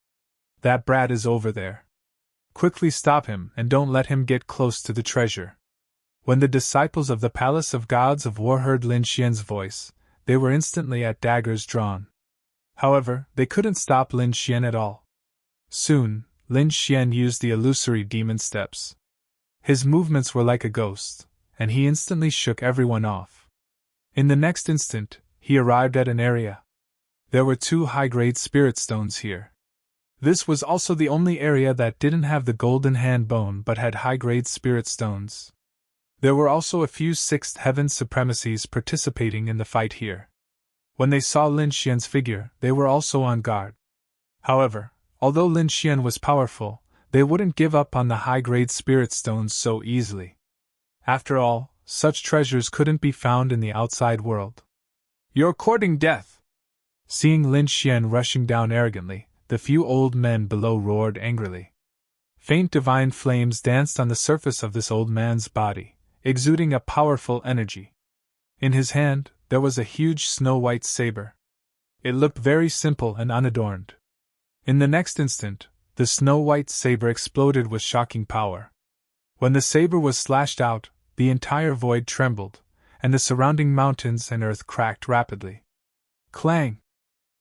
That brat is over there. Quickly stop him and don't let him get close to the treasure. When the disciples of the Palace of Gods of War heard Lin Xian's voice, they were instantly at daggers drawn. However, they couldn't stop Lin Xian at all. Soon, Lin Xian used the illusory demon steps. His movements were like a ghost, and he instantly shook everyone off. In the next instant, he arrived at an area. There were 2 high-grade spirit stones here. This was also the only area that didn't have the golden hand bone but had high-grade spirit stones. There were also a few 6th heaven supremacies participating in the fight here. When they saw Lin Xian's figure, they were also on guard. However, although Lin Xian was powerful, they wouldn't give up on the high-grade spirit stones so easily. After all, such treasures couldn't be found in the outside world. You're courting death! Seeing Lin Xian rushing down arrogantly, the few old men below roared angrily. Faint divine flames danced on the surface of this old man's body, exuding a powerful energy. In his hand, there was a huge snow-white saber. It looked very simple and unadorned. In the next instant, the snow-white saber exploded with shocking power. When the saber was slashed out, the entire void trembled, and the surrounding mountains and earth cracked rapidly. Clang!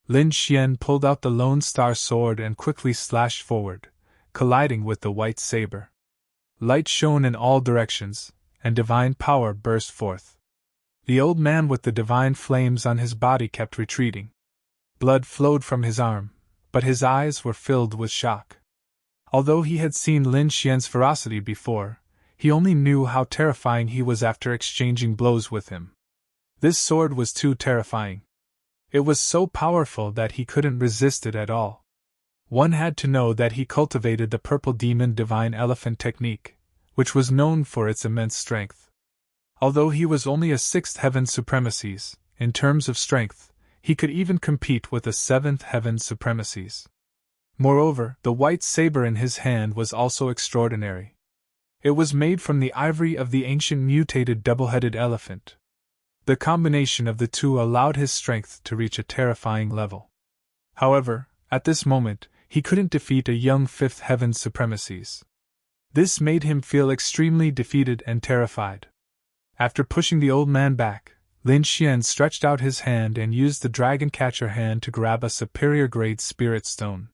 Lin Xian pulled out the Lone Star sword and quickly slashed forward, colliding with the white saber. Light shone in all directions, and divine power burst forth. The old man with the divine flames on his body kept retreating. Blood flowed from his arm, but his eyes were filled with shock. Although he had seen Lin Xian's ferocity before, he only knew how terrifying he was after exchanging blows with him. This sword was too terrifying. It was so powerful that he couldn't resist it at all. One had to know that he cultivated the purple demon divine elephant technique, which was known for its immense strength. Although he was only a 6th heaven supremacies, in terms of strength, he could even compete with the 7th heaven supremacies. Moreover, the white saber in his hand was also extraordinary. It was made from the ivory of the ancient mutated double-headed elephant. The combination of the two allowed his strength to reach a terrifying level. However, at this moment, he couldn't defeat a young 5th heaven supremacies. This made him feel extremely defeated and terrified. After pushing the old man back, Lin Xian stretched out his hand and used the dragon catcher hand to grab a superior grade spirit stone.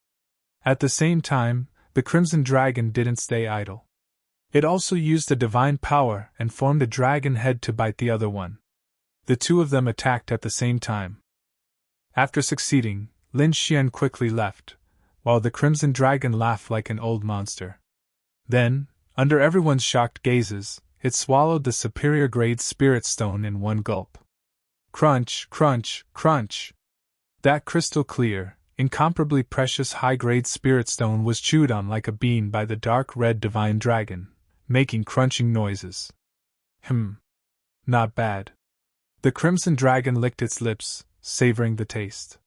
At the same time, the crimson dragon didn't stay idle. It also used a divine power and formed a dragon head to bite the other one. The two of them attacked at the same time. After succeeding, Lin Xian quickly left, while the crimson dragon laughed like an old monster. Then, under everyone's shocked gazes, it swallowed the superior grade spirit stone in one gulp. Crunch, crunch, crunch! That crystal clear, incomparably precious high-grade spirit stone was chewed on like a bean by the dark red divine dragon, making crunching noises. Not bad. The crimson dragon licked its lips, savoring the taste.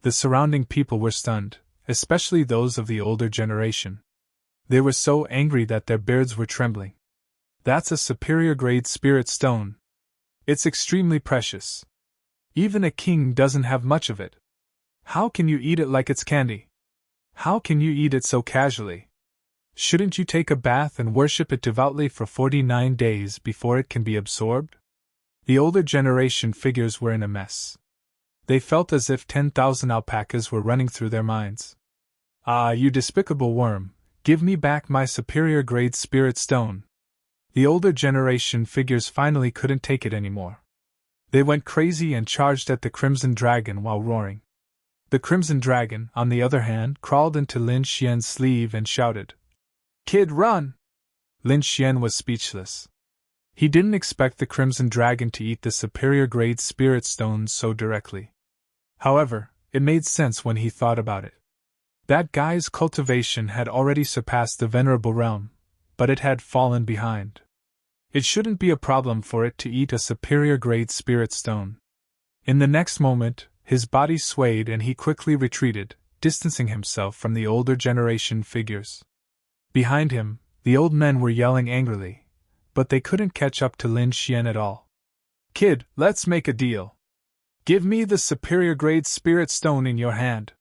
The surrounding people were stunned, especially those of the older generation. They were so angry that their beards were trembling. That's a superior grade spirit stone. It's extremely precious. Even a king doesn't have much of it. How can you eat it like it's candy? How can you eat it so casually? Shouldn't you take a bath and worship it devoutly for 49 days before it can be absorbed? The older generation figures were in a mess. They felt as if 10,000 alpacas were running through their minds. Ah, you despicable worm, give me back my superior grade spirit stone. The older generation figures finally couldn't take it anymore. They went crazy and charged at the crimson dragon while roaring. The crimson dragon, on the other hand, crawled into Lin Xian's sleeve and shouted, "Kid, run!" Lin Xian was speechless. He didn't expect the crimson dragon to eat the superior grade spirit stones so directly. However, it made sense when he thought about it. That guy's cultivation had already surpassed the venerable realm, but it had fallen behind. It shouldn't be a problem for it to eat a superior grade spirit stone. In the next moment, his body swayed and he quickly retreated, distancing himself from the older generation figures. Behind him, the old men were yelling angrily, but they couldn't catch up to Lin Xian at all. "Kid, let's make a deal. Give me the superior grade spirit stone in your hand."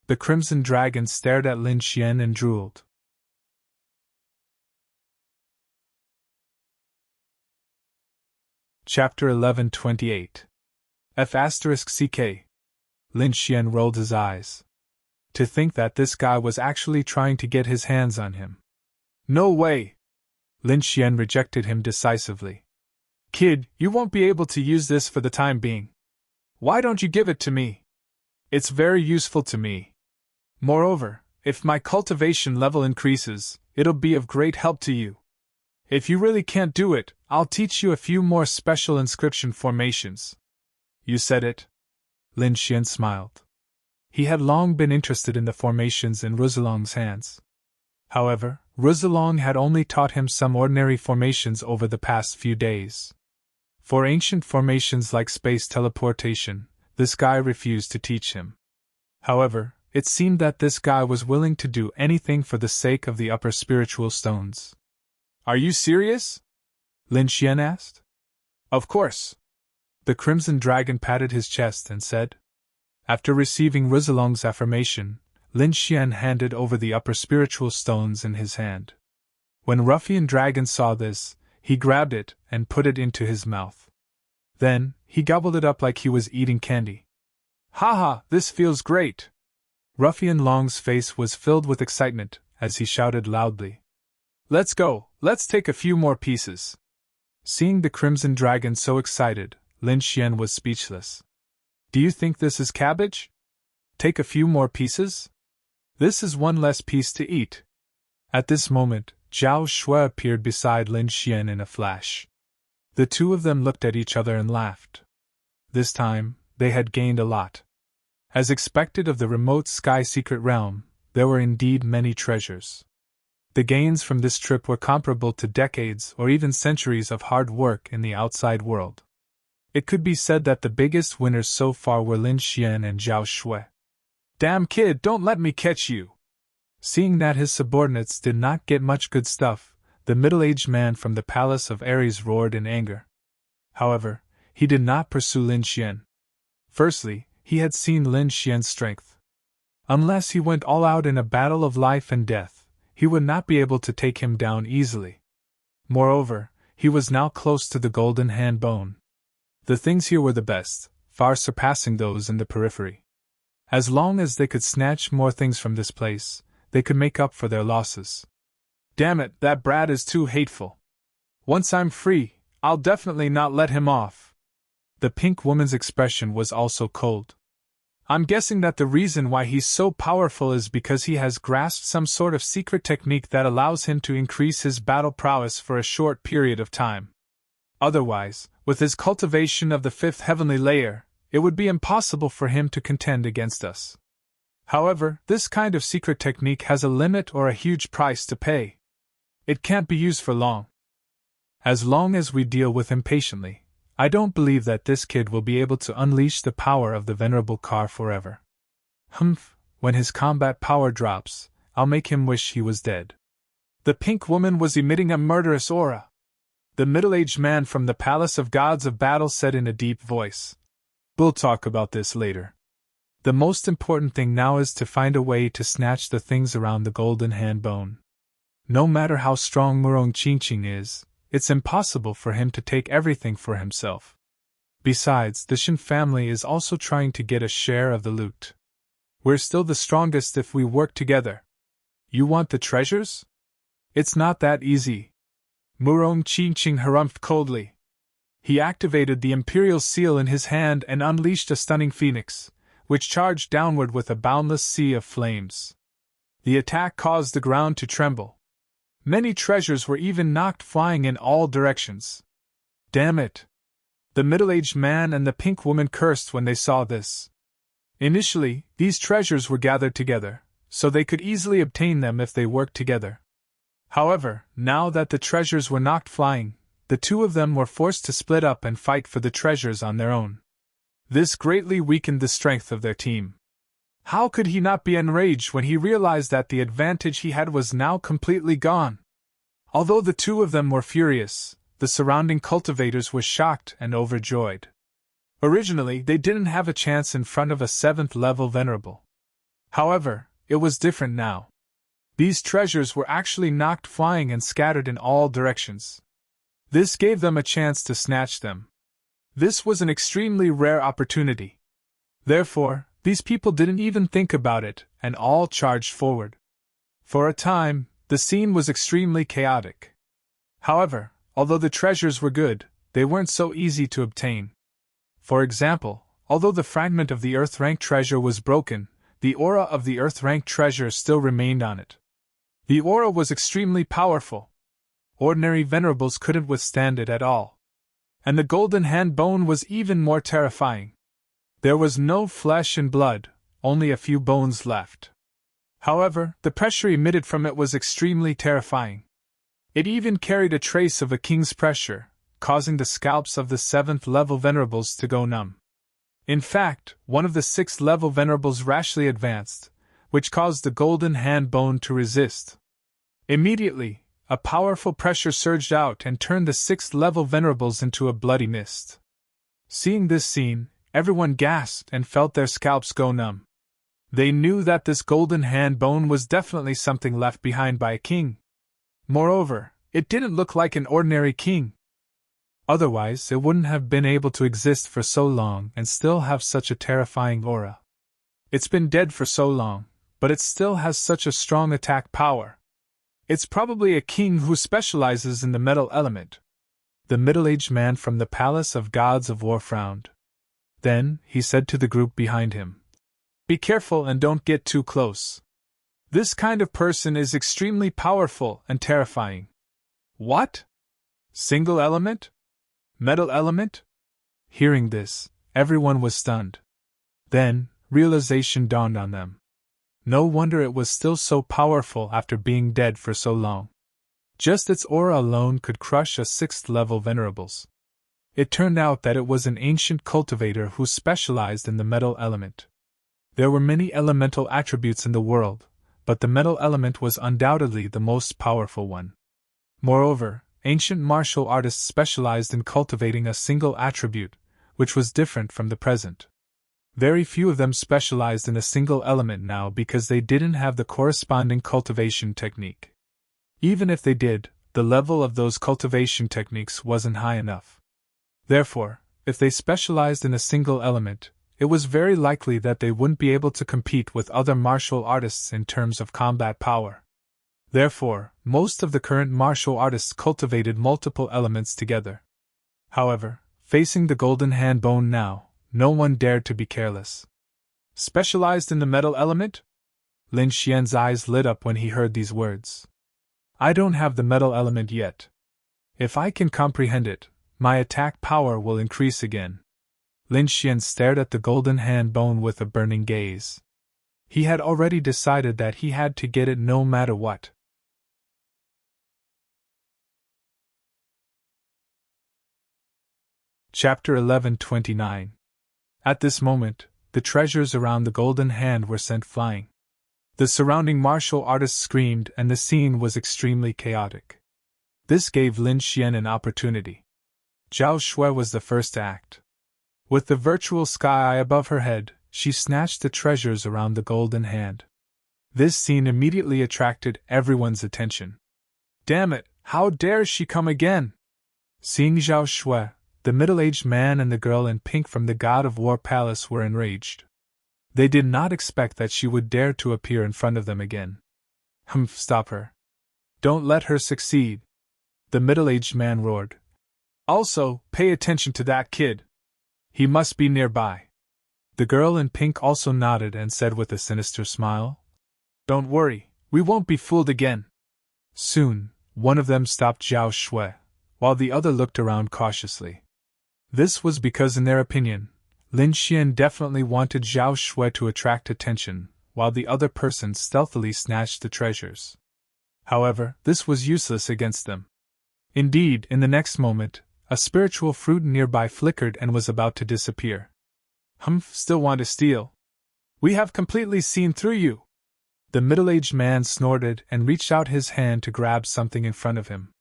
The crimson dragon stared at Lin Xian and drooled. Chapter 11:28 F***CK. Lin Xian rolled his eyes. To think that this guy was actually trying to get his hands on him. No way! Lin Xian rejected him decisively. "Kid, you won't be able to use this for the time being. Why don't you give it to me? It's very useful to me. Moreover, if my cultivation level increases, it'll be of great help to you. If you really can't do it, I'll teach you a few more special inscription formations." "You said it?" Lin Xian smiled. He had long been interested in the formations in Roussillon's hands. However, Roussillon had only taught him some ordinary formations over the past few days. For ancient formations like space teleportation, this guy refused to teach him. However, it seemed that this guy was willing to do anything for the sake of the upper spiritual stones. "Are you serious?" Lin Xian asked. "Of course." The crimson dragon patted his chest and said. After receiving Roussillon's affirmation, Lin Xian handed over the upper spiritual stones in his hand. When Ruffian Dragon saw this, he grabbed it and put it into his mouth. Then, he gobbled it up like he was eating candy. "Haha, this feels great!" Ruffian Long's face was filled with excitement as he shouted loudly. "Let's go, let's take a few more pieces." Seeing the crimson dragon so excited, Lin Xian was speechless. "Do you think this is cabbage? Take a few more pieces? This is one less piece to eat." At this moment, Zhao Shui appeared beside Lin Xian in a flash. The two of them looked at each other and laughed. This time, they had gained a lot. As expected of the remote sky secret realm, there were indeed many treasures. The gains from this trip were comparable to decades or even centuries of hard work in the outside world. It could be said that the biggest winners so far were Lin Xian and Zhao Shui. "Damn kid, don't let me catch you!" Seeing that his subordinates did not get much good stuff, the middle-aged man from the palace of Ares roared in anger. However, he did not pursue Lin Xian. Firstly, he had seen Lin Xian's strength. Unless he went all out in a battle of life and death, he would not be able to take him down easily. Moreover, He was now close to the golden hand bone. The things here were the best, far surpassing those in the periphery. As long as they could snatch more things from this place, they could make up for their losses. Damn it, that brat is too hateful. Once I'm free, I'll definitely not let him off. The pink woman's expression was also cold. I'm guessing that the reason why he's so powerful is because he has grasped some sort of secret technique that allows him to increase his battle prowess for a short period of time. Otherwise, with his cultivation of the fifth heavenly layer, it would be impossible for him to contend against us. However, this kind of secret technique has a limit or a huge price to pay. It can't be used for long. As long as we deal with him patiently, I don't believe that this kid will be able to unleash the power of the venerable car forever. Humph, when his combat power drops, I'll make him wish he was dead. The pink woman was emitting a murderous aura. The middle-aged man from the Palace of Gods of Battle said in a deep voice. We'll talk about this later. The most important thing now is to find a way to snatch the things around the golden hand bone. No matter how strong Murong Qingqing is, it's impossible for him to take everything for himself. Besides, the Shen family is also trying to get a share of the loot. We're still the strongest if we work together. You want the treasures? It's not that easy. Murong Qingqing harumphed coldly. He activated the imperial seal in his hand and unleashed a stunning phoenix, which charged downward with a boundless sea of flames. The attack caused the ground to tremble. Many treasures were even knocked flying in all directions. Damn it! The middle-aged man and the pink woman cursed when they saw this. Initially, these treasures were gathered together, so they could easily obtain them if they worked together. However, now that the treasures were knocked flying, the two of them were forced to split up and fight for the treasures on their own. This greatly weakened the strength of their team. How could he not be enraged when he realized that the advantage he had was now completely gone? Although the two of them were furious, the surrounding cultivators were shocked and overjoyed. Originally, they didn't have a chance in front of a 7th-level venerable. However, it was different now. These treasures were actually knocked flying and scattered in all directions. This gave them a chance to snatch them. This was an extremely rare opportunity. Therefore, these people didn't even think about it, and all charged forward. For a time, the scene was extremely chaotic. However, although the treasures were good, they weren't so easy to obtain. For example, although the fragment of the Earth Rank treasure was broken, the aura of the Earth Rank treasure still remained on it. The aura was extremely powerful. Ordinary venerables couldn't withstand it at all. And the golden hand bone was even more terrifying. There was no flesh and blood, only a few bones left. However, the pressure emitted from it was extremely terrifying. It even carried a trace of a king's pressure, causing the scalps of the 7th-level venerables to go numb. In fact, one of the 6th-level venerables rashly advanced, which caused the golden hand bone to resist. Immediately, a powerful pressure surged out and turned the 6th-level venerables into a bloody mist. Seeing this scene, everyone gasped and felt their scalps go numb. They knew that this golden hand bone was definitely something left behind by a king. Moreover, it didn't look like an ordinary king. Otherwise, it wouldn't have been able to exist for so long and still have such a terrifying aura. It's been dead for so long, but it still has such a strong attack power. It's probably a king who specializes in the metal element. The middle-aged man from the Palace of Gods of War frowned. Then, he said to the group behind him, "Be careful and don't get too close. This kind of person is extremely powerful and terrifying." What? Single element? Metal element? Hearing this, everyone was stunned. Then, realization dawned on them. No wonder it was still so powerful after being dead for so long. Just its aura alone could crush a 6th-level venerables. It turned out that it was an ancient cultivator who specialized in the metal element. There were many elemental attributes in the world, but the metal element was undoubtedly the most powerful one. Moreover, ancient martial artists specialized in cultivating a single attribute, which was different from the present. Very few of them specialized in a single element now because they didn't have the corresponding cultivation technique. Even if they did, the level of those cultivation techniques wasn't high enough. Therefore, if they specialized in a single element, it was very likely that they wouldn't be able to compete with other martial artists in terms of combat power. Therefore, most of the current martial artists cultivated multiple elements together. However, facing the golden hand bone now, no one dared to be careless. Specialized in the metal element? Lin Xian's eyes lit up when he heard these words. I don't have the metal element yet. If I can comprehend it, my attack power will increase again. Lin Xian stared at the golden hand bone with a burning gaze. He had already decided that he had to get it no matter what. Chapter 11:29. At this moment, the treasures around the golden hand were sent flying. The surrounding martial artists screamed and the scene was extremely chaotic. This gave Lin Xian an opportunity. Zhao Shui was the first to act. With the virtual sky eye above her head, she snatched the treasures around the golden hand. This scene immediately attracted everyone's attention. Damn it, how dare she come again? Seeing Zhao Shui, the middle-aged man and the girl in pink from the God of War Palace were enraged. They did not expect that she would dare to appear in front of them again. Stop her. Don't let her succeed. The middle-aged man roared. Also, pay attention to that kid. He must be nearby. The girl in pink also nodded and said with a sinister smile, Don't worry, we won't be fooled again. Soon, one of them stopped Zhao Shui, while the other looked around cautiously. This was because in their opinion, Lin Xian definitely wanted Zhao Shui to attract attention, while the other person stealthily snatched the treasures. However, this was useless against them. Indeed, in the next moment, a spiritual fruit nearby flickered and was about to disappear. Still want to steal? We have completely seen through you. The middle-aged man snorted and reached out his hand to grab something in front of him.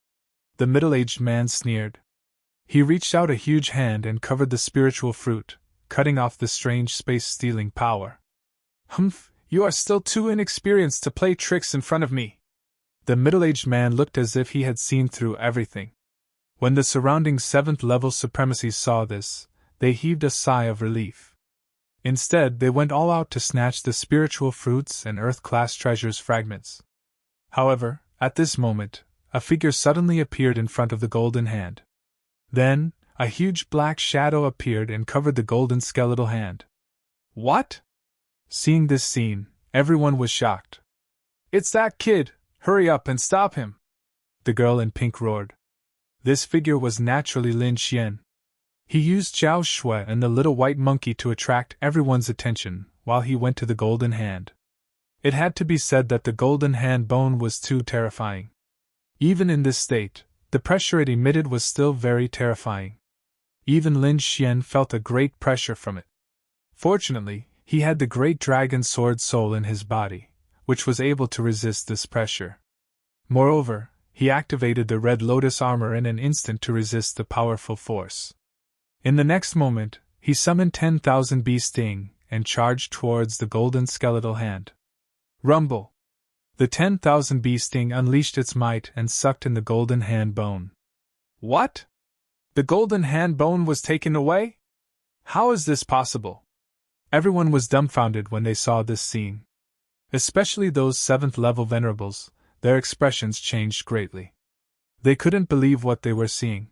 The middle-aged man sneered. He reached out a huge hand and covered the spiritual fruit, cutting off the strange space-stealing power. You are still too inexperienced to play tricks in front of me. The middle-aged man looked as if he had seen through everything. When the surrounding 7th-level supremacies saw this, they heaved a sigh of relief. Instead, they went all out to snatch the spiritual fruits and earth-class treasures fragments. However, at this moment, a figure suddenly appeared in front of the golden hand. Then, a huge black shadow appeared and covered the golden skeletal hand. What? Seeing this scene, everyone was shocked. It's that kid! Hurry up and stop him! The girl in pink roared. This figure was naturally Lin Xian. He used Zhao Shui and the little white monkey to attract everyone's attention while he went to the golden hand. It had to be said that the golden hand bone was too terrifying. Even in this state, the pressure it emitted was still very terrifying. Even Lin Xian felt a great pressure from it. Fortunately, he had the great dragon sword soul in his body, which was able to resist this pressure. Moreover, he activated the red lotus armor in an instant to resist the powerful force. In the next moment, he summoned 10,000 bee sting and charged towards the golden skeletal hand. Rumble! The 10,000 bee sting unleashed its might and sucked in the golden hand bone. What? The golden hand bone was taken away? How is this possible? Everyone was dumbfounded when they saw this scene. Especially those 7th-level venerables, their expressions changed greatly. They couldn't believe what they were seeing.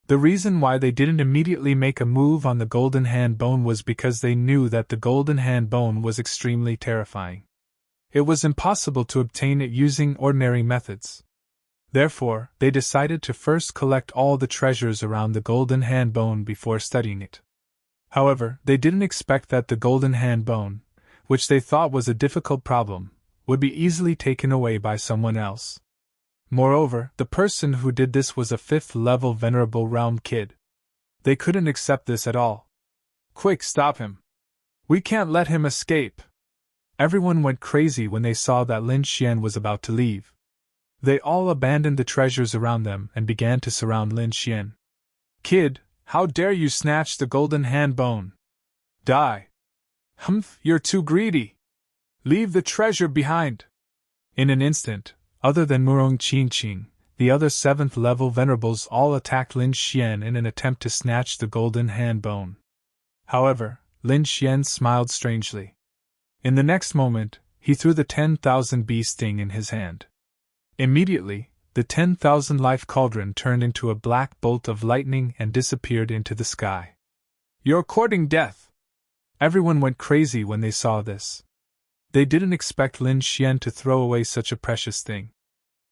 The reason why they didn't immediately make a move on the golden hand bone was because they knew that the golden hand bone was extremely terrifying. It was impossible to obtain it using ordinary methods. Therefore, they decided to first collect all the treasures around the golden hand bone before studying it. However, they didn't expect that the golden hand bone, which they thought was a difficult problem, would be easily taken away by someone else. Moreover, the person who did this was a 5th-level venerable realm kid. They couldn't accept this at all. Quick, stop him! We can't let him escape! Everyone went crazy when they saw that Lin Xian was about to leave. They all abandoned the treasures around them and began to surround Lin Xian. Kid, how dare you snatch the golden hand bone? Die! You're too greedy! Leave the treasure behind! In an instant, other than Murong Qingqing, the other 7th level venerables all attacked Lin Xian in an attempt to snatch the golden hand bone. However, Lin Xian smiled strangely. In the next moment, he threw the 10,000 bee sting in his hand. Immediately, the 10,000 life cauldron turned into a black bolt of lightning and disappeared into the sky. "You're courting death!" Everyone went crazy when they saw this. They didn't expect Lin Xian to throw away such a precious thing.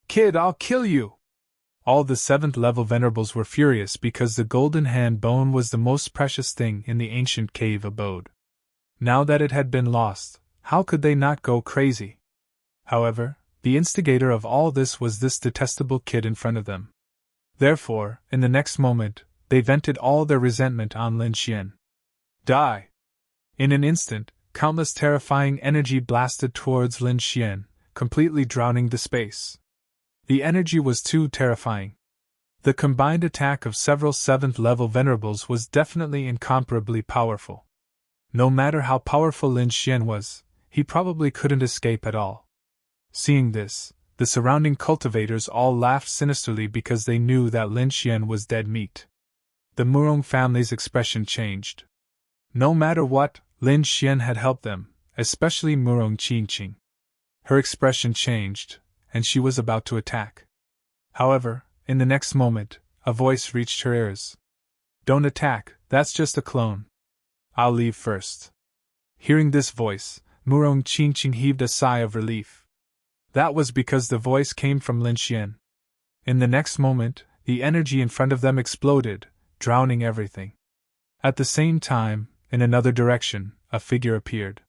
"Kid, I'll kill you!" All the 7th level venerables were furious because the golden hand bone was the most precious thing in the ancient cave abode. Now that it had been lost, how could they not go crazy? However, the instigator of all this was this detestable kid in front of them. Therefore, in the next moment, they vented all their resentment on Lin Xian. Die! In an instant, countless terrifying energy blasted towards Lin Xian, completely drowning the space. The energy was too terrifying. The combined attack of several 7th level venerables was definitely incomparably powerful. No matter how powerful Lin Xian was, he probably couldn't escape at all. Seeing this, the surrounding cultivators all laughed sinisterly because they knew that Lin Xian was dead meat. The Murong family's expression changed. No matter what, Lin Xian had helped them, especially Murong Qingqing. Her expression changed, and she was about to attack. However, in the next moment, a voice reached her ears. "Don't attack, that's just a clone. I'll leave first." Hearing this voice, Murong Qingqing heaved a sigh of relief. That was because the voice came from Lin Xian. In the next moment, the energy in front of them exploded, drowning everything. At the same time, in another direction, a figure appeared.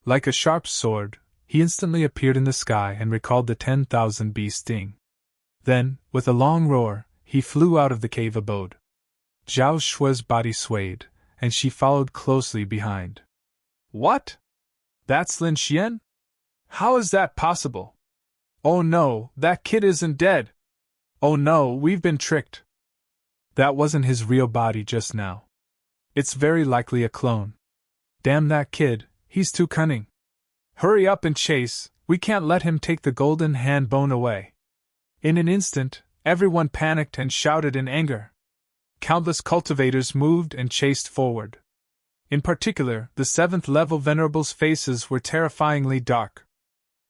Like a sharp sword, he instantly appeared in the sky and recalled the 10,000 bee sting. Then, with a long roar, he flew out of the cave abode. Zhao Shua's body swayed, and she followed closely behind. "What? That's Lin Xian? How is that possible? Oh no, that kid isn't dead! Oh no, we've been tricked! That wasn't his real body just now. It's very likely a clone. Damn that kid, he's too cunning. Hurry up and chase, we can't let him take the golden hand bone away." In an instant, everyone panicked and shouted in anger. Countless cultivators moved and chased forward. In particular, the 7th level venerables' faces were terrifyingly dark.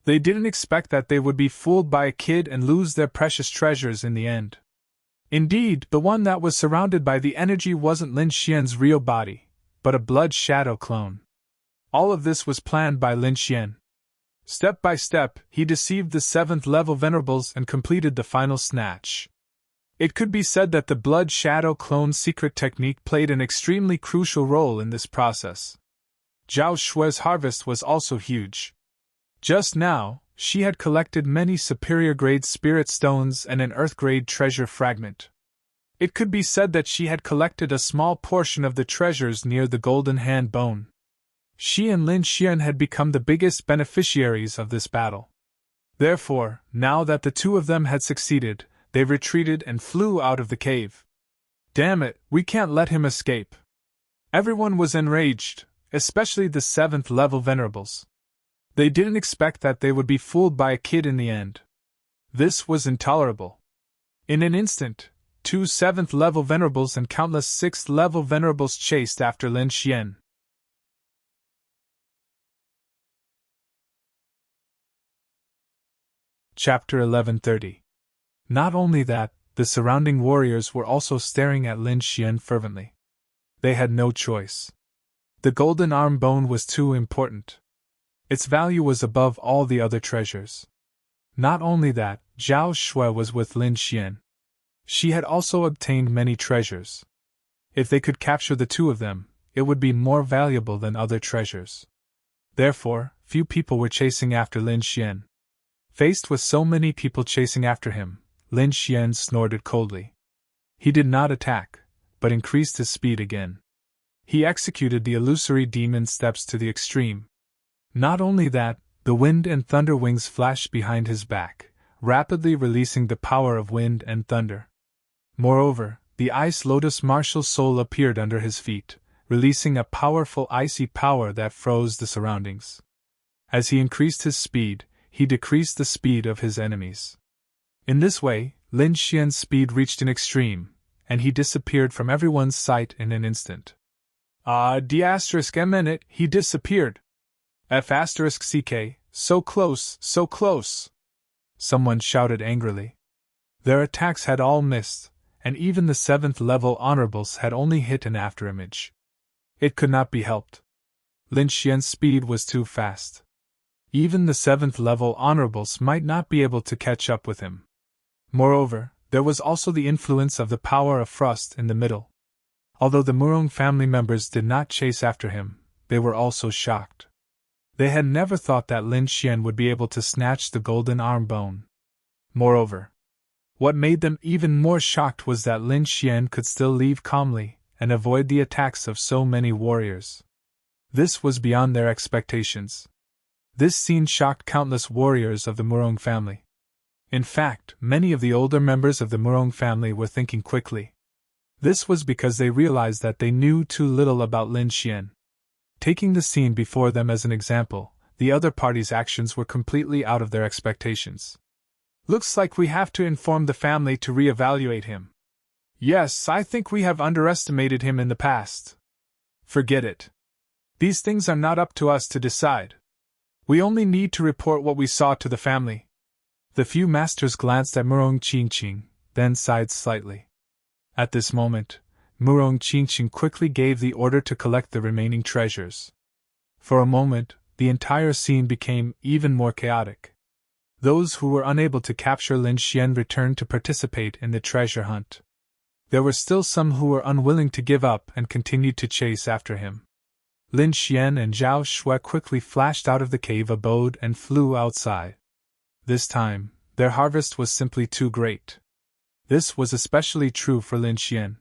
They didn't expect that they would be fooled by a kid and lose their precious treasures in the end. Indeed, the one that was surrounded by the energy wasn't Lin Xian's real body, but a blood shadow clone. All of this was planned by Lin Xian. Step by step, he deceived the 7th level venerables and completed the final snatch. It could be said that the blood shadow clone secret technique played an extremely crucial role in this process. Zhao Shue's harvest was also huge. Just now, she had collected many superior-grade spirit stones and an earth-grade treasure fragment. It could be said that she had collected a small portion of the treasures near the golden hand bone. She and Lin Xian had become the biggest beneficiaries of this battle. Therefore, now that the two of them had succeeded, they retreated and flew out of the cave. "Damn it, we can't let him escape." Everyone was enraged, especially the 7th level venerables. They didn't expect that they would be fooled by a kid in the end. This was intolerable. In an instant, 2 7th level venerables and countless 6th level venerables chased after Lin Xian. Chapter 1130. Not only that, the surrounding warriors were also staring at Lin Xian fervently. They had no choice. The golden arm bone was too important. Its value was above all the other treasures. Not only that, Zhao Shui was with Lin Xian. She had also obtained many treasures. If they could capture the two of them, it would be more valuable than other treasures. Therefore, few people were chasing after Lin Xian. Faced with so many people chasing after him, Lin Xian snorted coldly. He did not attack, but increased his speed again. He executed the illusory demon steps to the extreme. Not only that, the wind and thunder wings flashed behind his back, rapidly releasing the power of wind and thunder. Moreover, the ice lotus martial soul appeared under his feet, releasing a powerful icy power that froze the surroundings. As he increased his speed, he decreased the speed of his enemies. In this way, Lin Xian's speed reached an extreme, and he disappeared from everyone's sight in an instant. D***M, he disappeared. F***ck, so close, so close. Someone shouted angrily. Their attacks had all missed, and even the 7th level honorables had only hit an afterimage. It could not be helped. Lin Xian's speed was too fast. Even the 7th level honorables might not be able to catch up with him. Moreover, there was also the influence of the power of frost in the middle. Although the Murong family members did not chase after him, they were also shocked. They had never thought that Lin Xian would be able to snatch the golden arm bone. Moreover, what made them even more shocked was that Lin Xian could still leave calmly and avoid the attacks of so many warriors. This was beyond their expectations. This scene shocked countless warriors of the Murong family. In fact, many of the older members of the Murong family were thinking quickly. This was because they realized that they knew too little about Lin Xian. Taking the scene before them as an example, the other party's actions were completely out of their expectations. Looks like we have to inform the family to reevaluate him. Yes, I think we have underestimated him in the past. Forget it. These things are not up to us to decide. We only need to report what we saw to the family. The few masters glanced at Murong Qingqing, then sighed slightly. At this moment, Murong Qingqing quickly gave the order to collect the remaining treasures. For a moment, the entire scene became even more chaotic. Those who were unable to capture Lin Xian returned to participate in the treasure hunt. There were still some who were unwilling to give up and continued to chase after him. Lin Xian and Zhao Shui quickly flashed out of the cave abode and flew outside. This time, their harvest was simply too great. This was especially true for Lin Xian.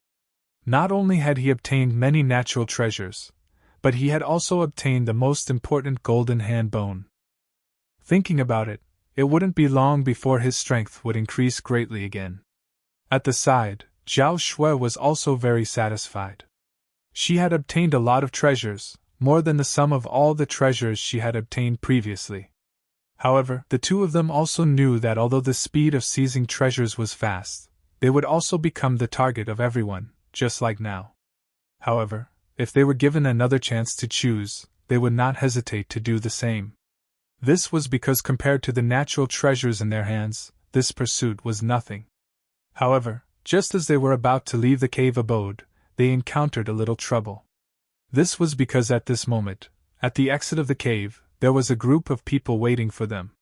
Not only had he obtained many natural treasures, but he had also obtained the most important golden hand bone. Thinking about it, it wouldn't be long before his strength would increase greatly again. At the side, Zhao Shui was also very satisfied. She had obtained a lot of treasures, more than the sum of all the treasures she had obtained previously. However, the two of them also knew that although the speed of seizing treasures was fast, they would also become the target of everyone, just like now. However, if they were given another chance to choose, they would not hesitate to do the same. This was because compared to the natural treasures in their hands, this pursuit was nothing. However, just as they were about to leave the cave abode, they encountered a little trouble. This was because at this moment, at the exit of the cave, there was a group of people waiting for them.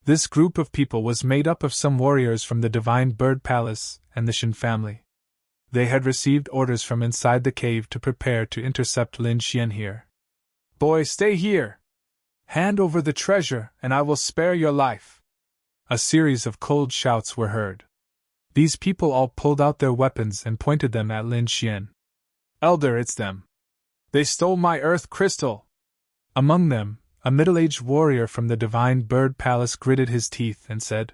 This group of people was made up of some warriors from the Divine Bird Palace and the Shen family. They had received orders from inside the cave to prepare to intercept Lin Xian here. "Boy, stay here! Hand over the treasure, and I will spare your life!" A series of cold shouts were heard. These people all pulled out their weapons and pointed them at Lin Xian. "Elder, it's them! They stole my earth crystal!" Among them, a middle-aged warrior from the Divine Bird Palace gritted his teeth and said.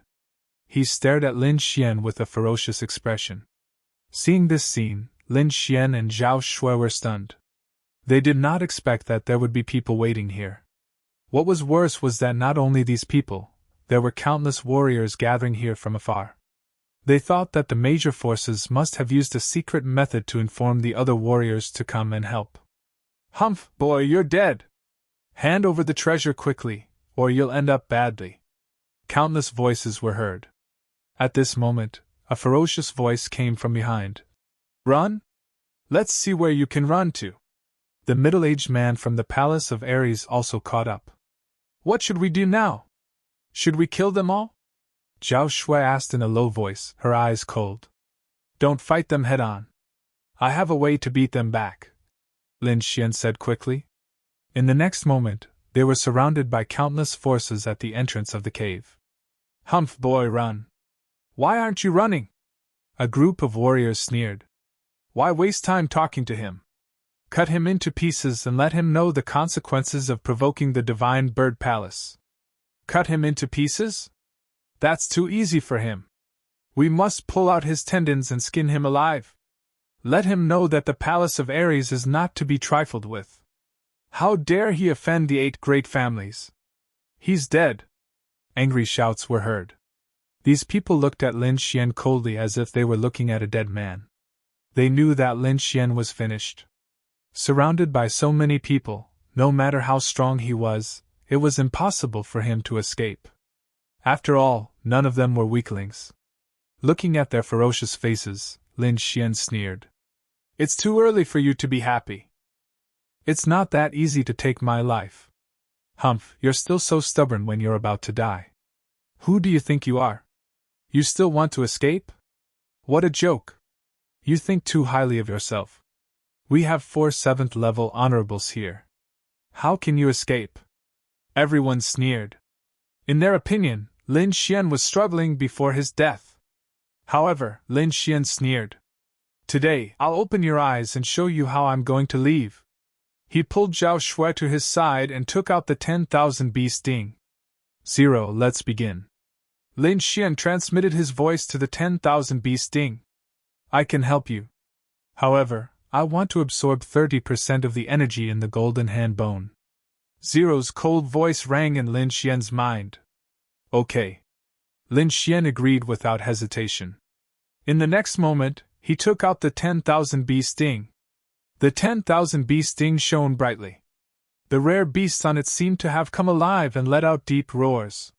He stared at Lin Xian with a ferocious expression. Seeing this scene, Lin Xian and Zhao Shui were stunned. They did not expect that there would be people waiting here. What was worse was that not only these people, there were countless warriors gathering here from afar. They thought that the major forces must have used a secret method to inform the other warriors to come and help. "Humph, boy, you're dead! Hand over the treasure quickly, or you'll end up badly." Countless voices were heard. At this moment, a ferocious voice came from behind. "Run? Let's see where you can run to." The middle-aged man from the Palace of Ares also caught up. "What should we do now? Should we kill them all?" Zhao Shui asked in a low voice, her eyes cold. "Don't fight them head-on. I have a way to beat them back," Lin Xian said quickly. In the next moment, they were surrounded by countless forces at the entrance of the cave. "Humph, boy, run! Why aren't you running?" A group of warriors sneered. "Why waste time talking to him? Cut him into pieces and let him know the consequences of provoking the Divine Bird Palace." "Cut him into pieces? That's too easy for him. We must pull out his tendons and skin him alive. Let him know that the Palace of Ares is not to be trifled with. How dare he offend the 8 great families? He's dead!" Angry shouts were heard. These people looked at Lin Xian coldly as if they were looking at a dead man. They knew that Lin Xian was finished. Surrounded by so many people, no matter how strong he was, it was impossible for him to escape. After all, none of them were weaklings. Looking at their ferocious faces, Lin Xian sneered. "It's too early for you to be happy. It's not that easy to take my life. Humph, you're still so stubborn when you're about to die. Who do you think you are? You still want to escape? What a joke! You think too highly of yourself. We have 4 7th-level honorables here. How can you escape?" Everyone sneered. In their opinion, Lin Xian was struggling before his death. However, Lin Xian sneered. "Today, I'll open your eyes and show you how I'm going to leave." He pulled Zhao Shui to his side and took out the 10,000 bee sting. "0, let's begin." Lin Xian transmitted his voice to the 10,000 bee sting. "I can help you. However, I want to absorb 30% of the energy in the golden hand bone." 0's cold voice rang in Lin Xian's mind. "Okay." Lin Xian agreed without hesitation. In the next moment, he took out the 10,000 bee sting. The 10,000 bee sting shone brightly. The rare beasts on it seemed to have come alive and let out deep roars.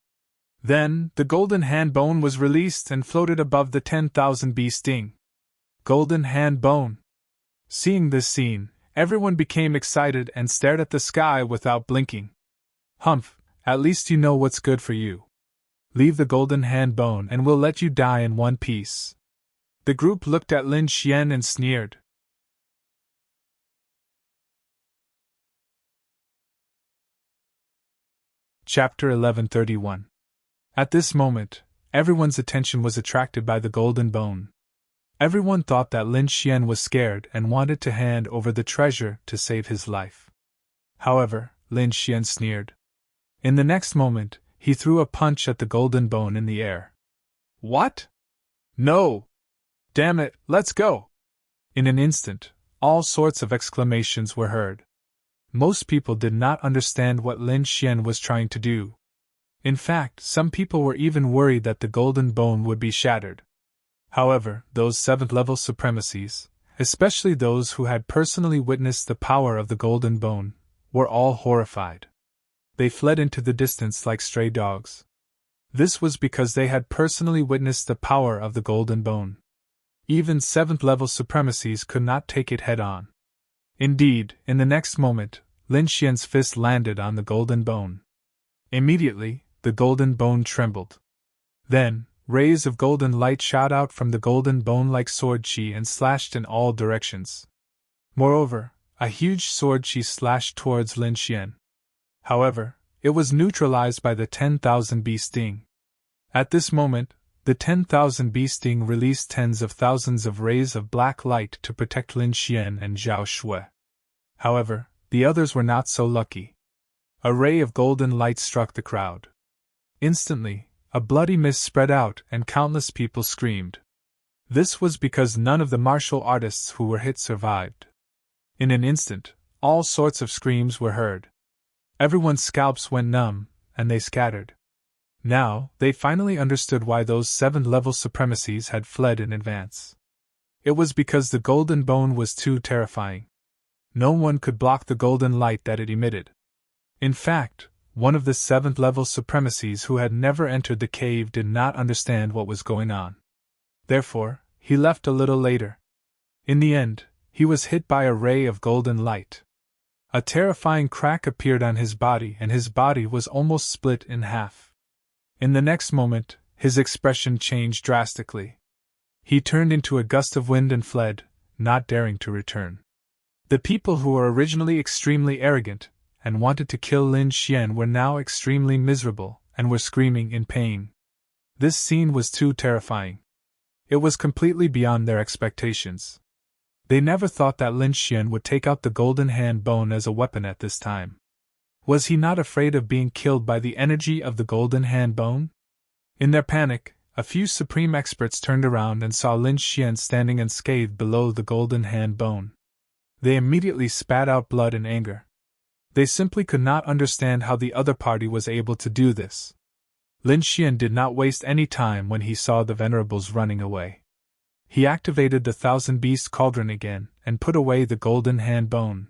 Then, the golden hand bone was released and floated above the 10,000 bee sting. Golden hand bone. Seeing this scene, everyone became excited and stared at the sky without blinking. "Humph, at least you know what's good for you. Leave the golden hand bone and we'll let you die in one piece." The group looked at Lin Xian and sneered. Chapter 1131. At this moment, everyone's attention was attracted by the golden bone. Everyone thought that Lin Xian was scared and wanted to hand over the treasure to save his life. However, Lin Xian sneered. In the next moment, he threw a punch at the golden bone in the air. "What? No! Damn it, let's go!" In an instant, all sorts of exclamations were heard. Most people did not understand what Lin Xian was trying to do. In fact, some people were even worried that the golden bone would be shattered. However, those 7th-level supremacies, especially those who had personally witnessed the power of the golden bone, were all horrified. They fled into the distance like stray dogs. This was because they had personally witnessed the power of the golden bone. Even 7th-level supremacies could not take it head-on. Indeed, in the next moment, Lin Xian's fist landed on the golden bone. Immediately, the golden bone trembled. Then, rays of golden light shot out from the golden bone like sword chi and slashed in all directions. Moreover, a huge sword chi slashed towards Lin Xian. However, it was neutralized by the 10,000 bee sting. At this moment, the 10,000 bee sting released tens of thousands of rays of black light to protect Lin Xian and Zhao Shui. However, the others were not so lucky. A ray of golden light struck the crowd. Instantly, a bloody mist spread out and countless people screamed. This was because none of the martial artists who were hit survived. In an instant, all sorts of screams were heard. Everyone's scalps went numb, and they scattered. Now, they finally understood why those 7th-level supremacies had fled in advance. It was because the golden bone was too terrifying. No one could block the golden light that it emitted. In fact, one of the 7th-level supremacies who had never entered the cave did not understand what was going on. Therefore, he left a little later. In the end, he was hit by a ray of golden light. A terrifying crack appeared on his body and his body was almost split in half. In the next moment, his expression changed drastically. He turned into a gust of wind and fled, not daring to return. The people who were originally extremely arrogant and wanted to kill Lin Xian were now extremely miserable and were screaming in pain. This scene was too terrifying. It was completely beyond their expectations. They never thought that Lin Xian would take out the golden hand bone as a weapon at this time. Was he not afraid of being killed by the energy of the golden hand bone? In their panic, a few supreme experts turned around and saw Lin Xian standing unscathed below the golden hand bone. They immediately spat out blood in anger. They simply could not understand how the other party was able to do this. Lin Xian did not waste any time when he saw the venerables running away. He activated the Thousand Beast Cauldron again and put away the golden hand bone.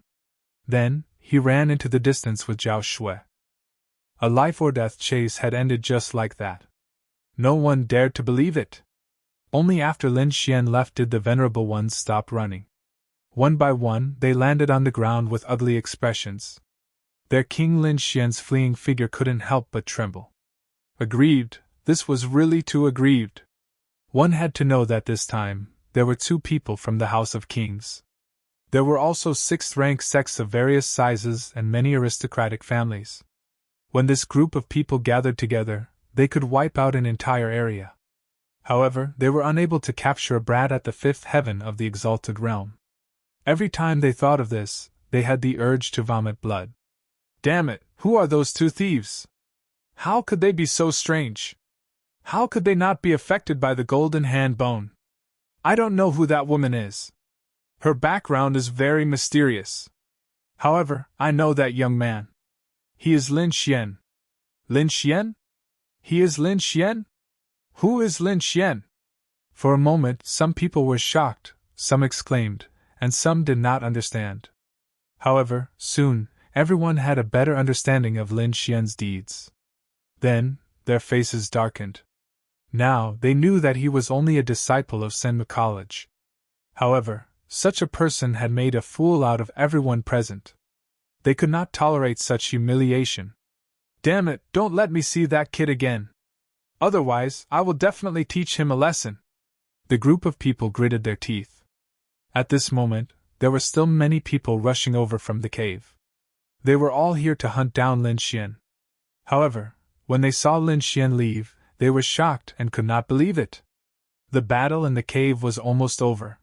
Then, he ran into the distance with Zhao Shui. A life-or-death chase had ended just like that. No one dared to believe it. Only after Lin Xian left did the venerable ones stop running. One by one, they landed on the ground with ugly expressions. Their king Lin Xian's fleeing figure couldn't help but tremble. Aggrieved, this was really too aggrieved. One had to know that this time, there were 2 people from the House of Kings. There were also 6th-rank sects of various sizes and many aristocratic families. When this group of people gathered together, they could wipe out an entire area. However, they were unable to capture a brat at the 5th heaven of the exalted realm. Every time they thought of this, they had the urge to vomit blood. Damn it, who are those 2 thieves? How could they be so strange? How could they not be affected by the golden hand bone? I don't know who that woman is. Her background is very mysterious. However, I know that young man. He is Lin Xian. Lin Xian? He is Lin Xian? Who is Lin Xian? For a moment, some people were shocked, some exclaimed, and some did not understand. However, soon, everyone had a better understanding of Lin Xian's deeds. Then, their faces darkened. Now, they knew that he was only a disciple of Senmu College. However, such a person had made a fool out of everyone present. They could not tolerate such humiliation. Damn it, don't let me see that kid again. Otherwise, I will definitely teach him a lesson. The group of people gritted their teeth. At this moment, there were still many people rushing over from the cave. They were all here to hunt down Lin Xian. However, when they saw Lin Xian leave, they were shocked and could not believe it. The battle in the cave was almost over.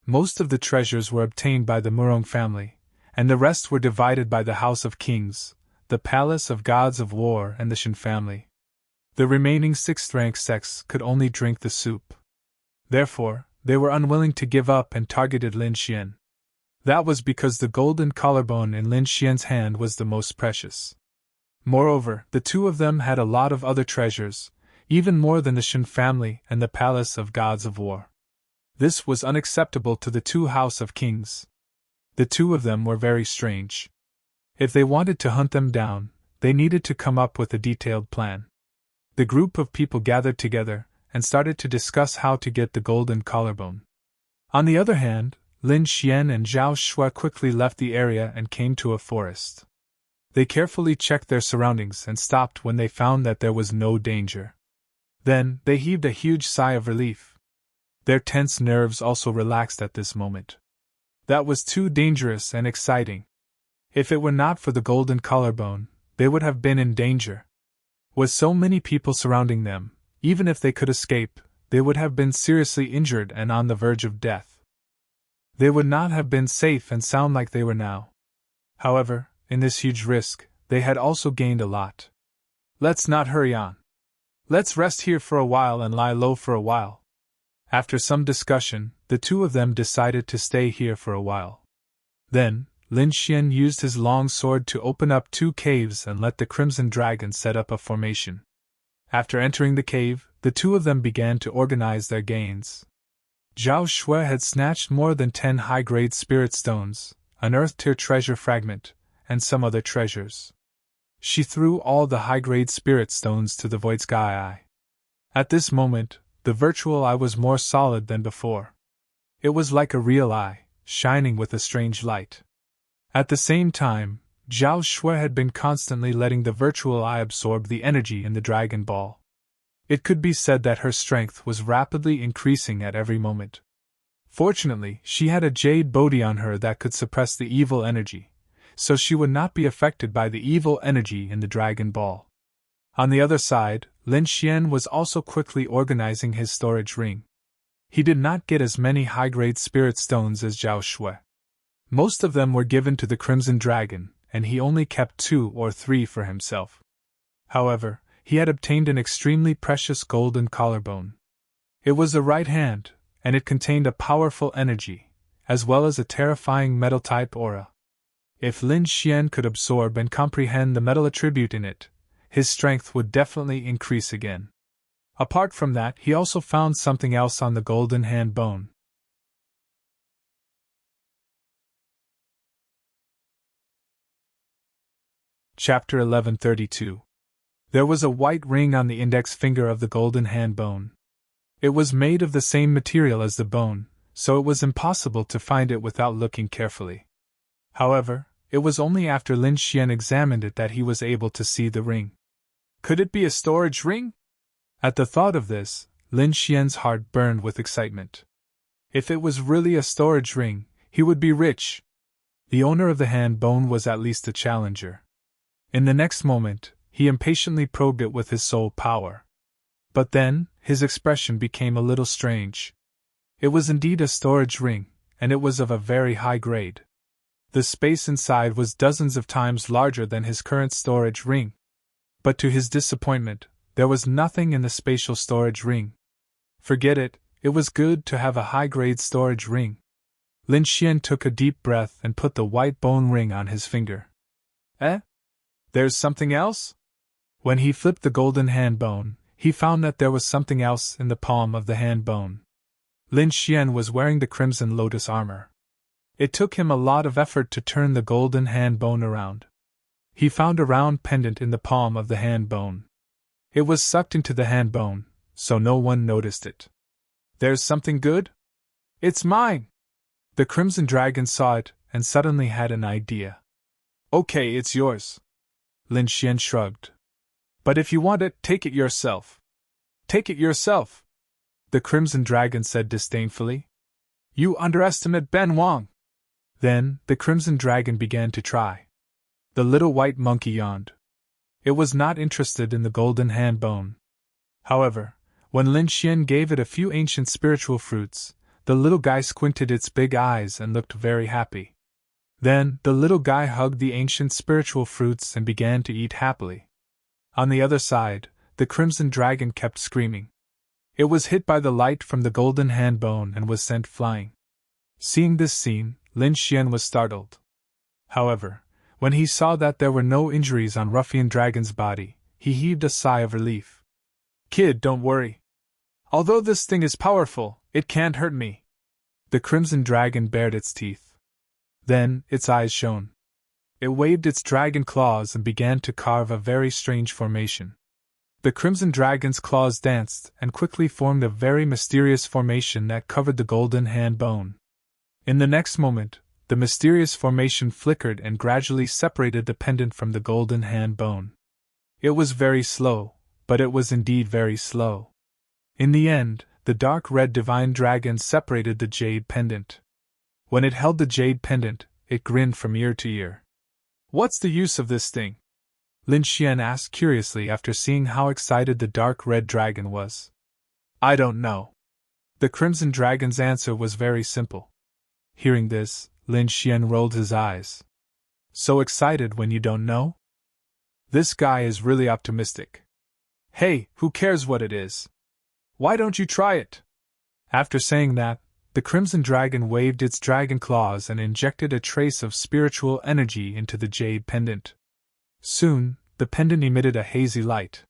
Most of the treasures were obtained by the Murong family, and the rest were divided by the House of Kings, the Palace of Gods of War, and the Shen family. The remaining 6th-rank sects could only drink the soup. Therefore, they were unwilling to give up and targeted Lin Xian. That was because the golden collarbone in Lin Xian's hand was the most precious. Moreover, the 2 of them had a lot of other treasures, even more than the Shen family and the Palace of Gods of War. This was unacceptable to the 2 House of Kings. The 2 of them were very strange. If they wanted to hunt them down, they needed to come up with a detailed plan. The group of people gathered together and started to discuss how to get the golden collarbone. On the other hand, Lin Xian and Zhao Shui quickly left the area and came to a forest. They carefully checked their surroundings and stopped when they found that there was no danger. Then, they heaved a huge sigh of relief. Their tense nerves also relaxed at this moment. That was too dangerous and exciting. If it were not for the golden collarbone, they would have been in danger. With so many people surrounding them, even if they could escape, they would have been seriously injured and on the verge of death. They would not have been safe and sound like they were now. However, in this huge risk, they had also gained a lot. Let's not hurry on. Let's rest here for a while and lie low for a while. After some discussion, the 2 of them decided to stay here for a while. Then, Lin Xian used his long sword to open up 2 caves and let the Crimson Dragon set up a formation. After entering the cave, the 2 of them began to organize their gains. Zhao Shui had snatched more than 10 high-grade spirit stones, an earth-tier treasure fragment, and some other treasures. She threw all the high-grade spirit stones to the Void Sky Eye. At this moment, the virtual eye was more solid than before. It was like a real eye, shining with a strange light. At the same time, Zhao Shui had been constantly letting the virtual eye absorb the energy in the Dragon Ball. It could be said that her strength was rapidly increasing at every moment. Fortunately, she had a jade bodhi on her that could suppress the evil energy, so she would not be affected by the evil energy in the Dragon Ball. On the other side, Lin Xian was also quickly organizing his storage ring. He did not get as many high-grade spirit stones as Zhao Shui. Most of them were given to the Crimson Dragon, and he only kept 2 or 3 for himself. However, he had obtained an extremely precious golden collarbone. It was a right hand, and it contained a powerful energy, as well as a terrifying metal-type aura. If Lin Xian could absorb and comprehend the metal attribute in it, his strength would definitely increase again. Apart from that, he also found something else on the golden hand bone. Chapter 1132. There was a white ring on the index finger of the golden hand bone. It was made of the same material as the bone, so it was impossible to find it without looking carefully. However, it was only after Lin Xian examined it that he was able to see the ring. Could it be a storage ring? At the thought of this, Lin Xian's heart burned with excitement. If it was really a storage ring, he would be rich. The owner of the hand bone was at least a challenger. In the next moment, he impatiently probed it with his soul power. But then, his expression became a little strange. It was indeed a storage ring, and it was of a very high grade. The space inside was dozens of times larger than his current storage ring. But to his disappointment, there was nothing in the spatial storage ring. Forget it, it was good to have a high-grade storage ring. Lin Xian took a deep breath and put the white bone ring on his finger. There's something else? When he flipped the golden hand bone, he found that there was something else in the palm of the hand bone. Lin Xian was wearing the crimson lotus armor. It took him a lot of effort to turn the golden hand bone around. He found a round pendant in the palm of the hand bone. It was sucked into the hand bone, so no one noticed it. There's something good? It's mine! The crimson dragon saw it and suddenly had an idea. Okay, it's yours. Lin Xian shrugged. But if you want it, take it yourself. Take it yourself, the crimson dragon said disdainfully. You underestimate Ben Wang. Then, the crimson dragon began to try. The little white monkey yawned. It was not interested in the golden hand bone. However, when Lin Xian gave it a few ancient spiritual fruits, the little guy squinted its big eyes and looked very happy. Then, the little guy hugged the ancient spiritual fruits and began to eat happily. On the other side, the crimson dragon kept screaming. It was hit by the light from the golden hand bone and was sent flying. Seeing this scene, Lin Xian was startled. However, when he saw that there were no injuries on Ruffian Dragon's body, he heaved a sigh of relief. Kid, don't worry. Although this thing is powerful, it can't hurt me. The crimson dragon bared its teeth. Then, its eyes shone. It waved its dragon claws and began to carve a very strange formation. The crimson dragon's claws danced and quickly formed a very mysterious formation that covered the golden hand bone. In the next moment, the mysterious formation flickered and gradually separated the pendant from the golden hand bone. It was very slow, but it was indeed very slow. In the end, the dark red divine dragon separated the jade pendant. When it held the jade pendant, it grinned from ear to ear. What's the use of this thing? Lin Xian asked curiously after seeing how excited the dark red dragon was. I don't know. The crimson dragon's answer was very simple. Hearing this, Lin Xian rolled his eyes. So excited when you don't know? This guy is really optimistic. Hey, who cares what it is? Why don't you try it? After saying that, the crimson dragon waved its dragon claws and injected a trace of spiritual energy into the jade pendant. Soon, the pendant emitted a hazy light.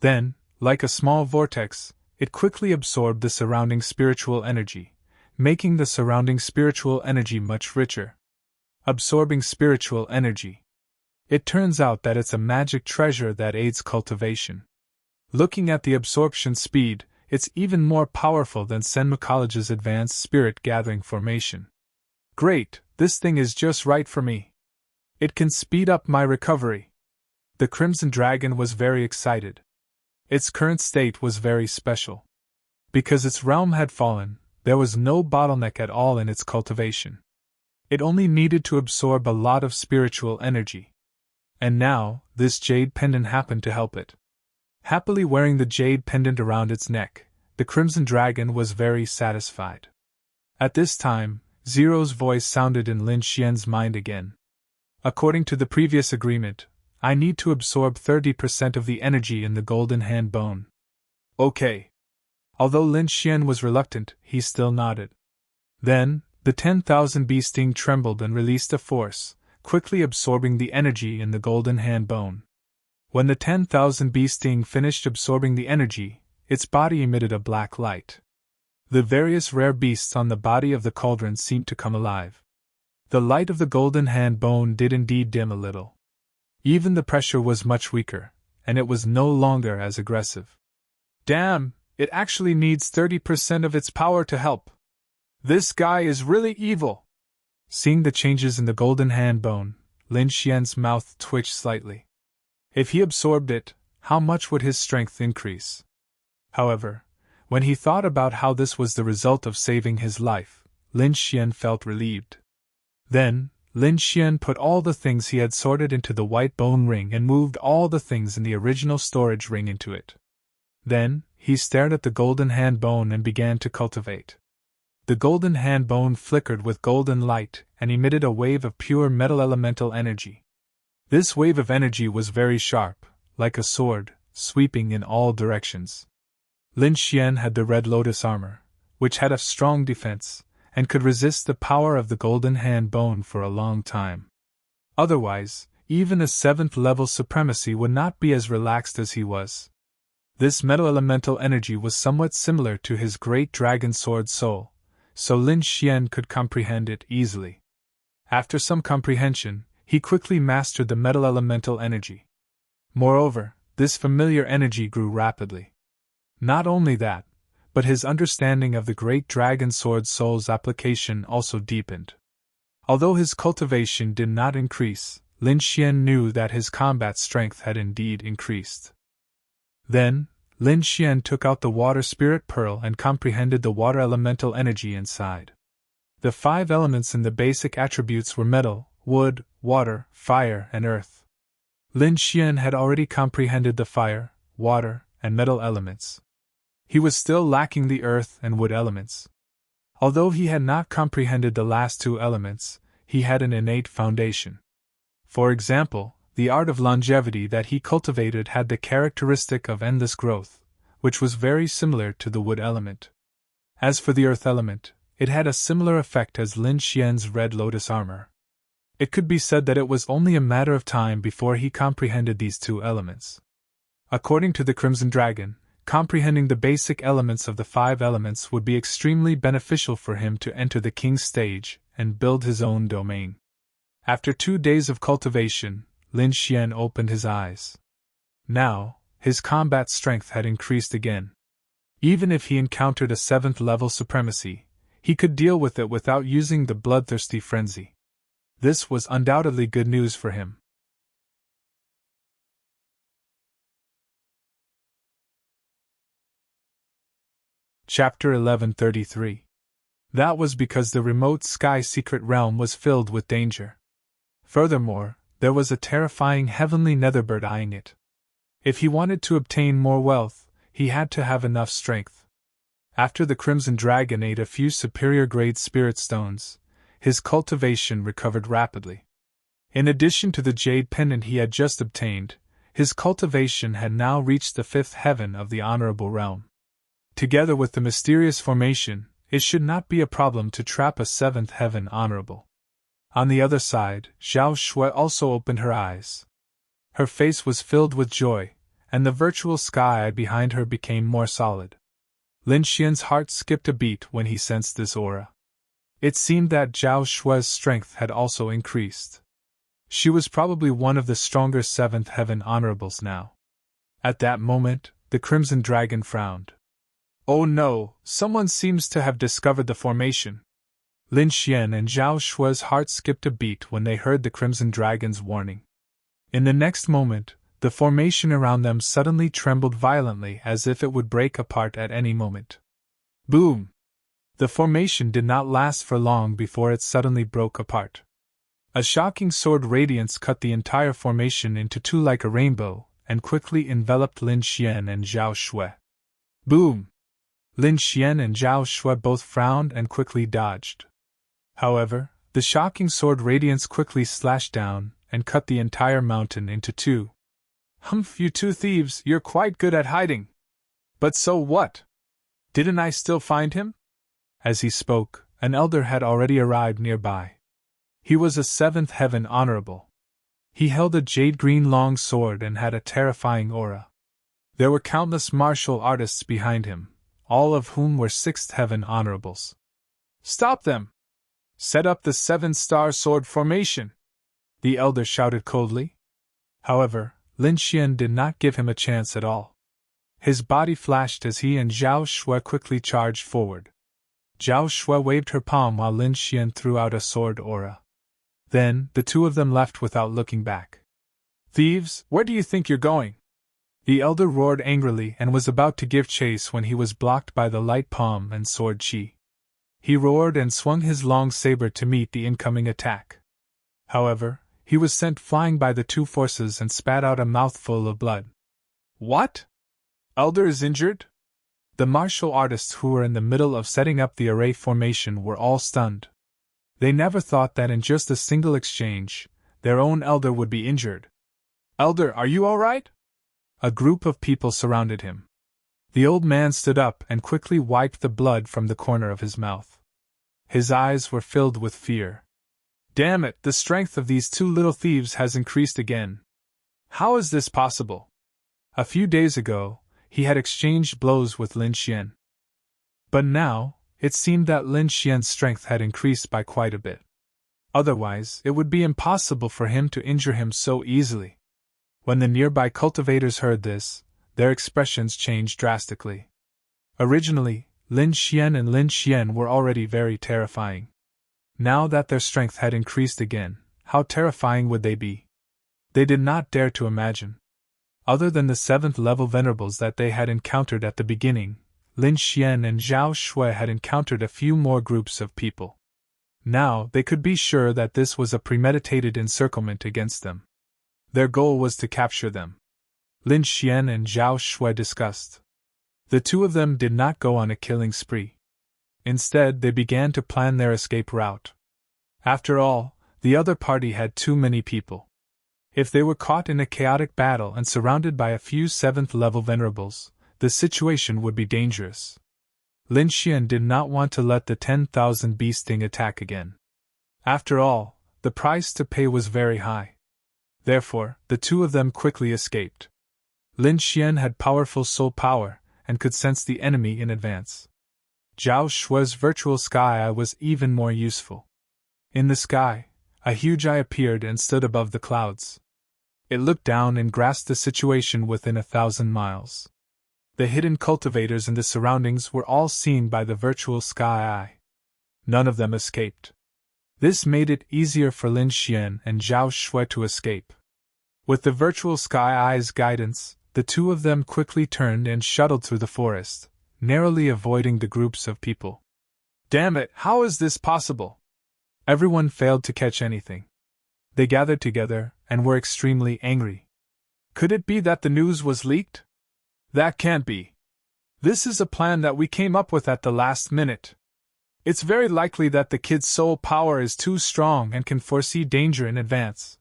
Then, like a small vortex, it quickly absorbed the surrounding spiritual energy, making the surrounding spiritual energy much richer. Absorbing spiritual energy. It turns out that it's a magic treasure that aids cultivation. Looking at the absorption speed, it's even more powerful than Senmu College's advanced spirit gathering formation. Great, this thing is just right for me. It can speed up my recovery. The Crimson Dragon was very excited. Its current state was very special. Because its realm had fallen, there was no bottleneck at all in its cultivation. It only needed to absorb a lot of spiritual energy. And now, this jade pendant happened to help it. Happily wearing the jade pendant around its neck, the Crimson Dragon was very satisfied. At this time, Zero's voice sounded in Lin Xian's mind again. According to the previous agreement, I need to absorb 30% of the energy in the golden hand bone. Okay. Although Lin Xian was reluctant, he still nodded. Then, the 10,000 bee sting trembled and released a force, quickly absorbing the energy in the golden hand bone. When the 10,000 bee sting finished absorbing the energy, its body emitted a black light. The various rare beasts on the body of the cauldron seemed to come alive. The light of the golden hand bone did indeed dim a little. Even the pressure was much weaker, and it was no longer as aggressive. Damn, it actually needs 30% of its power to help. This guy is really evil. Seeing the changes in the golden hand bone, Lin Xian's mouth twitched slightly. If he absorbed it, how much would his strength increase? However, when he thought about how this was the result of saving his life, Lin Xian felt relieved. Then, Lin Xian put all the things he had sorted into the white bone ring and moved all the things in the original storage ring into it. Then, he stared at the golden hand bone and began to cultivate. The golden hand bone flickered with golden light and emitted a wave of pure metal elemental energy. This wave of energy was very sharp, like a sword, sweeping in all directions. Lin Xian had the red lotus armor, which had a strong defense, and could resist the power of the golden hand bone for a long time. Otherwise, even a 7th level supremacy would not be as relaxed as he was. This metal elemental energy was somewhat similar to his great dragon sword soul, so Lin Xian could comprehend it easily. After some comprehension, he quickly mastered the metal elemental energy. Moreover, this familiar energy grew rapidly. Not only that, but his understanding of the great dragon sword soul's application also deepened. Although his cultivation did not increase, Lin Xian knew that his combat strength had indeed increased. Then, Lin Xian took out the water spirit pearl and comprehended the water elemental energy inside. The 5 elements in the basic attributes were metal, wood, water, fire, and earth. Lin Xian had already comprehended the fire, water, and metal elements. He was still lacking the earth and wood elements. Although he had not comprehended the last 2 elements, he had an innate foundation. For example, the art of longevity that he cultivated had the characteristic of endless growth, which was very similar to the wood element. As for the earth element, it had a similar effect as Lin Xian's red lotus armor. It could be said that it was only a matter of time before he comprehended these 2 elements. According to the Crimson Dragon, comprehending the basic elements of the 5 elements would be extremely beneficial for him to enter the king's stage and build his own domain. After 2 days of cultivation, Lin Xian opened his eyes. Now, his combat strength had increased again. Even if he encountered a 7th level supremacy, he could deal with it without using the bloodthirsty frenzy. This was undoubtedly good news for him. Chapter 1133. That was because the remote sky secret realm was filled with danger. Furthermore, there was a terrifying heavenly netherbird eyeing it. If he wanted to obtain more wealth, he had to have enough strength. After the Crimson Dragon ate a few superior grade spirit stones, his cultivation recovered rapidly. In addition to the jade pendant he had just obtained, his cultivation had now reached the 5th heaven of the honorable realm. Together with the mysterious formation, it should not be a problem to trap a 7th heaven honorable. On the other side, Zhao Shui also opened her eyes. Her face was filled with joy, and the virtual sky behind her became more solid. Lin Xian's heart skipped a beat when he sensed this aura. It seemed that Zhao Shui's strength had also increased. She was probably one of the stronger 7th heaven honorables now. At that moment, the Crimson Dragon frowned. Oh no, someone seems to have discovered the formation. Lin Xian and Zhao Shui's heart skipped a beat when they heard the Crimson Dragon's warning. In the next moment, the formation around them suddenly trembled violently as if it would break apart at any moment. Boom! The formation did not last for long before it suddenly broke apart. A shocking sword radiance cut the entire formation into 2 like a rainbow, and quickly enveloped Lin Xian and Zhao Shui. Boom! Lin Xian and Zhao Shui both frowned and quickly dodged. However, the shocking sword radiance quickly slashed down and cut the entire mountain into 2. Humph, you 2 thieves, you're quite good at hiding. But so what? Didn't I still find him? As he spoke, an elder had already arrived nearby. He was a 7th heaven honorable. He held a jade-green long sword and had a terrifying aura. There were countless martial artists behind him, all of whom were sixth heaven honorables. "Stop them! Set up the 7-star sword formation!" the elder shouted coldly. However, Lin Xian did not give him a chance at all. His body flashed as he and Zhao Shui quickly charged forward. Zhao Shui waved her palm while Lin Xian threw out a sword aura. Then, the two of them left without looking back. "Thieves, where do you think you're going?" The elder roared angrily and was about to give chase when he was blocked by the light palm and sword chi. He roared and swung his long saber to meet the incoming attack. However, he was sent flying by the two forces and spat out a mouthful of blood. "What? Elder is injured?" The martial artists who were in the middle of setting up the array formation were all stunned. They never thought that in just a single exchange, their own elder would be injured. "Elder, are you all right?" A group of people surrounded him. The old man stood up and quickly wiped the blood from the corner of his mouth. His eyes were filled with fear. "Damn it, the strength of these two little thieves has increased again. How is this possible?" A few days ago, he had exchanged blows with Lin Xian. But now, it seemed that Lin Xian's strength had increased by quite a bit. Otherwise, it would be impossible for him to injure him so easily. When the nearby cultivators heard this, their expressions changed drastically. Originally, Lin Xian and Lin Xian were already very terrifying. Now that their strength had increased again, how terrifying would they be? They did not dare to imagine. Other than the 7th level venerables that they had encountered at the beginning, Lin Xian and Zhao Shui had encountered a few more groups of people. Now they could be sure that this was a premeditated encirclement against them. Their goal was to capture them. Lin Xian and Zhao Shui discussed. The two of them did not go on a killing spree. Instead, they began to plan their escape route. After all, the other party had too many people. If they were caught in a chaotic battle and surrounded by a few 7th level venerables, the situation would be dangerous. Lin Xian did not want to let the 10,000 bee sting attack again. After all, the price to pay was very high. Therefore, the two of them quickly escaped. Lin Xian had powerful soul power and could sense the enemy in advance. Zhao Shui's virtual sky eye was even more useful. In the sky, a huge eye appeared and stood above the clouds. It looked down and grasped the situation within 1,000 miles. The hidden cultivators in the surroundings were all seen by the virtual sky eye. None of them escaped. This made it easier for Lin Xian and Zhao Shui to escape. With the virtual sky eye's guidance, the two of them quickly turned and shuttled through the forest, narrowly avoiding the groups of people. "Damn it, how is this possible?" Everyone failed to catch anything. They gathered together and were extremely angry. Could it be that the news was leaked? That can't be. This is a plan that we came up with at the last minute. It's very likely that the kid's soul power is too strong and can foresee danger in advance.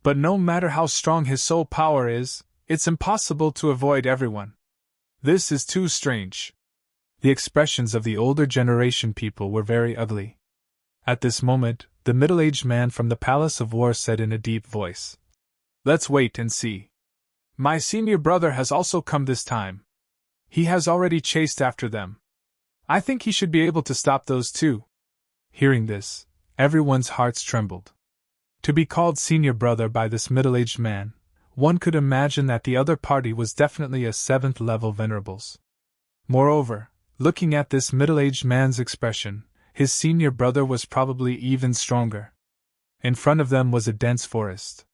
But no matter how strong his soul power is, it's impossible to avoid everyone. This is too strange. The expressions of the older generation people were very ugly. At this moment, the middle-aged man from the Palace of War said in a deep voice, "Let's wait and see. My senior brother has also come this time. He has already chased after them. I think he should be able to stop those two." Hearing this, everyone's hearts trembled. To be called senior brother by this middle-aged man, one could imagine that the other party was definitely a 7th level venerables. Moreover, looking at this middle-aged man's expression, his senior brother was probably even stronger. In front of them was a dense forest.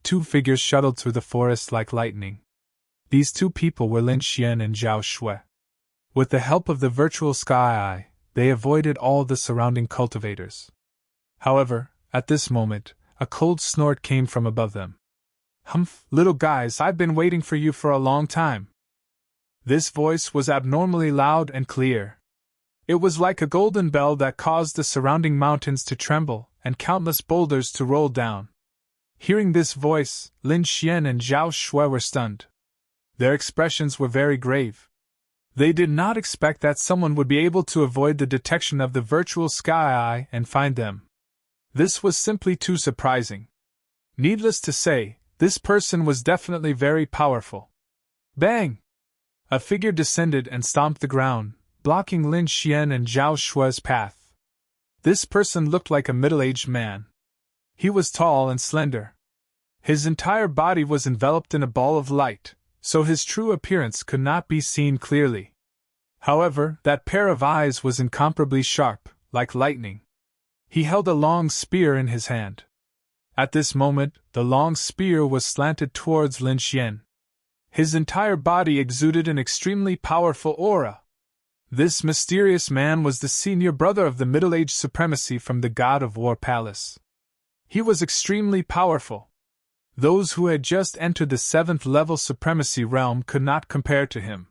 Two figures shuttled through the forest like lightning. These two people were Lin Xian and Zhao Shui. With the help of the virtual sky eye, they avoided all the surrounding cultivators. However, at this moment, a cold snort came from above them. "Humph, little guys, I've been waiting for you for a long time." This voice was abnormally loud and clear. It was like a golden bell that caused the surrounding mountains to tremble and countless boulders to roll down. Hearing this voice, Lin Xian and Zhao Shui were stunned. Their expressions were very grave. They did not expect that someone would be able to avoid the detection of the virtual sky eye and find them. This was simply too surprising. Needless to say, this person was definitely very powerful. Bang! A figure descended and stomped the ground, blocking Lin Xian and Zhao Shue's path. This person looked like a middle-aged man. He was tall and slender. His entire body was enveloped in a ball of light, so his true appearance could not be seen clearly. However, that pair of eyes was incomparably sharp, like lightning. He held a long spear in his hand. At this moment, the long spear was slanted towards Lin Xian. His entire body exuded an extremely powerful aura. This mysterious man was the senior brother of the middle-aged supremacy from the God of War Palace. He was extremely powerful. Those who had just entered the 7th level supremacy realm could not compare to him.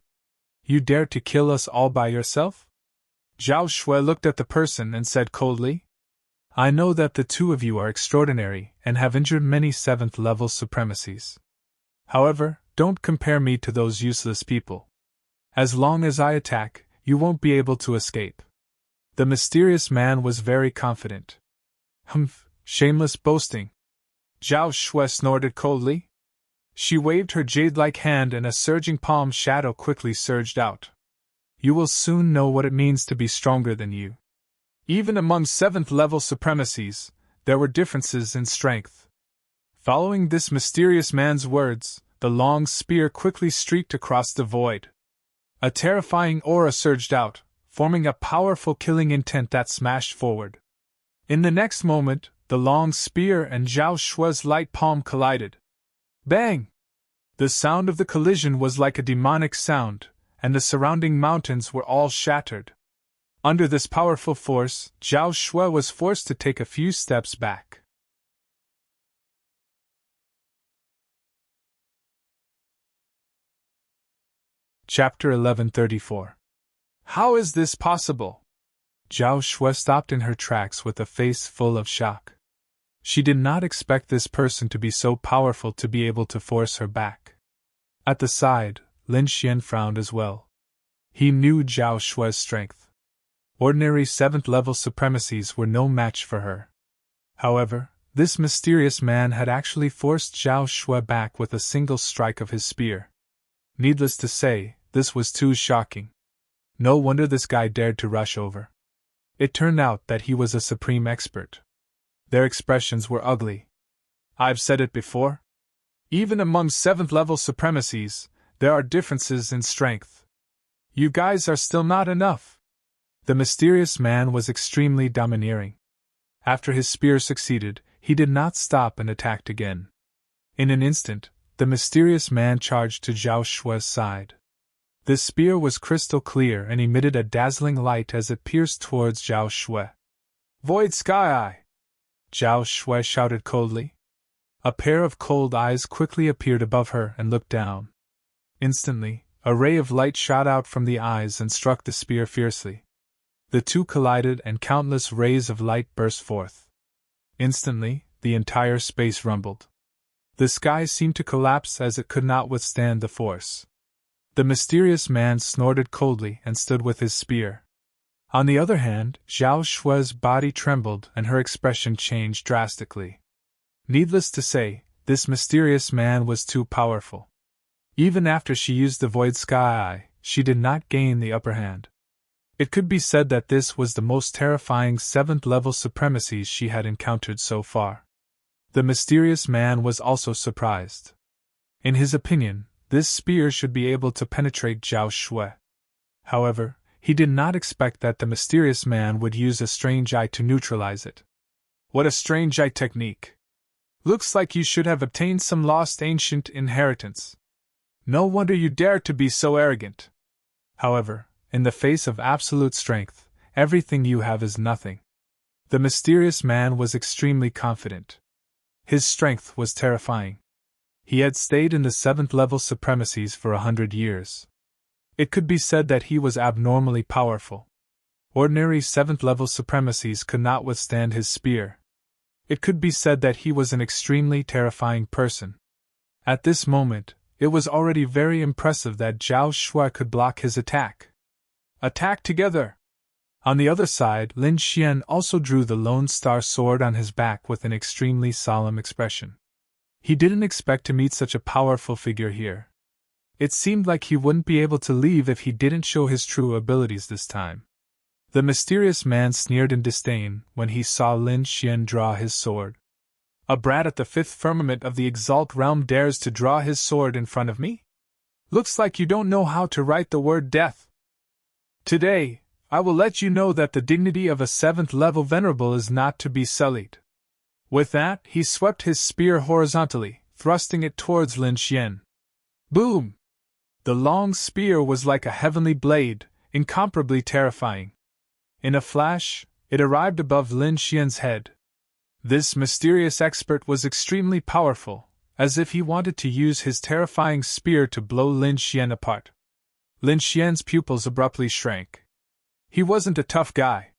You dare to kill us all by yourself? Zhao Shui looked at the person and said coldly. I know that the two of you are extraordinary and have injured many 7th level supremacies. However, don't compare me to those useless people. As long as I attack, you won't be able to escape. The mysterious man was very confident. Humph, shameless boasting. Zhao Shui snorted coldly. She waved her jade-like hand and a surging palm shadow quickly surged out. You will soon know what it means to be stronger than you. Even among 7th level supremacies, there were differences in strength. Following this mysterious man's words, the long spear quickly streaked across the void. A terrifying aura surged out, forming a powerful killing intent that smashed forward. In the next moment, the long spear and Zhao Shui's light palm collided. Bang! The sound of the collision was like a demonic sound, and the surrounding mountains were all shattered. Under this powerful force, Zhao Shui was forced to take a few steps back. Chapter 1134. How is this possible? Zhao Shui stopped in her tracks with a face full of shock. She did not expect this person to be so powerful to be able to force her back. At the side, Lin Xian frowned as well. He knew Zhao Shui's strength. Ordinary 7th level supremacies were no match for her. However, this mysterious man had actually forced Zhao Shui back with a single strike of his spear. Needless to say, this was too shocking. No wonder this guy dared to rush over. It turned out that he was a supreme expert. Their expressions were ugly. I've said it before. Even among 7th level supremacies, there are differences in strength. You guys are still not enough. The mysterious man was extremely domineering. After his spear succeeded, he did not stop and attacked again. In an instant, the mysterious man charged to Zhao Shui's side. This spear was crystal clear and emitted a dazzling light as it pierced towards Zhao Shui. Void Sky Eye! Zhao Shui shouted coldly. A pair of cold eyes quickly appeared above her and looked down. Instantly, a ray of light shot out from the eyes and struck the spear fiercely. The two collided and countless rays of light burst forth. Instantly, the entire space rumbled. The sky seemed to collapse as it could not withstand the force. The mysterious man snorted coldly and stood with his spear. On the other hand, Zhao Shui's body trembled and her expression changed drastically. Needless to say, this mysterious man was too powerful. Even after she used the Void Sky Eye, she did not gain the upper hand. It could be said that this was the most terrifying 7th level supremacy she had encountered so far. The mysterious man was also surprised. In his opinion, this spear should be able to penetrate Zhao Shui. However, he did not expect that the mysterious man would use a strange eye to neutralize it. What a strange eye technique! Looks like you should have obtained some lost ancient inheritance. No wonder you dare to be so arrogant. However, in the face of absolute strength, everything you have is nothing. The mysterious man was extremely confident. His strength was terrifying. He had stayed in the 7th level supremacies for 100 years. It could be said that he was abnormally powerful. Ordinary 7th level supremacies could not withstand his spear. It could be said that he was an extremely terrifying person. At this moment, it was already very impressive that Zhao Shui could block his attack. Attack together! On the other side, Lin Xian also drew the Lone Star sword on his back with an extremely solemn expression. He didn't expect to meet such a powerful figure here. It seemed like he wouldn't be able to leave if he didn't show his true abilities this time. The mysterious man sneered in disdain when he saw Lin Xian draw his sword. A brat at the fifth firmament of the Exalt realm dares to draw his sword in front of me? Looks like you don't know how to write the word death. Today, I will let you know that the dignity of a 7th level venerable is not to be sullied. With that, he swept his spear horizontally, thrusting it towards Lin Xian. Boom! The long spear was like a heavenly blade, incomparably terrifying. In a flash, it arrived above Lin Xian's head. This mysterious expert was extremely powerful, as if he wanted to use his terrifying spear to blow Lin Xian apart. Lin Xian's pupils abruptly shrank. He wasn't a tough guy.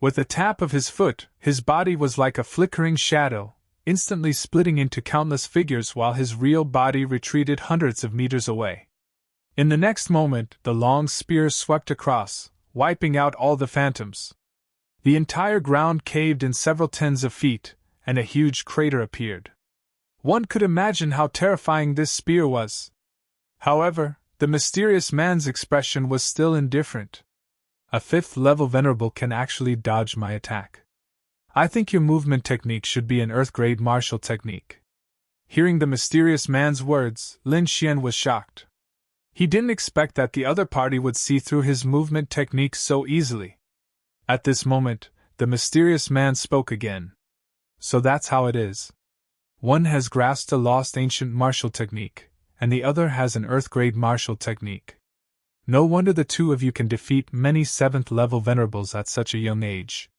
With a tap of his foot, his body was like a flickering shadow, instantly splitting into countless figures while his real body retreated hundreds of meters away. In the next moment, the long spear swept across, wiping out all the phantoms. The entire ground caved in several tens of feet, and a huge crater appeared. One could imagine how terrifying this spear was. However, the mysterious man's expression was still indifferent. A 5th level venerable can actually dodge my attack. I think your movement technique should be an Earth-grade martial technique. Hearing the mysterious man's words, Lin Xian was shocked. He didn't expect that the other party would see through his movement technique so easily. At this moment, the mysterious man spoke again. So that's how it is. One has grasped a lost ancient martial technique, and the other has an Earth-grade martial technique. No wonder the two of you can defeat many 7th level venerables at such a young age.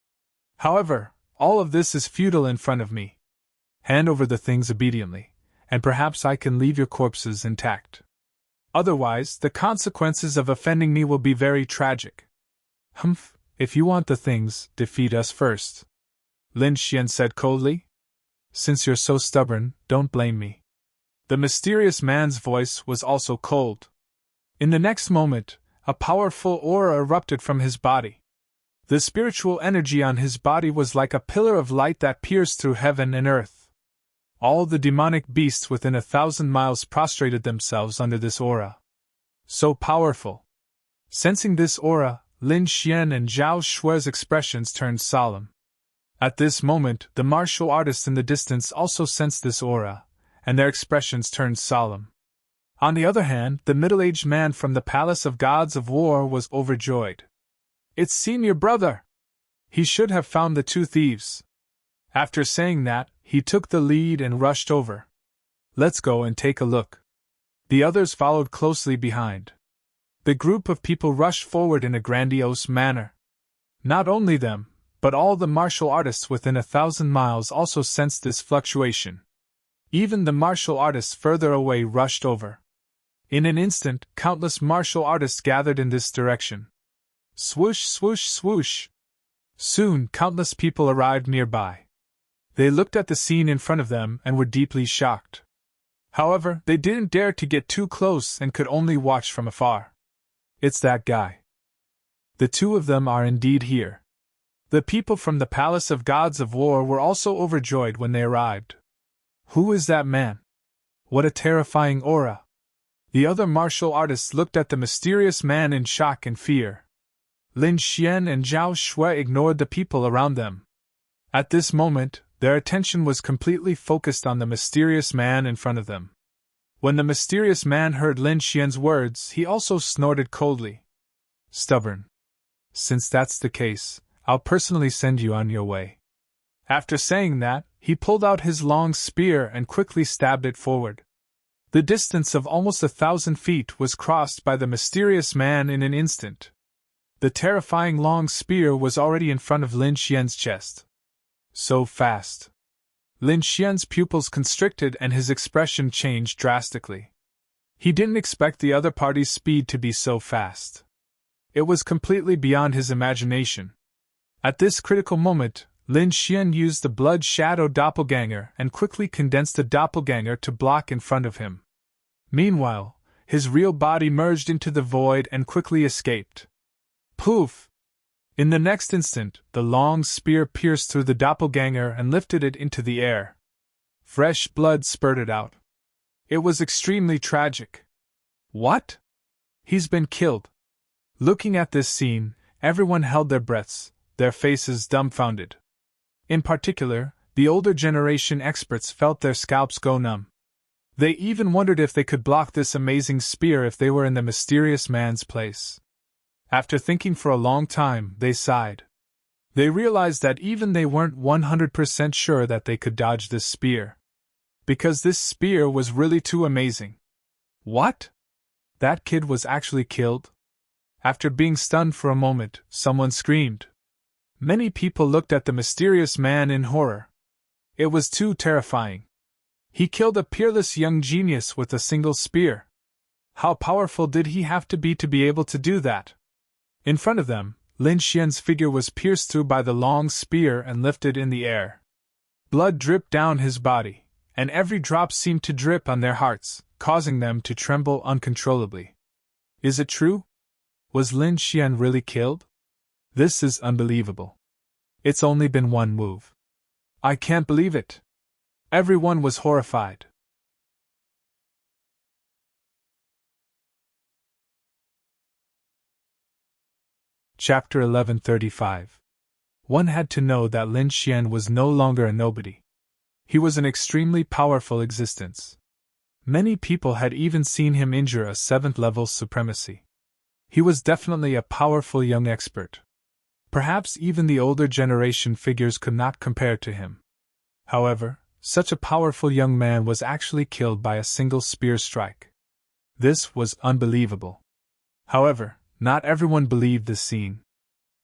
However, all of this is futile in front of me. Hand over the things obediently, and perhaps I can leave your corpses intact. Otherwise, the consequences of offending me will be very tragic. Humph, if you want the things, defeat us first. Lin Xian said coldly. Since you're so stubborn, don't blame me. The mysterious man's voice was also cold. In the next moment, a powerful aura erupted from his body. The spiritual energy on his body was like a pillar of light that pierced through heaven and earth. All the demonic beasts within 1,000 miles prostrated themselves under this aura. So powerful. Sensing this aura, Lin Xian and Zhao Shui's expressions turned solemn. At this moment, the martial artists in the distance also sensed this aura, and their expressions turned solemn. On the other hand, the middle-aged man from the Palace of Gods of War was overjoyed. It's seen your brother! He should have found the two thieves. After saying that, he took the lead and rushed over. Let's go and take a look. The others followed closely behind. The group of people rushed forward in a grandiose manner. Not only them, but all the martial artists within 1,000 miles also sensed this fluctuation. Even the martial artists further away rushed over. In an instant, countless martial artists gathered in this direction. Swoosh, swoosh, swoosh. Soon, countless people arrived nearby. They looked at the scene in front of them and were deeply shocked. However, they didn't dare to get too close and could only watch from afar. It's that guy. The two of them are indeed here. The people from the Palace of Gods of War were also overjoyed when they arrived. Who is that man? What a terrifying aura! The other martial artists looked at the mysterious man in shock and fear. Lin Xian and Zhao Shui ignored the people around them. At this moment, their attention was completely focused on the mysterious man in front of them. When the mysterious man heard Lin Xian's words, he also snorted coldly. Stubborn. Since that's the case, I'll personally send you on your way. After saying that, he pulled out his long spear and quickly stabbed it forward. The distance of almost 1,000 feet was crossed by the mysterious man in an instant. The terrifying long spear was already in front of Lin Xian's chest. So fast. Lin Xian's pupils constricted and his expression changed drastically. He didn't expect the other party's speed to be so fast. It was completely beyond his imagination. At this critical moment, Lin Xian used the blood shadow doppelganger and quickly condensed the doppelganger to block in front of him. Meanwhile, his real body merged into the void and quickly escaped. Poof! In the next instant, the long spear pierced through the doppelganger and lifted it into the air. Fresh blood spurted out. It was extremely tragic. What? He's been killed. Looking at this scene, everyone held their breaths, their faces dumbfounded. In particular, the older generation experts felt their scalps go numb. They even wondered if they could block this amazing spear if they were in the mysterious man's place. After thinking for a long time, they sighed. They realized that even they weren't 100% sure that they could dodge this spear. Because this spear was really too amazing. What? That kid was actually killed? After being stunned for a moment, someone screamed. Many people looked at the mysterious man in horror. It was too terrifying. He killed a peerless young genius with a single spear. How powerful did he have to be able to do that? In front of them, Lin Xian's figure was pierced through by the long spear and lifted in the air. Blood dripped down his body, and every drop seemed to drip on their hearts, causing them to tremble uncontrollably. Is it true? Was Lin Xian really killed? This is unbelievable. It's only been one move. I can't believe it. Everyone was horrified. Chapter 1135. One had to know that Lin Xian was no longer a nobody. He was an extremely powerful existence. Many people had even seen him injure a 7th level supremacy. He was definitely a powerful young expert. Perhaps even the older generation figures could not compare to him. However, such a powerful young man was actually killed by a single spear strike. This was unbelievable. However, not everyone believed this scene.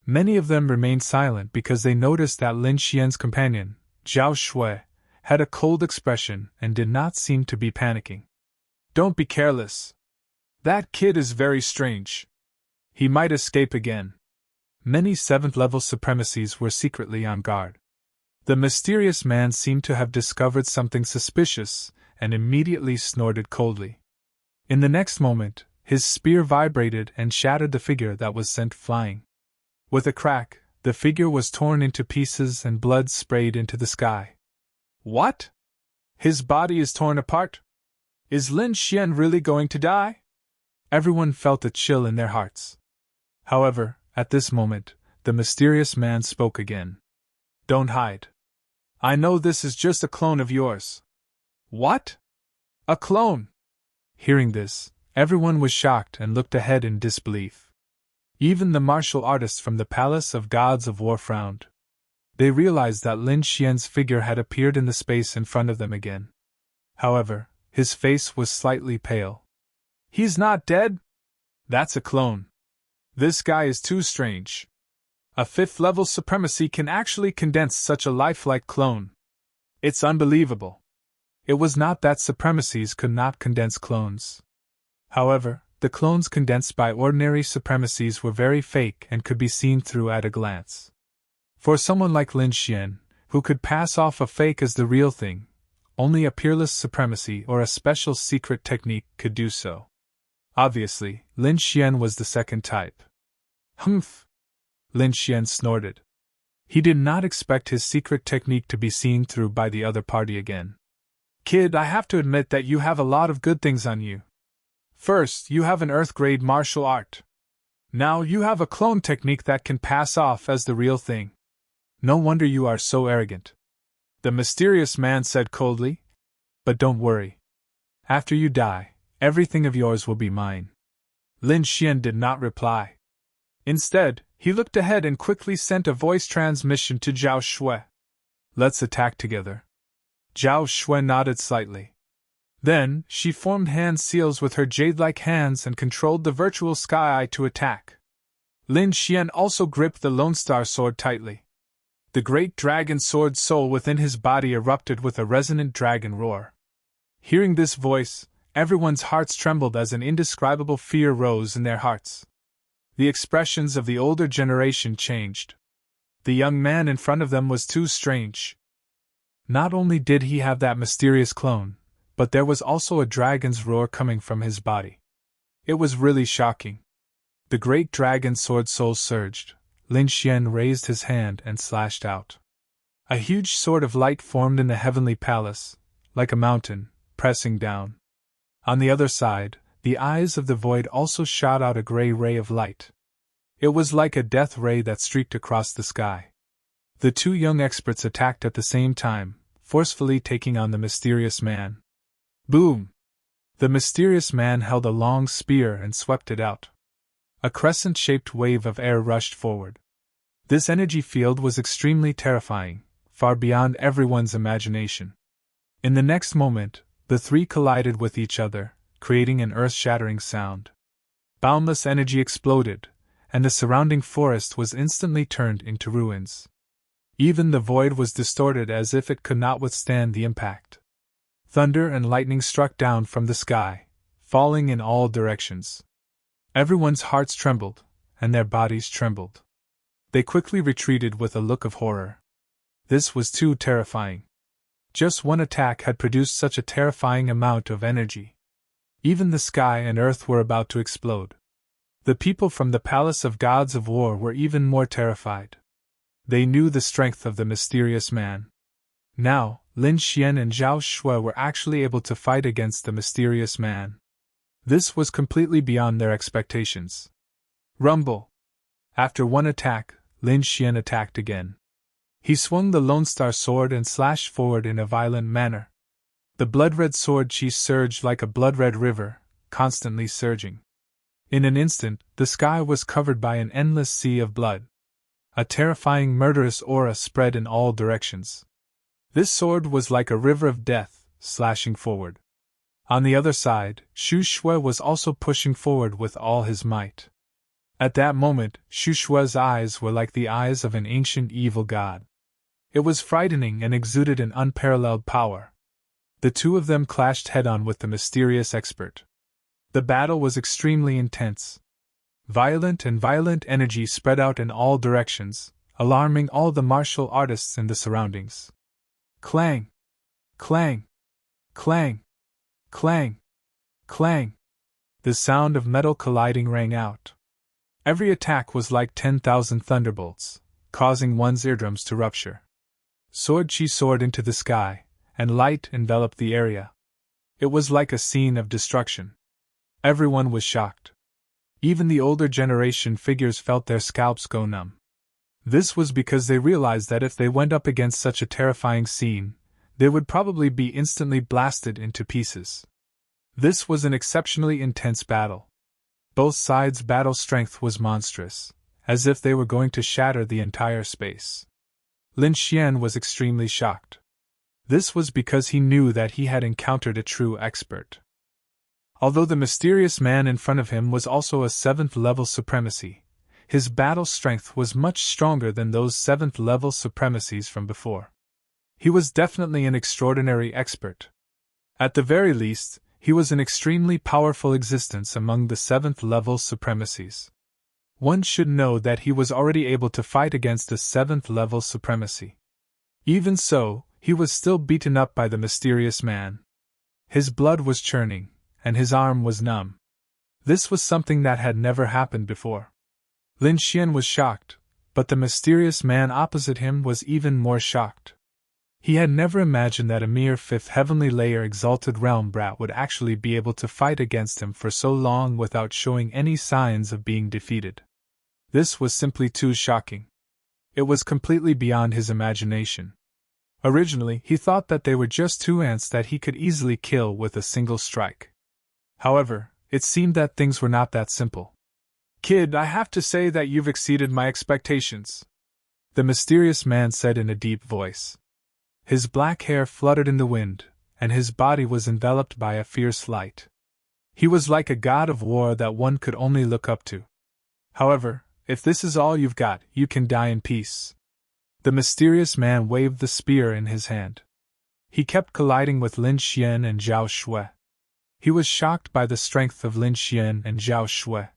Many of them remained silent because they noticed that Lin Xian's companion, Zhao Shui, had a cold expression and did not seem to be panicking. Don't be careless. That kid is very strange. He might escape again. Many 7th level supremacies were secretly on guard. The mysterious man seemed to have discovered something suspicious and immediately snorted coldly. In the next moment, his spear vibrated and shattered the figure that was sent flying. With a crack, the figure was torn into pieces and blood sprayed into the sky. What? His body is torn apart? Is Lin Xian really going to die? Everyone felt a chill in their hearts. However, at this moment, the mysterious man spoke again. Don't hide. I know this is just a clone of yours. What? A clone? Hearing this, everyone was shocked and looked ahead in disbelief. Even the martial artists from the Palace of Gods of War frowned. They realized that Lin Xian's figure had appeared in the space in front of them again. However, his face was slightly pale. He's not dead? That's a clone. This guy is too strange. A 5th level supremacy can actually condense such a lifelike clone. It's unbelievable. It was not that supremacies could not condense clones. However, the clones condensed by ordinary supremacies were very fake and could be seen through at a glance. For someone like Lin Xian, who could pass off a fake as the real thing, only a peerless supremacy or a special secret technique could do so. Obviously, Lin Xian was the second type. Humph! Lin Xian snorted. He did not expect his secret technique to be seen through by the other party again. Kid, I have to admit that you have a lot of good things on you. First, you have an Earth-grade martial art. Now you have a clone technique that can pass off as the real thing. No wonder you are so arrogant. The mysterious man said coldly. But don't worry. After you die, everything of yours will be mine. Lin Xian did not reply. Instead, he looked ahead and quickly sent a voice transmission to Zhao Shui. Let's attack together. Zhao Shui nodded slightly. Then, she formed hand seals with her jade-like hands and controlled the virtual sky eye to attack. Lin Xian also gripped the Lone Star sword tightly. The great dragon sword soul within his body erupted with a resonant dragon roar. Hearing this voice, everyone's hearts trembled as an indescribable fear rose in their hearts. The expressions of the older generation changed. The young man in front of them was too strange. Not only did he have that mysterious clone, but there was also a dragon's roar coming from his body. It was really shocking. The great dragon sword soul surged. Lin Xian raised his hand and slashed out. A huge sword of light formed in the heavenly palace, like a mountain, pressing down. On the other side, the eyes of the void also shot out a gray ray of light. It was like a death ray that streaked across the sky. The two young experts attacked at the same time, forcefully taking on the mysterious man. Boom! The mysterious man held a long spear and swept it out. A crescent-shaped wave of air rushed forward. This energy field was extremely terrifying, far beyond everyone's imagination. In the next moment, the three collided with each other, creating an earth-shattering sound. Boundless energy exploded, and the surrounding forest was instantly turned into ruins. Even the void was distorted as if it could not withstand the impact. Thunder and lightning struck down from the sky, falling in all directions. Everyone's hearts trembled, and their bodies trembled. They quickly retreated with a look of horror. This was too terrifying. Just one attack had produced such a terrifying amount of energy. Even the sky and earth were about to explode. The people from the Palace of Gods of War were even more terrified. They knew the strength of the mysterious man. Now, Lin Xian and Zhao Shui were actually able to fight against the mysterious man. This was completely beyond their expectations. Rumble! After one attack, Lin Xian attacked again. He swung the Lone Star sword and slashed forward in a violent manner. The blood-red sword chi surged like a blood-red river, constantly surging. In an instant, the sky was covered by an endless sea of blood. A terrifying murderous aura spread in all directions. This sword was like a river of death, slashing forward. On the other side, Xu Shui was also pushing forward with all his might. At that moment, Xu Shui's eyes were like the eyes of an ancient evil god. It was frightening and exuded an unparalleled power. The two of them clashed head-on with the mysterious expert. The battle was extremely intense. Violent energy spread out in all directions, alarming all the martial artists in the surroundings. Clang! Clang! Clang! Clang! Clang! The sound of metal colliding rang out. Every attack was like 10,000 thunderbolts, causing one's eardrums to rupture. Sword chi soared into the sky, and light enveloped the area. It was like a scene of destruction. Everyone was shocked. Even the older generation figures felt their scalps go numb. This was because they realized that if they went up against such a terrifying scene, they would probably be instantly blasted into pieces. This was an exceptionally intense battle. Both sides' battle strength was monstrous, as if they were going to shatter the entire space. Lin Xian was extremely shocked. This was because he knew that he had encountered a true expert. Although the mysterious man in front of him was also a 7th-level supremacy, his battle strength was much stronger than those 7th-level supremacies from before. He was definitely an extraordinary expert. At the very least, he was an extremely powerful existence among the 7th-level supremacies. One should know that he was already able to fight against a 7th-level supremacy. Even so, he was still beaten up by the mysterious man. His blood was churning, and his arm was numb. This was something that had never happened before. Lin Xian was shocked, but the mysterious man opposite him was even more shocked. He had never imagined that a mere 5th heavenly layer exalted realm brat would actually be able to fight against him for so long without showing any signs of being defeated. This was simply too shocking. It was completely beyond his imagination. Originally, he thought that they were just two ants that he could easily kill with a single strike. However, it seemed that things were not that simple. "Kid, I have to say that you've exceeded my expectations," the mysterious man said in a deep voice. His black hair fluttered in the wind, and his body was enveloped by a fierce light. He was like a god of war that one could only look up to. "However, if this is all you've got, you can die in peace." The mysterious man waved the spear in his hand. He kept colliding with Lin Xian and Zhao Shui. He was shocked by the strength of Lin Xian and Zhao Shui.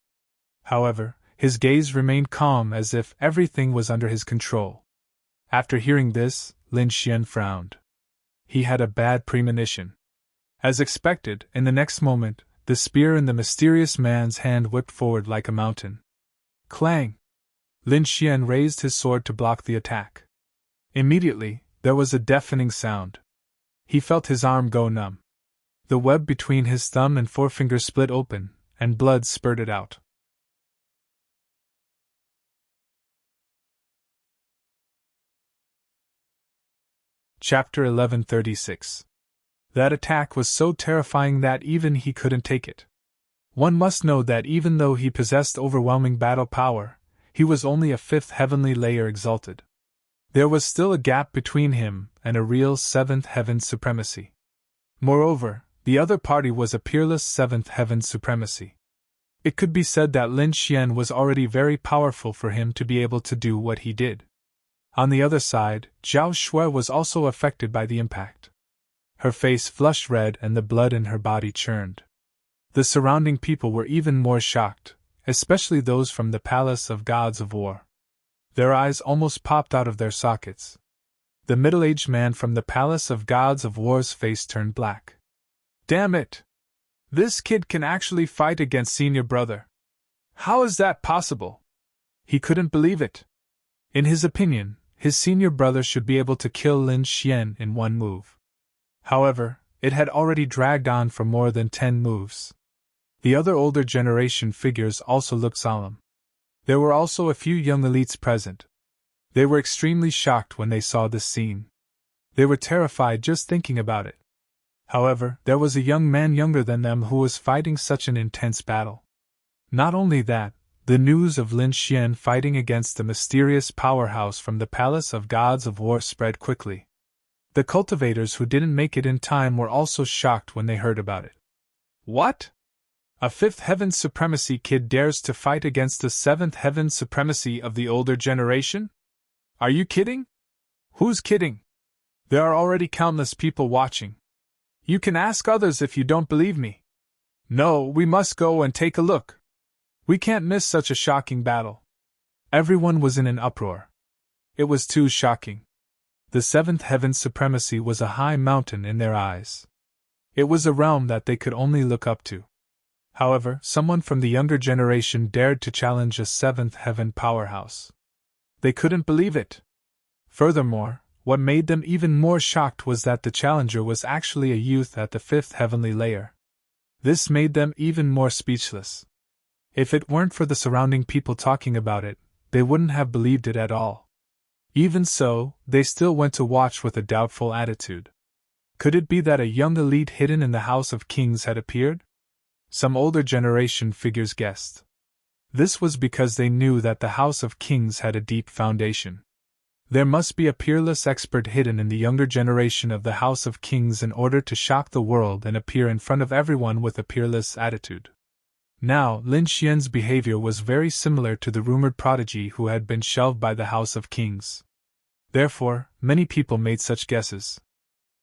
However, his gaze remained calm as if everything was under his control. After hearing this, Lin Xian frowned. He had a bad premonition. As expected, in the next moment, the spear in the mysterious man's hand whipped forward like a mountain. Clang! Lin Xian raised his sword to block the attack. Immediately, there was a deafening sound. He felt his arm go numb. The web between his thumb and forefinger split open, and blood spurted out. Chapter 1136. That attack was so terrifying that even he couldn't take it. One must know that even though he possessed overwhelming battle power, he was only a fifth heavenly layer exalted. There was still a gap between him and a real seventh heaven supremacy. Moreover, the other party was a peerless seventh heaven supremacy. It could be said that Lin Xian was already very powerful for him to be able to do what he did. On the other side, Zhao Shui was also affected by the impact. Her face flushed red and the blood in her body churned. The surrounding people were even more shocked, especially those from the Palace of Gods of War. Their eyes almost popped out of their sockets. The middle-aged man from the Palace of Gods of War's face turned black. Damn it! This kid can actually fight against senior brother. How is that possible? He couldn't believe it. In his opinion, his senior brother should be able to kill Lin Xian in one move. However, it had already dragged on for more than 10 moves. The other older generation figures also looked solemn. There were also a few young elites present. They were extremely shocked when they saw this scene. They were terrified just thinking about it. However, there was a young man younger than them who was fighting such an intense battle. Not only that, the news of Lin Xian fighting against the mysterious powerhouse from the Palace of Gods of War spread quickly. The cultivators who didn't make it in time were also shocked when they heard about it. What? A fifth heaven supremacy kid dares to fight against the seventh heaven supremacy of the older generation? Are you kidding? Who's kidding? There are already countless people watching. You can ask others if you don't believe me. No, we must go and take a look. We can't miss such a shocking battle. Everyone was in an uproar. It was too shocking. The seventh heaven supremacy was a high mountain in their eyes. It was a realm that they could only look up to. However, someone from the younger generation dared to challenge a seventh heaven powerhouse. They couldn't believe it. Furthermore, what made them even more shocked was that the challenger was actually a youth at the fifth heavenly layer. This made them even more speechless. If it weren't for the surrounding people talking about it, they wouldn't have believed it at all. Even so, they still went to watch with a doubtful attitude. Could it be that a young elite hidden in the House of Kings had appeared? Some older generation figures guessed. This was because they knew that the House of Kings had a deep foundation. There must be a peerless expert hidden in the younger generation of the House of Kings in order to shock the world and appear in front of everyone with a peerless attitude. Now, Lin Xian's behavior was very similar to the rumored prodigy who had been shelved by the House of Kings. Therefore, many people made such guesses.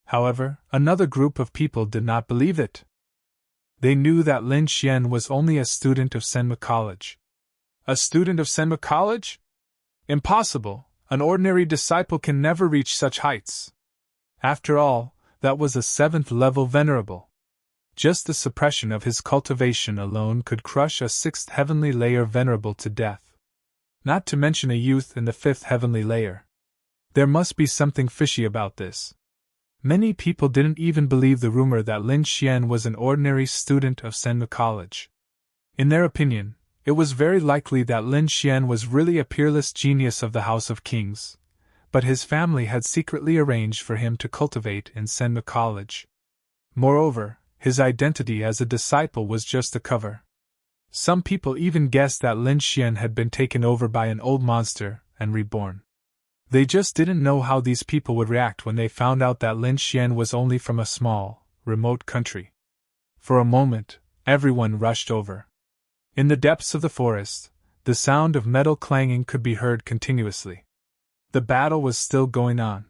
However, another group of people did not believe it. They knew that Lin Xian was only a student of Senma College. A student of Senma College? Impossible, an ordinary disciple can never reach such heights. After all, that was a 7th level venerable. Just the suppression of his cultivation alone could crush a 6th heavenly layer venerable to death. Not to mention a youth in the 5th heavenly layer. There must be something fishy about this. Many people didn't even believe the rumor that Lin Xian was an ordinary student of Senma College. In their opinion, it was very likely that Lin Xian was really a peerless genius of the House of Kings, but his family had secretly arranged for him to cultivate in Senma College. Moreover, his identity as a disciple was just a cover. Some people even guessed that Lin Xian had been taken over by an old monster and reborn. They just didn't know how these people would react when they found out that Lin Xian was only from a small, remote country. For a moment, everyone rushed over. In the depths of the forest, the sound of metal clanging could be heard continuously. The battle was still going on.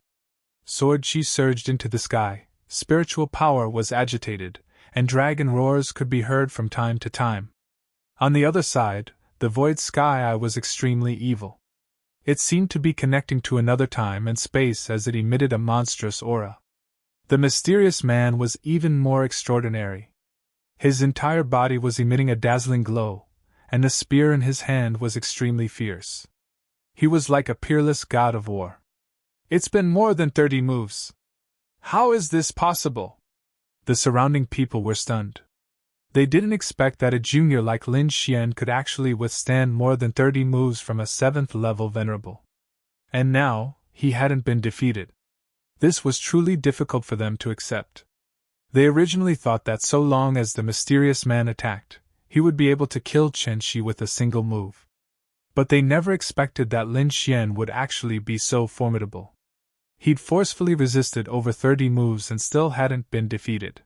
Sword chi surged into the sky, spiritual power was agitated, and dragon roars could be heard from time to time. On the other side, the void sky eye was extremely evil. It seemed to be connecting to another time and space as it emitted a monstrous aura. The mysterious man was even more extraordinary. His entire body was emitting a dazzling glow, and the spear in his hand was extremely fierce. He was like a peerless god of war. It's been more than 30 moves. How is this possible? The surrounding people were stunned. They didn't expect that a junior like Lin Xian could actually withstand more than 30 moves from a 7th level venerable. And now, he hadn't been defeated. This was truly difficult for them to accept. They originally thought that so long as the mysterious man attacked, he would be able to kill Chen Shi with a single move. But they never expected that Lin Xian would actually be so formidable. He'd forcefully resisted over 30 moves and still hadn't been defeated.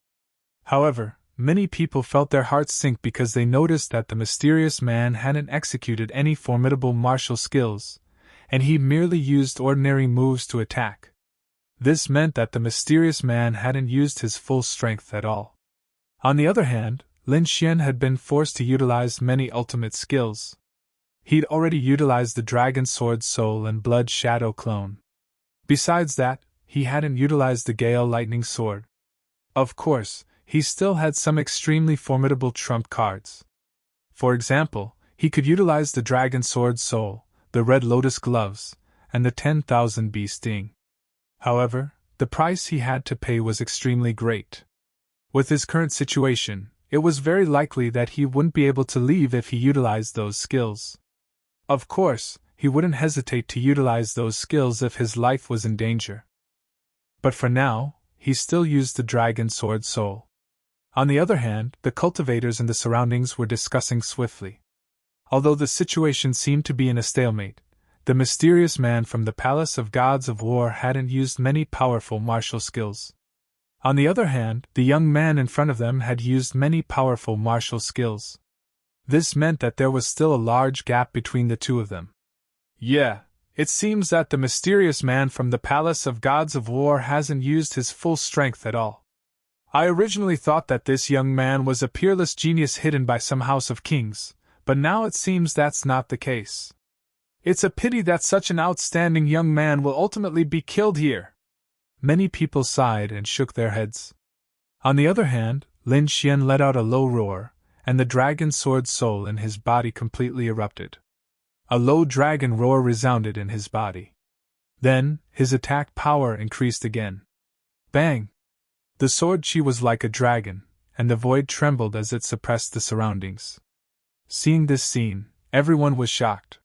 However, many people felt their hearts sink because they noticed that the mysterious man hadn't executed any formidable martial skills, and he merely used ordinary moves to attack. This meant that the mysterious man hadn't used his full strength at all. On the other hand, Lin Xian had been forced to utilize many ultimate skills. He'd already utilized the Dragon Sword Soul and Blood Shadow Clone. Besides that, he hadn't utilized the Gale Lightning Sword. Of course, he still had some extremely formidable trump cards. For example, he could utilize the Dragon Sword Soul, the Red Lotus Gloves, and the 10,000 Bee Sting. However, the price he had to pay was extremely great. With his current situation, it was very likely that he wouldn't be able to leave if he utilized those skills. Of course, he wouldn't hesitate to utilize those skills if his life was in danger. But for now, he still used the Dragon Sword Soul. On the other hand, the cultivators in the surroundings were discussing swiftly. Although the situation seemed to be in a stalemate, the mysterious man from the Palace of Gods of War hadn't used many powerful martial skills. On the other hand, the young man in front of them had used many powerful martial skills. This meant that there was still a large gap between the two of them. Yeah, it seems that the mysterious man from the Palace of Gods of War hasn't used his full strength at all. I originally thought that this young man was a peerless genius hidden by some house of kings, but now it seems that's not the case. It's a pity that such an outstanding young man will ultimately be killed here. Many people sighed and shook their heads. On the other hand, Lin Xian let out a low roar, and the Dragon Sword Soul in his body completely erupted. A low dragon roar resounded in his body. Then, his attack power increased again. Bang! The sword chi was like a dragon, and the void trembled as it suppressed the surroundings. Seeing this scene, everyone was shocked.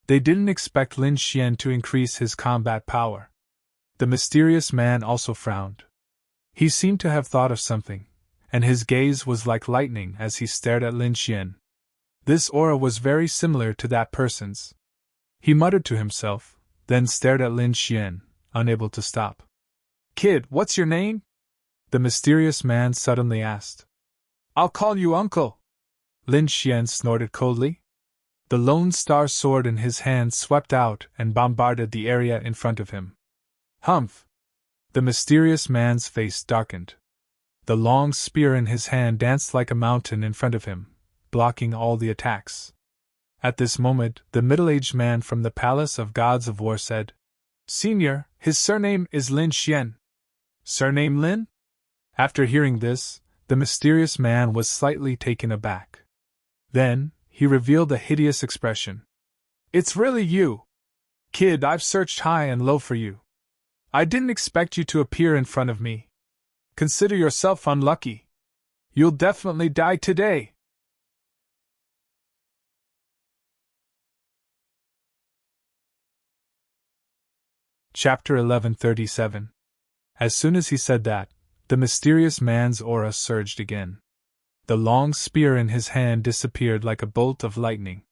They didn't expect Lin Xian to increase his combat power. The mysterious man also frowned. He seemed to have thought of something, and his gaze was like lightning as he stared at Lin Xian. This aura was very similar to that person's. He muttered to himself, then stared at Lin Xian, unable to stop. "Kid, what's your name?" the mysterious man suddenly asked. "I'll call you Uncle." Lin Xian snorted coldly. The Lone Star sword in his hand swept out and bombarded the area in front of him. Humph! The mysterious man's face darkened. The long spear in his hand danced like a mountain in front of him, blocking all the attacks. At this moment, the middle-aged man from the Palace of Gods of War said, "Senior, his surname is Lin Xian." "Surname Lin?" After hearing this, the mysterious man was slightly taken aback. Then, he revealed a hideous expression. "It's really you! Kid, I've searched high and low for you. I didn't expect you to appear in front of me. Consider yourself unlucky. You'll definitely die today." Chapter 1137. As soon as he said that, the mysterious man's aura surged again. The long spear in his hand disappeared like a bolt of lightning.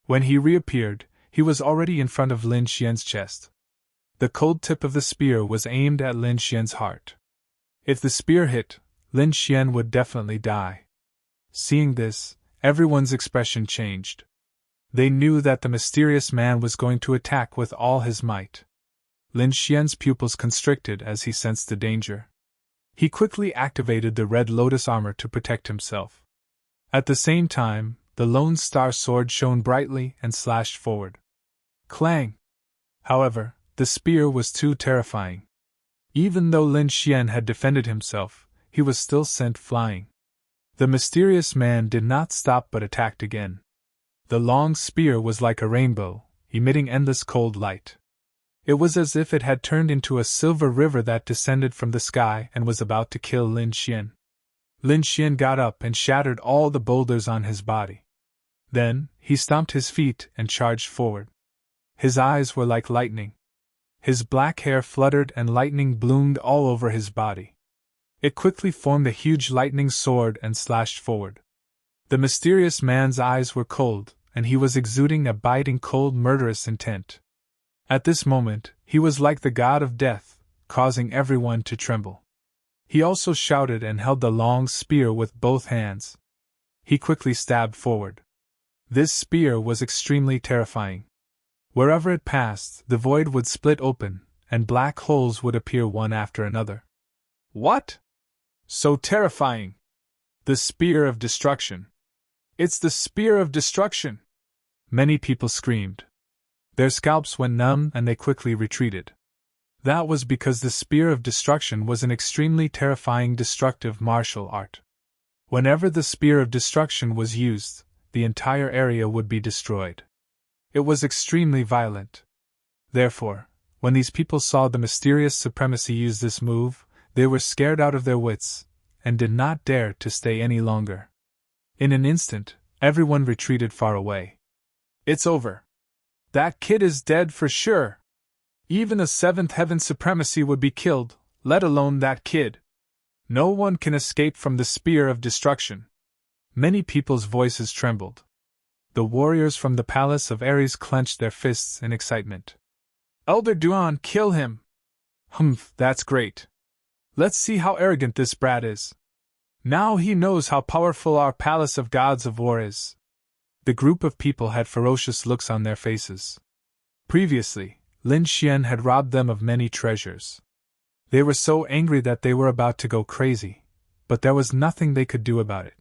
When he reappeared, he was already in front of Lin Xian's chest. The cold tip of the spear was aimed at Lin Xian's heart. If the spear hit, Lin Xian would definitely die. Seeing this, everyone's expression changed. They knew that the mysterious man was going to attack with all his might. Lin Xian's pupils constricted as he sensed the danger. He quickly activated the Red Lotus armor to protect himself. At the same time, the Lone Star sword shone brightly and slashed forward. Clang! However, the spear was too terrifying. Even though Lin Xian had defended himself, he was still sent flying. The mysterious man did not stop but attacked again. The long spear was like a rainbow, emitting endless cold light. It was as if it had turned into a silver river that descended from the sky and was about to kill Lin Xian. Lin Xian got up and shattered all the boulders on his body. Then, he stomped his feet and charged forward. His eyes were like lightning. His black hair fluttered and lightning bloomed all over his body. It quickly formed a huge lightning sword and slashed forward. The mysterious man's eyes were cold, and he was exuding a biting cold murderous intent. At this moment, he was like the god of death, causing everyone to tremble. He also shouted and held the long spear with both hands. He quickly stabbed forward. This spear was extremely terrifying. Wherever it passed, the void would split open, and black holes would appear one after another. What? So terrifying! The Spear of Destruction. It's the Spear of Destruction! Many people screamed. Their scalps went numb and they quickly retreated. That was because the Spear of Destruction was an extremely terrifying destructive martial art. Whenever the Spear of Destruction was used, the entire area would be destroyed. It was extremely violent. Therefore, when these people saw the mysterious supremacy use this move, they were scared out of their wits, and did not dare to stay any longer. In an instant, everyone retreated far away. It's over. That kid is dead for sure. Even a seventh heaven supremacy would be killed, let alone that kid. No one can escape from the Spear of Destruction. Many people's voices trembled. The warriors from the palace of Ares clenched their fists in excitement. Elder Duan, kill him! Humph, that's great. Let's see how arrogant this brat is. Now he knows how powerful our palace of gods of war is. The group of people had ferocious looks on their faces. Previously, Lin Xian had robbed them of many treasures. They were so angry that they were about to go crazy, but there was nothing they could do about it.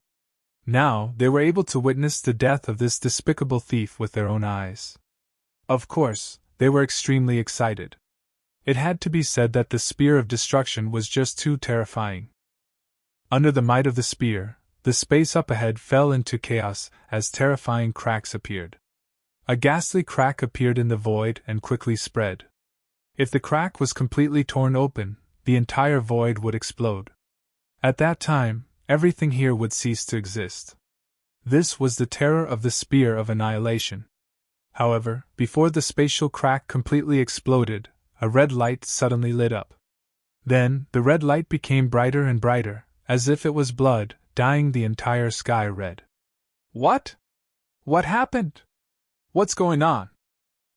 Now, they were able to witness the death of this despicable thief with their own eyes. Of course, they were extremely excited. It had to be said that the Spear of Destruction was just too terrifying. Under the might of the spear, the space up ahead fell into chaos as terrifying cracks appeared. A ghastly crack appeared in the void and quickly spread. If the crack was completely torn open, the entire void would explode. At that time, everything here would cease to exist. This was the terror of the Spear of Annihilation. However, before the spatial crack completely exploded, a red light suddenly lit up. Then, the red light became brighter and brighter, as if it was blood, dyeing the entire sky red. What? What happened? What's going on?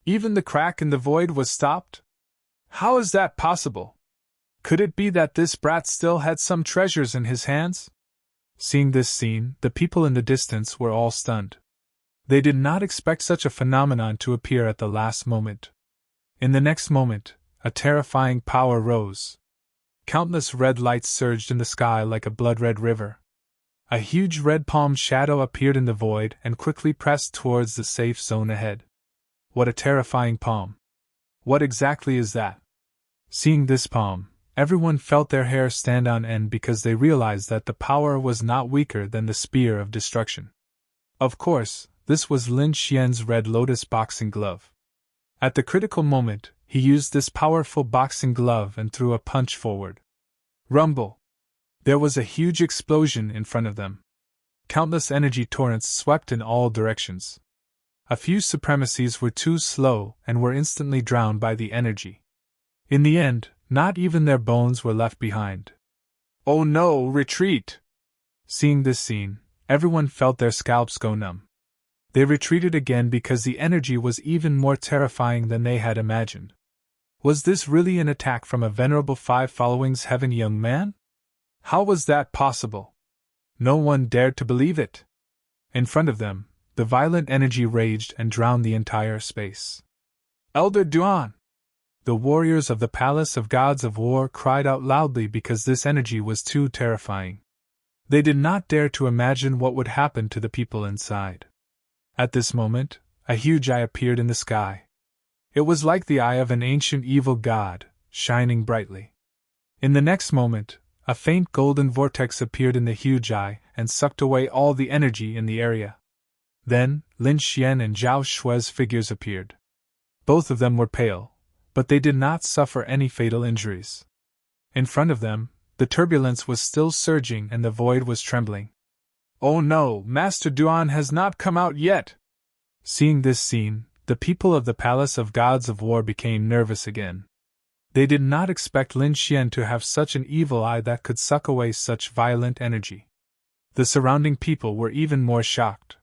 Even the crack in the void was stopped? How is that possible? Could it be that this brat still had some treasures in his hands? Seeing this scene, the people in the distance were all stunned. They did not expect such a phenomenon to appear at the last moment. In the next moment, a terrifying power rose. Countless red lights surged in the sky like a blood-red river. A huge red palm shadow appeared in the void and quickly pressed towards the safe zone ahead. What a terrifying palm! What exactly is that? Seeing this palm, everyone felt their hair stand on end because they realized that the power was not weaker than the Spear of Destruction. Of course, this was Lin Xian's Red Lotus boxing glove. At the critical moment, he used this powerful boxing glove and threw a punch forward. Rumble! There was a huge explosion in front of them. Countless energy torrents swept in all directions. A few supremacies were too slow and were instantly drowned by the energy. In the end, not even their bones were left behind. Oh no, retreat! Seeing this scene, everyone felt their scalps go numb. They retreated again because the energy was even more terrifying than they had imagined. Was this really an attack from a venerable five followings heaven young man? How was that possible? No one dared to believe it. In front of them, the violent energy raged and drowned the entire space. Elder Duan! The warriors of the Palace of Gods of War cried out loudly because this energy was too terrifying. They did not dare to imagine what would happen to the people inside. At this moment, a huge eye appeared in the sky. It was like the eye of an ancient evil god, shining brightly. In the next moment, a faint golden vortex appeared in the huge eye and sucked away all the energy in the area. Then, Lin Xian and Zhao Shui's figures appeared. Both of them were pale, but they did not suffer any fatal injuries. In front of them, the turbulence was still surging and the void was trembling. "Oh no, Master Duan has not come out yet!" Seeing this scene, the people of the Palace of Gods of War became nervous again. They did not expect Lin Xian to have such an evil eye that could suck away such violent energy. The surrounding people were even more shocked.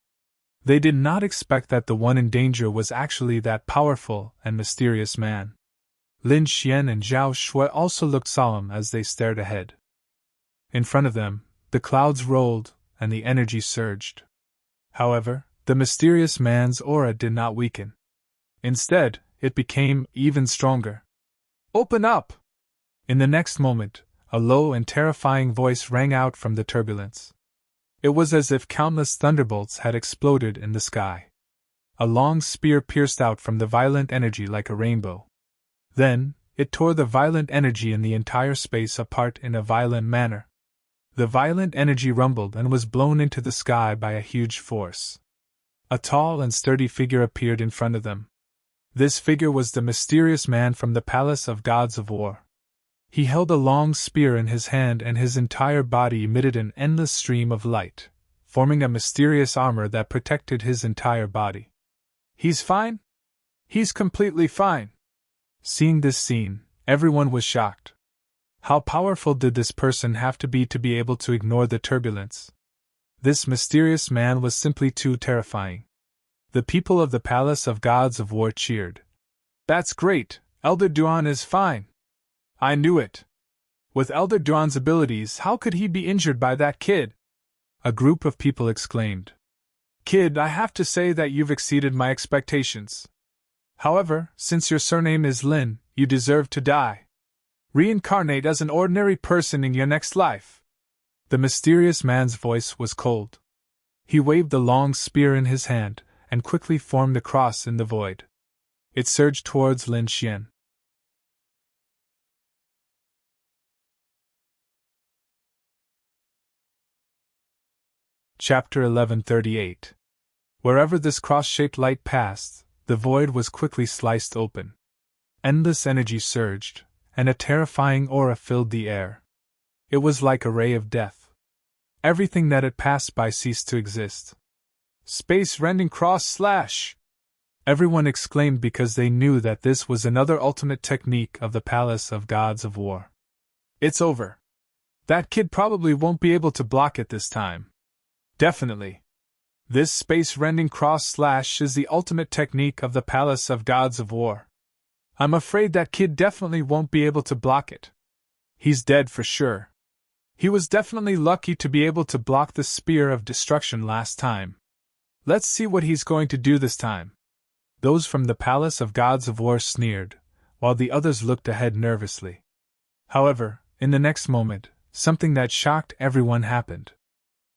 They did not expect that the one in danger was actually that powerful and mysterious man. Lin Xian and Zhao Shui also looked solemn as they stared ahead. In front of them, the clouds rolled, and the energy surged. However, the mysterious man's aura did not weaken. Instead, it became even stronger. "Open up!" In the next moment, a low and terrifying voice rang out from the turbulence. It was as if countless thunderbolts had exploded in the sky. A long spear pierced out from the violent energy like a rainbow. Then, it tore the violent energy in the entire space apart in a violent manner. The violent energy rumbled and was blown into the sky by a huge force. A tall and sturdy figure appeared in front of them. This figure was the mysterious man from the Palace of Gods of War. He held a long spear in his hand and his entire body emitted an endless stream of light, forming a mysterious armor that protected his entire body. "He's fine? He's completely fine." Seeing this scene, everyone was shocked. How powerful did this person have to be able to ignore the turbulence? This mysterious man was simply too terrifying. The people of the Palace of Gods of War cheered. "That's great, Elder Duan is fine." "I knew it. With Elder Duan's abilities, how could he be injured by that kid?" a group of people exclaimed. "Kid, I have to say that you've exceeded my expectations. However, since your surname is Lin, you deserve to die. Reincarnate as an ordinary person in your next life." The mysterious man's voice was cold. He waved the long spear in his hand, and quickly formed a cross in the void. It surged towards Lin Xian. Chapter 1138. Wherever this cross-shaped light passed, the void was quickly sliced open. Endless energy surged, and a terrifying aura filled the air. It was like a ray of death. Everything that had passed by ceased to exist. "Space-rending cross-slash!" Everyone exclaimed because they knew that this was another ultimate technique of the Palace of Gods of War. "It's over. That kid probably won't be able to block it this time." "Definitely. This space-rending cross-slash is the ultimate technique of the Palace of Gods of War. I'm afraid that kid definitely won't be able to block it. He's dead for sure. He was definitely lucky to be able to block the spear of destruction last time. Let's see what he's going to do this time." Those from the Palace of Gods of War sneered, while the others looked ahead nervously. However, in the next moment, something that shocked everyone happened.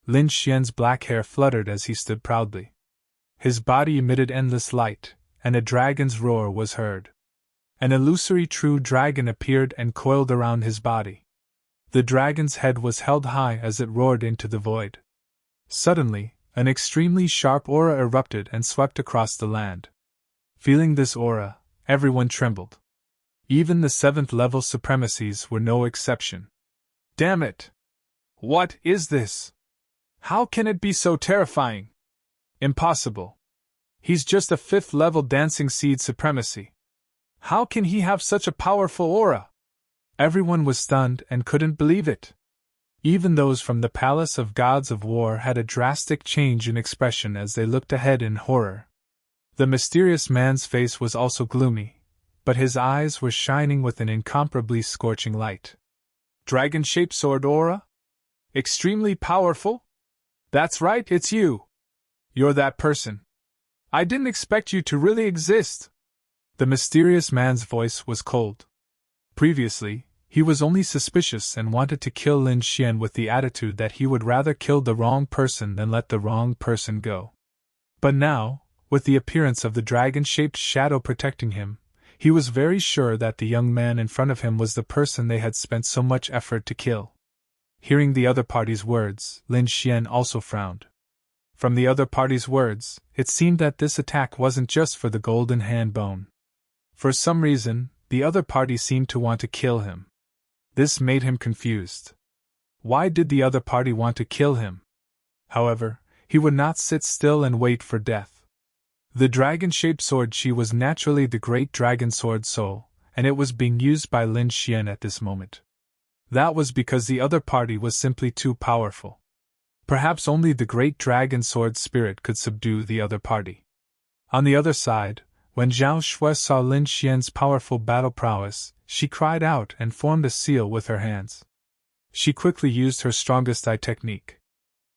Lin Xian's black hair fluttered as he stood proudly. His body emitted endless light, and a dragon's roar was heard. An illusory true dragon appeared and coiled around his body. The dragon's head was held high as it roared into the void. Suddenly, an extremely sharp aura erupted and swept across the land. Feeling this aura, everyone trembled. Even the 7th-level supremacies were no exception. "Damn it! What is this? How can it be so terrifying? Impossible. He's just a 5th-level dancing seed supremacy. How can he have such a powerful aura?" Everyone was stunned and couldn't believe it. Even those from the Palace of Gods of War had a drastic change in expression as they looked ahead in horror. The mysterious man's face was also gloomy, but his eyes were shining with an incomparably scorching light. "Dragon-shaped sword aura? Extremely powerful? That's right, it's you. You're that person. I didn't expect you to really exist." The mysterious man's voice was cold. Previously, he was only suspicious and wanted to kill Lin Xian with the attitude that he would rather kill the wrong person than let the wrong person go. But now, with the appearance of the dragon-shaped shadow protecting him, he was very sure that the young man in front of him was the person they had spent so much effort to kill. Hearing the other party's words, Lin Xian also frowned. From the other party's words, it seemed that this attack wasn't just for the golden hand bone. For some reason, the other party seemed to want to kill him. This made him confused. Why did the other party want to kill him? However, he would not sit still and wait for death. The dragon-shaped sword chi was naturally the great dragon sword soul, and it was being used by Lin Xian at this moment. That was because the other party was simply too powerful. Perhaps only the great dragon sword spirit could subdue the other party. On the other side, when Zhao Shui saw Lin Xian's powerful battle prowess, she cried out and formed a seal with her hands. She quickly used her strongest eye technique.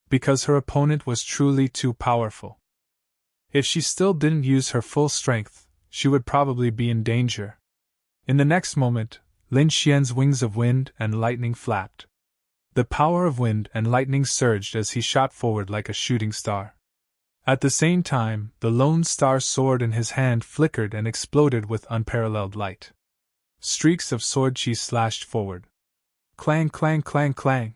Because her opponent was truly too powerful. If she still didn't use her full strength, she would probably be in danger. In the next moment, Lin Xian's wings of wind and lightning flapped. The power of wind and lightning surged as he shot forward like a shooting star. At the same time, the Lone Star sword in his hand flickered and exploded with unparalleled light. Streaks of sword chi slashed forward. Clang, clang, clang, clang.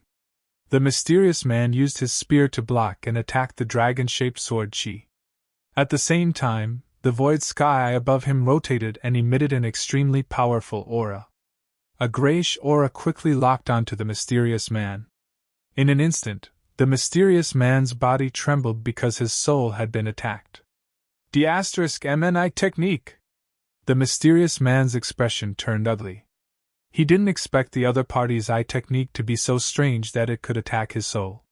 The mysterious man used his spear to block and attack the dragon-shaped sword chi. At the same time, the void sky above him rotated and emitted an extremely powerful aura. A grayish aura quickly locked onto the mysterious man. In an instant, the mysterious man's body trembled because his soul had been attacked. *MNI technique! The mysterious man's expression turned ugly. He didn't expect the other party's eye technique to be so strange that it could attack his soul.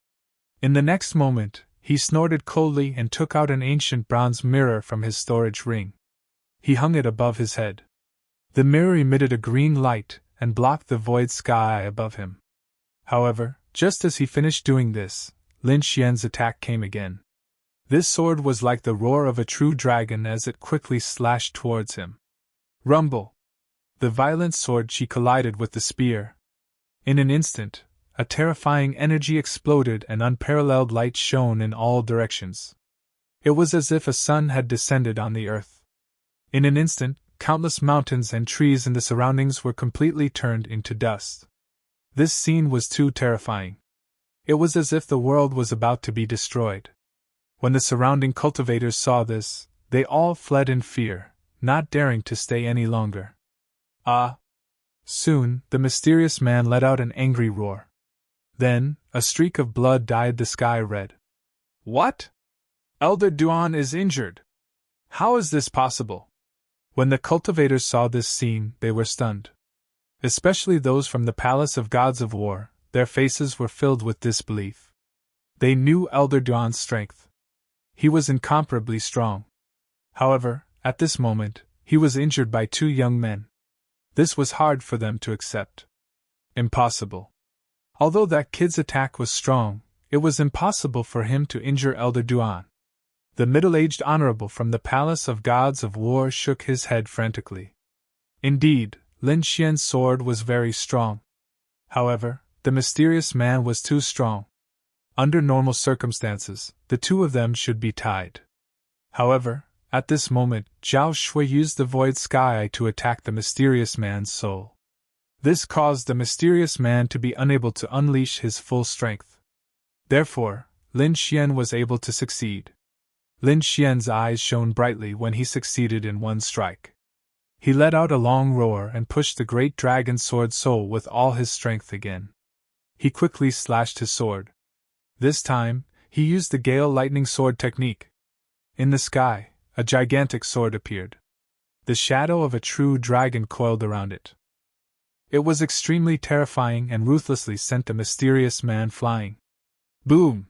In the next moment, he snorted coldly and took out an ancient bronze mirror from his storage ring. He hung it above his head. The mirror emitted a green light and blocked the void sky above him. However, just as he finished doing this, Lin Xian's attack came again. This sword was like the roar of a true dragon as it quickly slashed towards him. Rumble! The violent sword chi collided with the spear. In an instant, a terrifying energy exploded and unparalleled light shone in all directions. It was as if a sun had descended on the earth. In an instant, countless mountains and trees in the surroundings were completely turned into dust. This scene was too terrifying. It was as if the world was about to be destroyed. When the surrounding cultivators saw this, they all fled in fear, not daring to stay any longer. Soon, the mysterious man let out an angry roar. Then, a streak of blood dyed the sky red. What? Elder Duan is injured. How is this possible? When the cultivators saw this scene, they were stunned. Especially those from the Palace of Gods of War, their faces were filled with disbelief. They knew Elder Duan's strength. He was incomparably strong. However, at this moment, he was injured by two young men. This was hard for them to accept. Impossible. Although that kid's attack was strong, it was impossible for him to injure Elder Duan. The middle-aged honorable from the Palace of Gods of War shook his head frantically. Indeed, Lin Xian's sword was very strong. However, the mysterious man was too strong. Under normal circumstances, the two of them should be tied. However, at this moment, Zhao Shui used the void sky to attack the mysterious man's soul. This caused the mysterious man to be unable to unleash his full strength. Therefore, Lin Xian was able to succeed. Lin Xian's eyes shone brightly when he succeeded in one strike. He let out a long roar and pushed the great dragon sword soul with all his strength again. He quickly slashed his sword. This time, he used the Gale Lightning Sword technique. In the sky, a gigantic sword appeared. The shadow of a true dragon coiled around it. It was extremely terrifying and ruthlessly sent the mysterious man flying. Boom!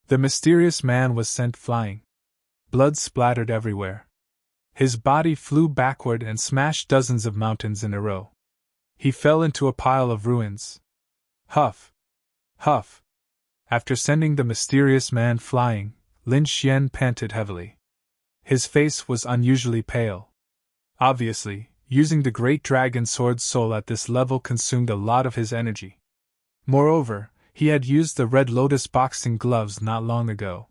The mysterious man was sent flying. Blood splattered everywhere. His body flew backward and smashed dozens of mountains in a row. He fell into a pile of ruins. Huff! Huff! After sending the mysterious man flying, Lin Xian panted heavily. His face was unusually pale. Obviously, using the great dragon sword soul at this level consumed a lot of his energy. Moreover, he had used the red lotus boxing gloves not long ago.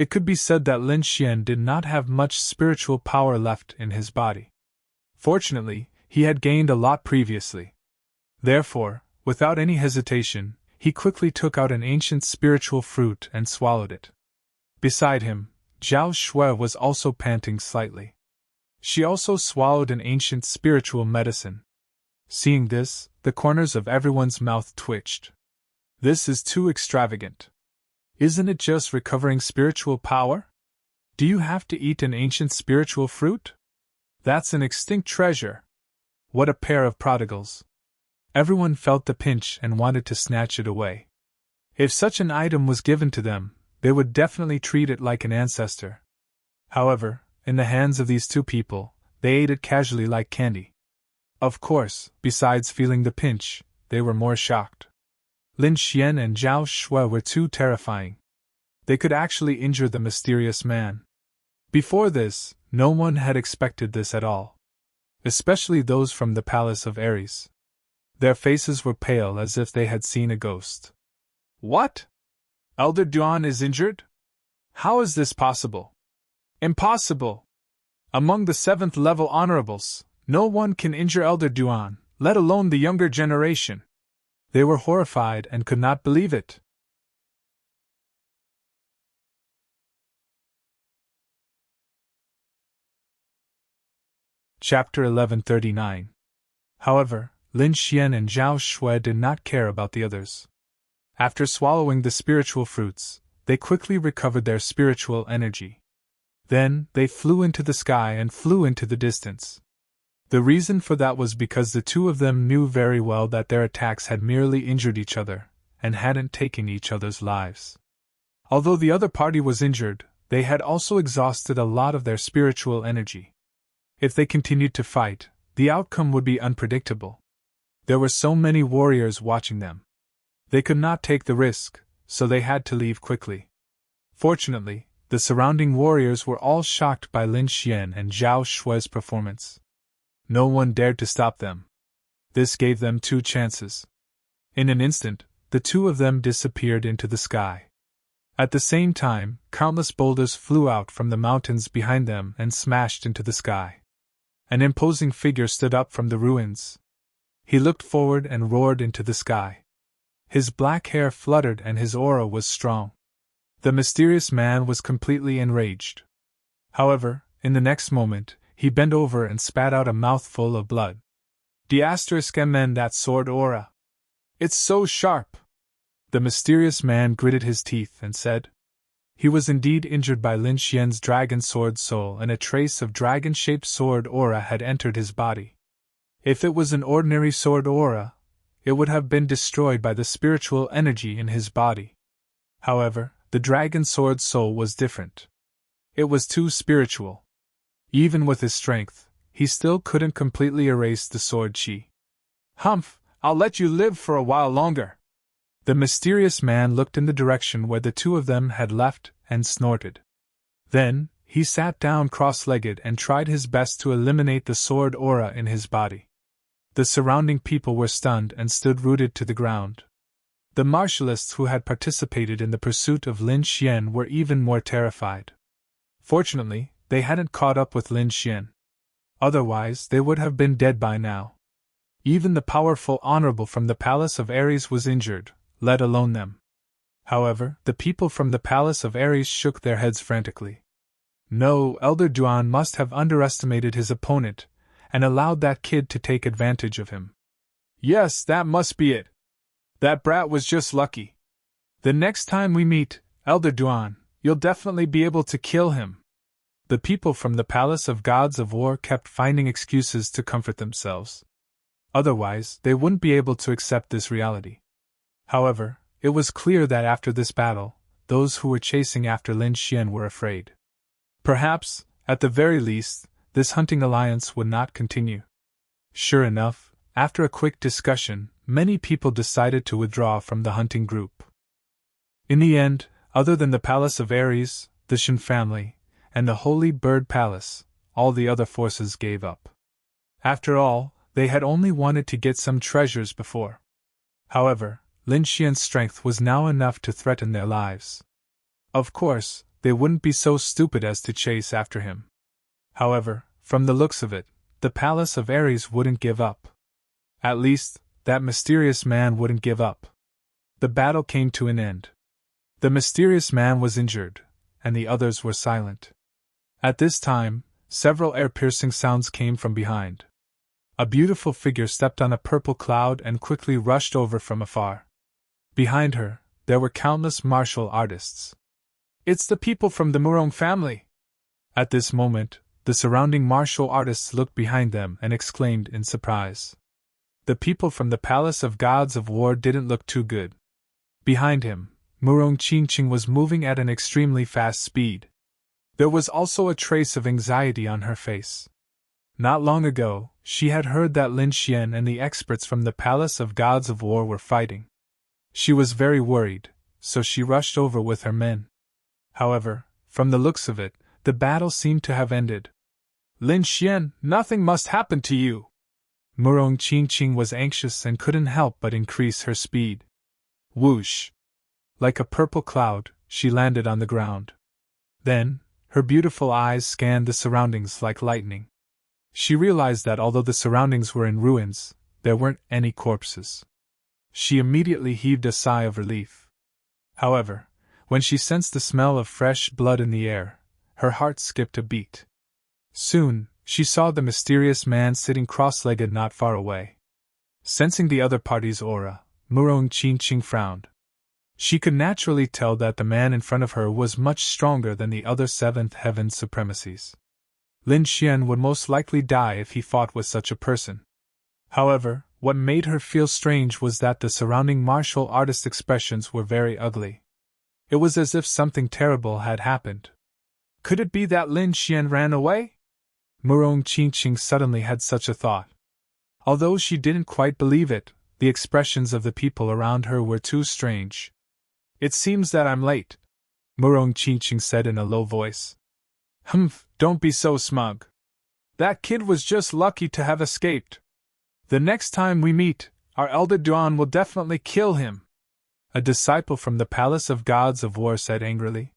It could be said that Lin Xian did not have much spiritual power left in his body. Fortunately, he had gained a lot previously. Therefore, without any hesitation, he quickly took out an ancient spiritual fruit and swallowed it. Beside him, Zhao Shui was also panting slightly. She also swallowed an ancient spiritual medicine. Seeing this, the corners of everyone's mouth twitched. This is too extravagant. Isn't it just recovering spiritual power? Do you have to eat an ancient spiritual fruit? That's an extinct treasure. What a pair of prodigals. Everyone felt the pinch and wanted to snatch it away. If such an item was given to them, they would definitely treat it like an ancestor. However, in the hands of these two people, they ate it casually like candy. Of course, besides feeling the pinch, they were more shocked. Lin Xian and Zhao Shui were too terrifying. They could actually injure the mysterious man. Before this, no one had expected this at all. Especially those from the palace of Ares. Their faces were pale as if they had seen a ghost. What? Elder Duan is injured? How is this possible? Impossible! Among the 7th level honorables, no one can injure Elder Duan, let alone the younger generation. They were horrified and could not believe it. Chapter 1139. However, Lin Xian and Zhao Shui did not care about the others. After swallowing the spiritual fruits, they quickly recovered their spiritual energy. Then, they flew into the sky and flew into the distance. The reason for that was because the two of them knew very well that their attacks had merely injured each other, and hadn't taken each other's lives. Although the other party was injured, they had also exhausted a lot of their spiritual energy. If they continued to fight, the outcome would be unpredictable. There were so many warriors watching them. They could not take the risk, so they had to leave quickly. Fortunately, the surrounding warriors were all shocked by Lin Xian and Zhao Shui's performance. No one dared to stop them. This gave them 2 chances. In an instant, the two of them disappeared into the sky. At the same time, countless boulders flew out from the mountains behind them and smashed into the sky. An imposing figure stood up from the ruins. He looked forward and roared into the sky. His black hair fluttered and his aura was strong. The mysterious man was completely enraged. However, in the next moment, he bent over and spat out a mouthful of blood. "Mn that sword aura. It's so sharp!" The mysterious man gritted his teeth and said. He was indeed injured by Lin Xian's dragon sword soul, and a trace of dragon-shaped sword aura had entered his body. If it was an ordinary sword aura, it would have been destroyed by the spiritual energy in his body. However, the dragon sword soul was different. It was too spiritual. Even with his strength, he still couldn't completely erase the sword chi. "Humph, I'll let you live for a while longer." The mysterious man looked in the direction where the two of them had left and snorted. Then, he sat down cross-legged and tried his best to eliminate the sword aura in his body. The surrounding people were stunned and stood rooted to the ground. The martialists who had participated in the pursuit of Lin Xian were even more terrified. Fortunately, they hadn't caught up with Lin Xian. Otherwise, they would have been dead by now. Even the powerful honorable from the palace of Ares was injured, let alone them. However, the people from the palace of Ares shook their heads frantically. No, Elder Duan must have underestimated his opponent, and allowed that kid to take advantage of him. Yes, that must be it. That brat was just lucky. The next time we meet, Elder Duan, you'll definitely be able to kill him. The people from the Palace of Gods of War kept finding excuses to comfort themselves. Otherwise, they wouldn't be able to accept this reality. However, it was clear that after this battle, those who were chasing after Lin Xian were afraid. Perhaps, at the very least, this hunting alliance would not continue. Sure enough, after a quick discussion, many people decided to withdraw from the hunting group. In the end, other than the Palace of Ares, the Shen family, and the Holy Bird Palace, all the other forces gave up. After all, they had only wanted to get some treasures before. However, Lin Xian's strength was now enough to threaten their lives. Of course, they wouldn't be so stupid as to chase after him. However, from the looks of it, the Palace of Ares wouldn't give up. At least, that mysterious man wouldn't give up. The battle came to an end. The mysterious man was injured, and the others were silent. At this time, several air-piercing sounds came from behind. A beautiful figure stepped on a purple cloud and quickly rushed over from afar. Behind her, there were countless martial artists. "It's the people from the Murong family!" At this moment, the surrounding martial artists looked behind them and exclaimed in surprise. The people from the Palace of Gods of War didn't look too good. Behind him, Murong Qingqing was moving at an extremely fast speed. There was also a trace of anxiety on her face. Not long ago, she had heard that Lin Xian and the experts from the Palace of Gods of War were fighting. She was very worried, so she rushed over with her men. However, from the looks of it, the battle seemed to have ended. "Lin Xian, nothing must happen to you!" Murong Qingqing was anxious and couldn't help but increase her speed. Whoosh! Like a purple cloud, she landed on the ground. Then, her beautiful eyes scanned the surroundings like lightning. She realized that although the surroundings were in ruins, there weren't any corpses. She immediately heaved a sigh of relief. However, when she sensed the smell of fresh blood in the air, her heart skipped a beat. Soon, she saw the mysterious man sitting cross-legged not far away. Sensing the other party's aura, Murong Qingqing frowned. She could naturally tell that the man in front of her was much stronger than the other Seventh Heaven supremacies. Lin Xian would most likely die if he fought with such a person. However, what made her feel strange was that the surrounding martial artist expressions were very ugly. It was as if something terrible had happened. Could it be that Lin Xian ran away? Murong Qingqing suddenly had such a thought. Although she didn't quite believe it, the expressions of the people around her were too strange. "It seems that I'm late," Murong Qingqing said in a low voice. "Humph, don't be so smug. That kid was just lucky to have escaped. The next time we meet, our elder Duan will definitely kill him," a disciple from the Palace of Gods of War said angrily.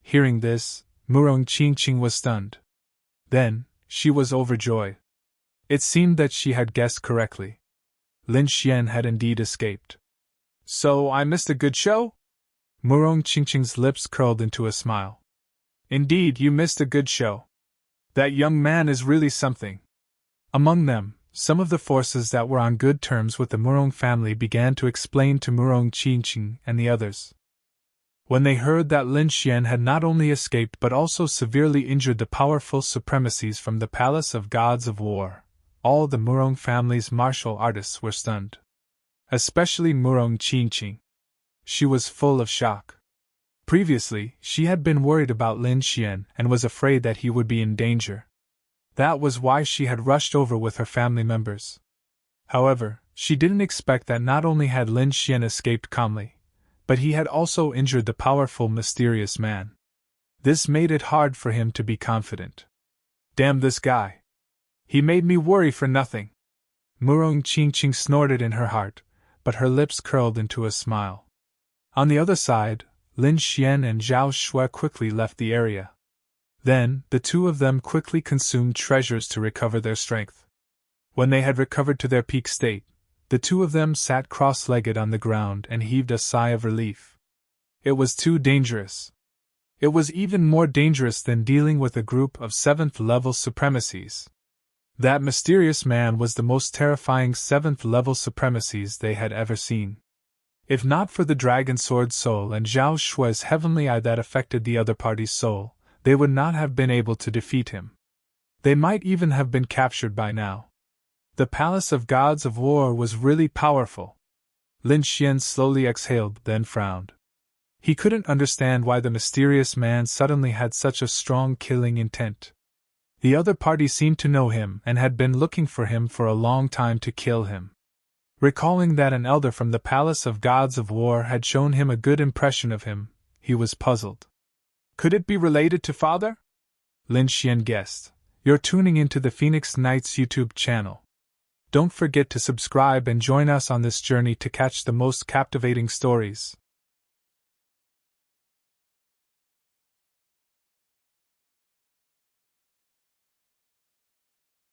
Hearing this, Murong Qingqing was stunned. Then, she was overjoyed. It seemed that she had guessed correctly. Lin Xian had indeed escaped. "So I missed a good show?" Murong Qingqing's lips curled into a smile. "Indeed, you missed a good show. That young man is really something." Among them, some of the forces that were on good terms with the Murong family began to explain to Murong Qingqing and the others. When they heard that Lin Xian had not only escaped but also severely injured the powerful supremacies from the Palace of Gods of War, all the Murong family's martial artists were stunned. Especially Murong Qingqing. She was full of shock. Previously, she had been worried about Lin Xian and was afraid that he would be in danger. That was why she had rushed over with her family members. However, she didn't expect that not only had Lin Xian escaped calmly, but he had also injured the powerful mysterious man. This made it hard for him to be confident. "Damn this guy. He made me worry for nothing." Murong Qingqing snorted in her heart, but her lips curled into a smile. On the other side, Lin Xian and Zhao Shui quickly left the area. Then, the two of them quickly consumed treasures to recover their strength. When they had recovered to their peak state, the two of them sat cross-legged on the ground and heaved a sigh of relief. It was too dangerous. It was even more dangerous than dealing with a group of 7th-level supremacies. That mysterious man was the most terrifying 7th-level supremacies they had ever seen. If not for the Dragon Sword Soul and Zhao Shui's heavenly eye that affected the other party's soul, they would not have been able to defeat him. They might even have been captured by now. The Palace of Gods of War was really powerful. Lin Xian slowly exhaled, then frowned. He couldn't understand why the mysterious man suddenly had such a strong killing intent. The other party seemed to know him and had been looking for him for a long time to kill him. Recalling that an elder from the Palace of Gods of War had shown him a good impression of him, he was puzzled. Could it be related to father? Lin Xian guessed. You're tuning into the Phoenix Knights YouTube channel. Don't forget to subscribe and join us on this journey to catch the most captivating stories.